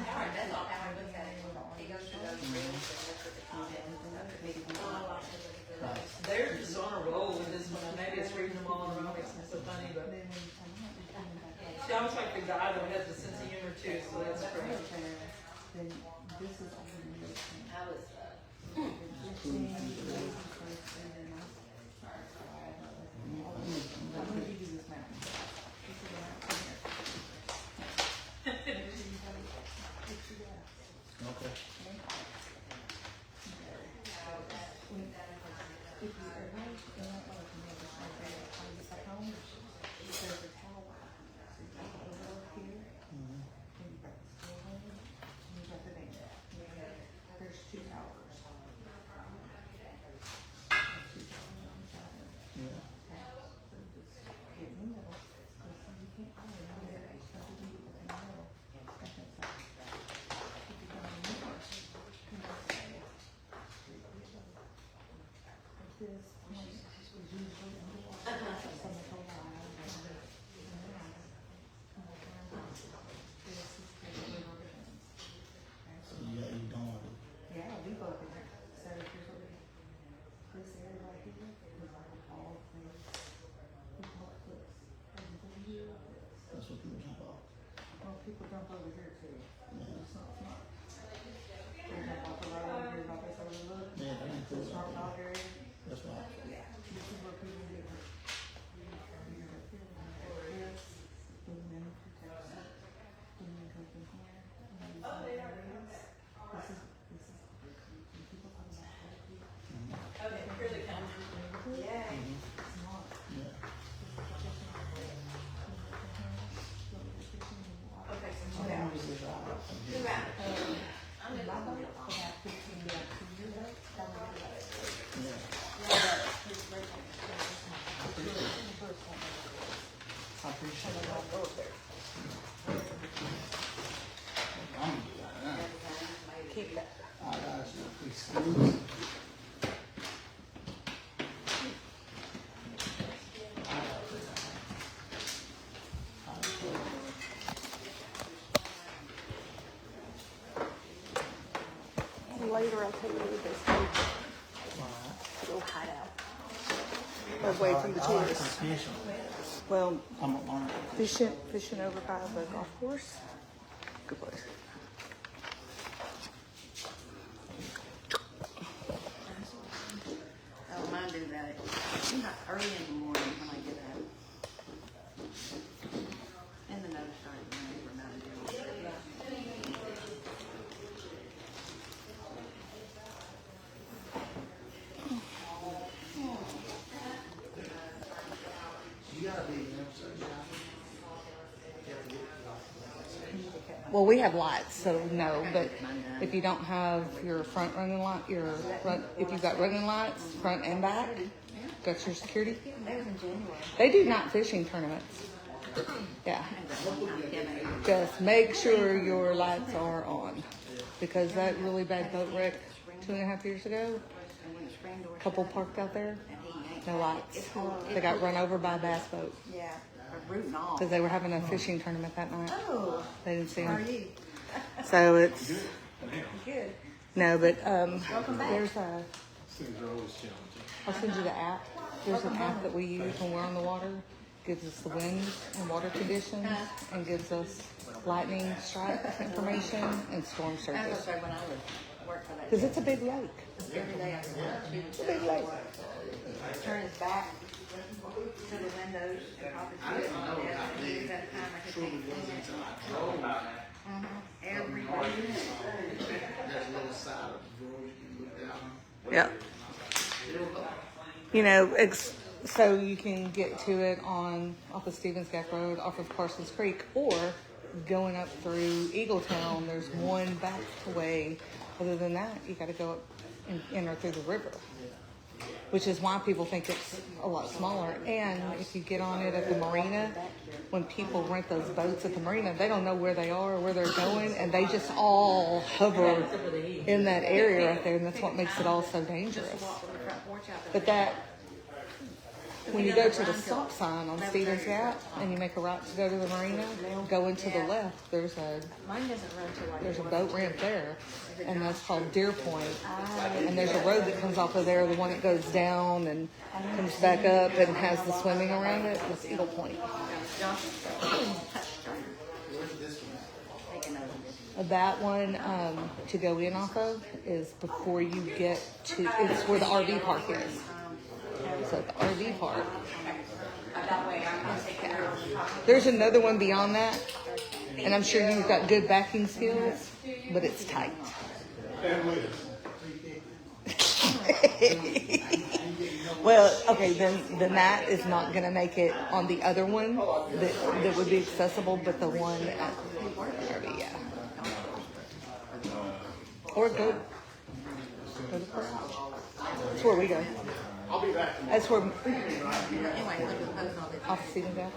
S6: Howard, that's all Howard looks at it. He goes through those reels and looks at the comments and stuff.
S11: They're just on a roll with this one, maybe it's reading them all in a row, makes me so funny, but. Sounds like the guy that has a sense of humor too, so that's great.
S14: Then this is all the new thing.
S6: I was,
S14: I'm gonna give you this map. This is the map here.
S13: Okay.
S14: If you ever, you don't know if you know this right there, on the second, it says it's over here too. It's not. There's a buffalo over here, about this over the look.
S13: Yeah, that ain't
S14: The
S13: cool.
S14: smart dog area.
S13: That's right.
S14: Yeah. This is where people get hurt. You get hurt here, this, and then protects it. And then goes in here. And then this is, when people talk about safety.
S11: Okay, here they come.
S14: Yay. It's not.
S13: Yeah.
S11: Okay, so
S13: How long is this ride from here? I appreciate it. I'm gonna do that.
S14: Keep that.
S13: I got you. Excuse.
S4: Later, I'll take you to this little hideout. Away from the tourists.
S13: Fishing.
S4: Well,
S13: I'm gonna learn.
S4: fishing over by the golf course. Good place.
S6: Oh, mine do that. Not early in the morning when I get up. And the nose started running for about an hour.
S13: You gotta be there, so
S4: Well, we have lights, so no. But if you don't have your front running light, if you've got running lights, front and back, that's your security.
S6: That was in January.
S4: They do night fishing tournaments. Yeah. Just make sure your lights are on, because that really bad boat wreck 2.5 years ago, a couple parked out there, no lights. They got run over by a bass boat
S6: Yeah, rooting off.
S4: because they were having a fishing tournament that night.
S6: Oh,
S4: They didn't see
S6: how are
S4: them.
S6: you?
S4: So it's
S6: Good.
S4: no, but
S6: Welcome back.
S4: there's a. I'll send you the app. There's an app that we use when we're on the water. Gives us the wind and water conditions, and gives us lightning strike information and storm
S6: I was
S4: surges.
S6: gonna say when I would work for that.
S4: Because it's a big lake.
S6: Every day I go out to
S4: It's a big lake.
S6: turn his back to the windows and probably sit on the desk and use that time I could take 10 minutes. Every day.
S13: there's a little side of the road you can look down.
S4: Yeah. You know, so you can get to it off of Stevens Gap Road, off of Parsons Creek, or going up through Eagletown. There's one back way. Other than that, you got to go up and enter through the river, which is why people think it's a lot smaller. And if you get on it at the marina, when people rent those boats at the marina, they don't know where they are or where they're going, and they just all hover in that area right there, and that's what makes it all so dangerous. But when you go to the stop sign on Stevens Gap and you make a right to go to the marina, go into the left. There's a boat ramp there, and that's called Deer Point. And there's a road that comes off of there, the one that goes down and comes back up and has the swimming around it. That's Eagle Point. That one to go in off of is before you get to. It's where the RV park is. So at the RV park. There's another one beyond that, and I'm sure you've got good backing skills, but it's tight. Well, okay, then that is not going to make it on the other one that would be accessible, but the one at RV, yeah. Or go to the park. That's where we go.
S5: I'll be back.
S4: That's where
S6: Anyway, look at the post all the
S4: off Stephen Gap.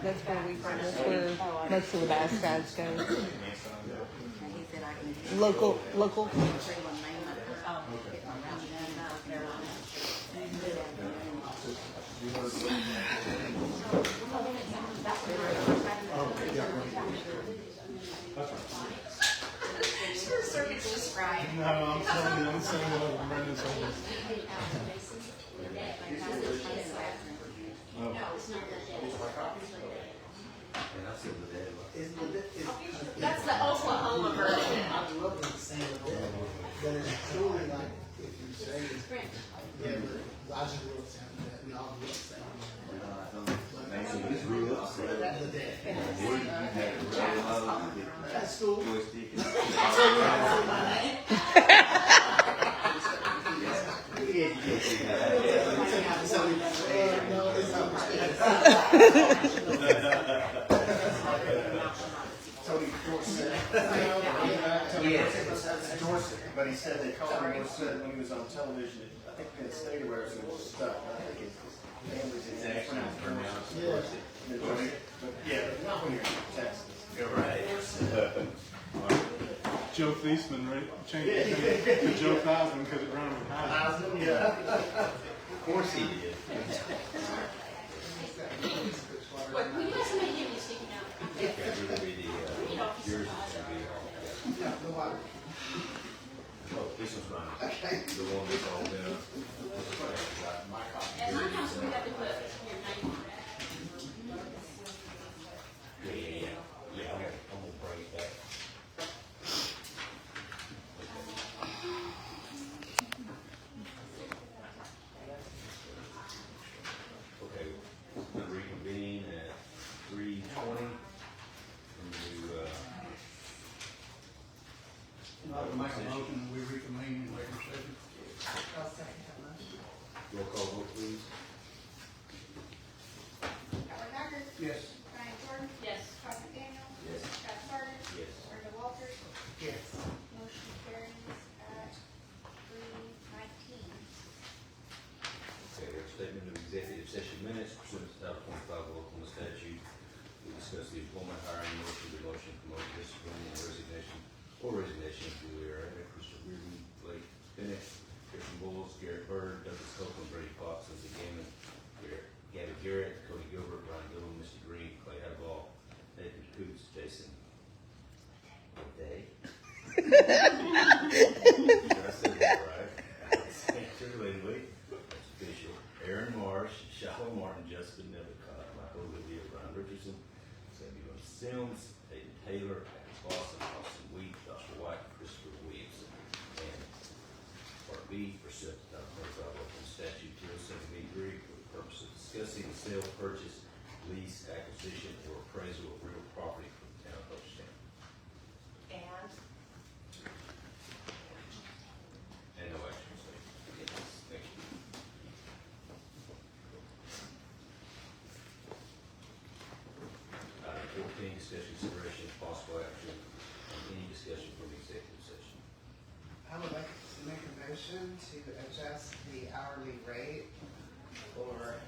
S4: That's where most of the bass guys go.
S6: he said I can
S4: Local.
S6: free one name up. Get my round done out there on
S8: Sure, circuit's just right.
S5: No, I'm telling you, I'm saying what Brendan's saying.
S9: And I said the dad,
S8: That's the Oklahoma version.
S13: I love the same, but it's truly like, if you say it's, yeah, but I just grew up saying that, we all grew up saying that.
S1: So this grew up, so
S13: That's the dad.
S1: where you had it really low,
S13: That's cool.
S1: joystick and.
S5: Tony Dorsett. Dorsett, but he said they called him Dorsett when he was on television. I think in the state where it was stuck. I think his family's
S9: it's actually pronounced.
S5: But yeah, not when you're in Texas.
S9: You're right.
S15: Joe Thiesman, right? Changed his name to Joe Theismann because it rhymed with Heisman.
S5: Yeah.
S9: Of course he did.
S8: What, will you guys make him sticking out?
S9: That really be the, yours is gonna be all. Oh, this one's mine. Okay. The one that's all down.
S8: And sometimes we have to put your name on it.
S9: Yeah, I'm gonna bring it back. Okay, we're gonna reconvene at 3:20.
S2: I'd like to make a motion that we reconvene in regular session.
S9: Roll call vote, please.
S6: Howard Haggard.
S2: Yes.
S6: Diane Jordan.
S8: Yes.
S6: Todd McDaniel.
S9: Yes.
S6: Scott Sargent.
S9: Yes.
S6: Brenda Walters.
S2: Yes.
S6: Motion carries at 3:19.
S9: Okay, our statement of executive session minutes pursuant to Title 25 of Oklahoma statute. We discuss the employment, hiring, motion, demotion, promotion, discipline, and resignation of Julie Aaron, Christopher Reardon, Blake Bennett, Christian Bulls, Garrett Bird, Douglas Copeland, Brady Fox, Lindsey Gammon, Gabby Garrett, Cody Gilbert, Ryan Dillon, Misty Green, Clay Hadball, Nathan Coots, Jason Day. Did I say that right? Andrew Lindley, that's official. Aaron Marsh, Shiloh Martin, Justin Nevicott, Michael Olivia, Brian Richardson, Samuel Sims, Hayden Taylor, Alex Lawson, Austin Wheat, Joshua White, Christopher Williamson. And Part B, pursuant to Title 25 Oklahoma Statute 207B3, for the purpose of discussing the sale, purchase, lease, acquisition, or appraisal of real property for the town of Hochtown. And no action, so, yes, thank you. Item 14, discussion, consideration, of possible action on any discussion from executive session.
S16: I would like to make a motion to adjust the hourly rate for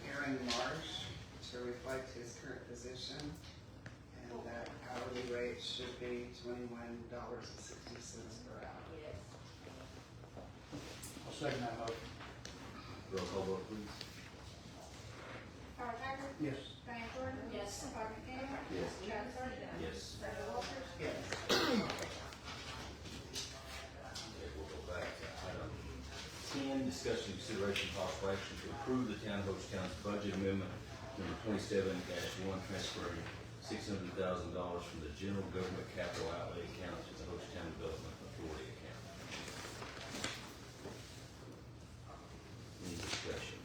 S16: Aaron Marsh to reflect his current position. And that hourly rate should be $21.60 per hour.
S2: I'll second that motion.
S9: Roll call vote, please.
S6: Howard Haggard.
S2: Yes.
S6: Diane Jordan.
S8: Yes.
S6: Todd McDaniel.
S9: Yes.
S6: Scott Sargent.
S9: Yes.
S6: Brenda Walters.
S16: Yes.
S9: Okay, we'll go back to item 10, discussion, consideration, possible action to approve the town of Hochtown's budget amendment number 27-1, transferring $600,000 from the general government capital outlay account to the Hochtown Development Authority account. Any discussion?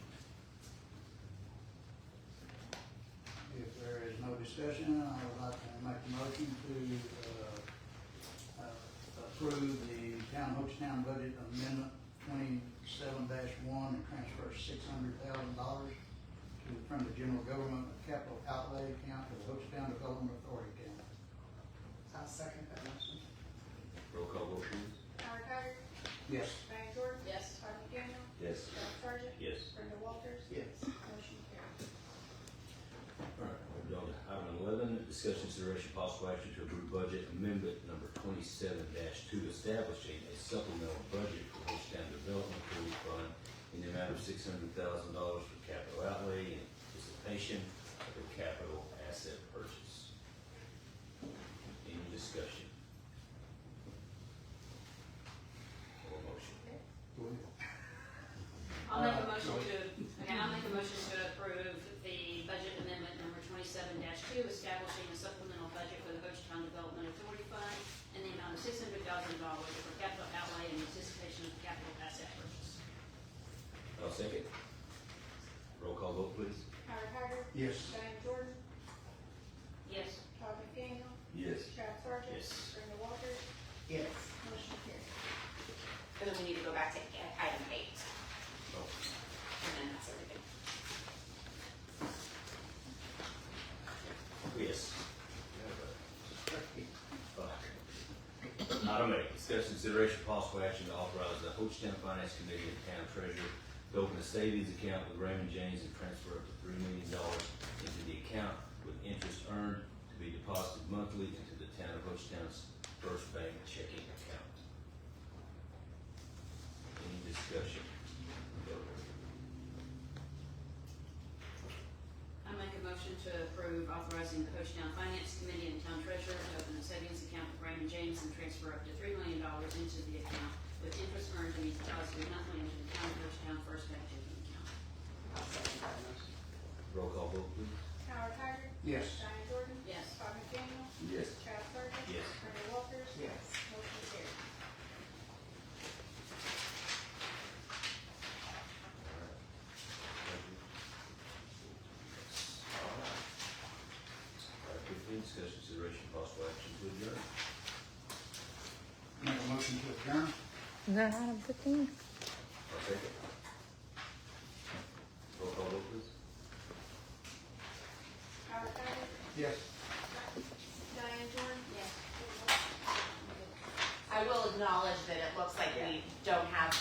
S2: If there is no discussion, I would like to make a motion to approve the town of Hochtown budget amendment 27-1 and transfer $600,000 from the general government capital outlay account to the Hochtown Development Authority account.
S16: I'll second that motion.
S9: Roll call vote, please.
S6: Howard Haggard.
S2: Yes.
S6: Diane Jordan.
S8: Yes.
S6: Todd McDaniel.
S9: Yes.
S6: Scott Sargent.
S9: Yes.
S6: Brenda Walters.
S16: Yes.
S6: Motion carries.
S9: All right, we're down to item 11, discussion, consideration, possible action to approve budget amendment number 27-2, establishing a supplemental budget for Hochtown Development Authority Fund in the amount of $600,000 for capital outlay and anticipation of a capital asset purchase. Any discussion? Or motion?
S8: I'll make a motion to approve the budget amendment number 27-2, establishing
S2: Yes.
S10: Diane Jordan,
S8: Yes.
S10: Todd McDaniel,
S1: Yes.
S10: Chad Sargent.
S9: Yes.
S10: Brenda Walters,
S13: Yes.
S10: motion carried.
S8: And then we need to go back to item 8.
S9: Oh.
S8: And then that's everything.
S9: Yes. Item 8, discuss consideration possible action to authorize the Hochtown Finance Committee and Town Treasurer to open a savings account with Raymond James and transfer up to $3 million into the account with interest earned to be deposited monthly into the Town of Hochtown's First Bank checking account. Any discussion?
S8: I make a motion to approve authorizing the Hochtown Finance Committee and Town Treasurer to open a savings account with Raymond James and transfer up to $3 million into the account with interest earned to be deposited monthly into the Town of Hochtown First Bank checking account.
S16: I'll second that motion.
S9: Roll call vote, please.
S10: Howard Haggard.
S2: Yes.
S10: Diane Jordan.
S8: Yes.
S10: Todd McDaniel,
S1: Yes.
S10: Chad Sargent.
S9: Yes.
S10: Brenda Walters.
S16: Yes.
S10: Motion carried.
S9: Discussion, consideration, possible action to adjourn.
S2: Make a motion to adjourn?
S4: Is that item 15?
S9: I'll take it. Roll call vote, please.
S10: Howard Haggard.
S2: Yes.
S10: Diane Jordan.
S8: Yes. I will acknowledge that it looks like we don't have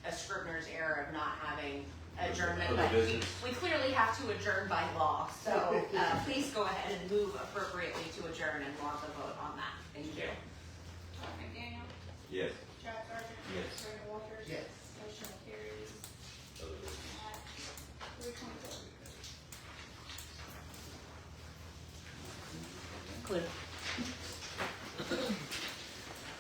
S8: a Scribner's error of not having adjournment,
S9: Other
S8: but
S9: business.
S8: we clearly have to adjourn by law. So please go ahead and move appropriately to adjourn and we'll have to vote on that.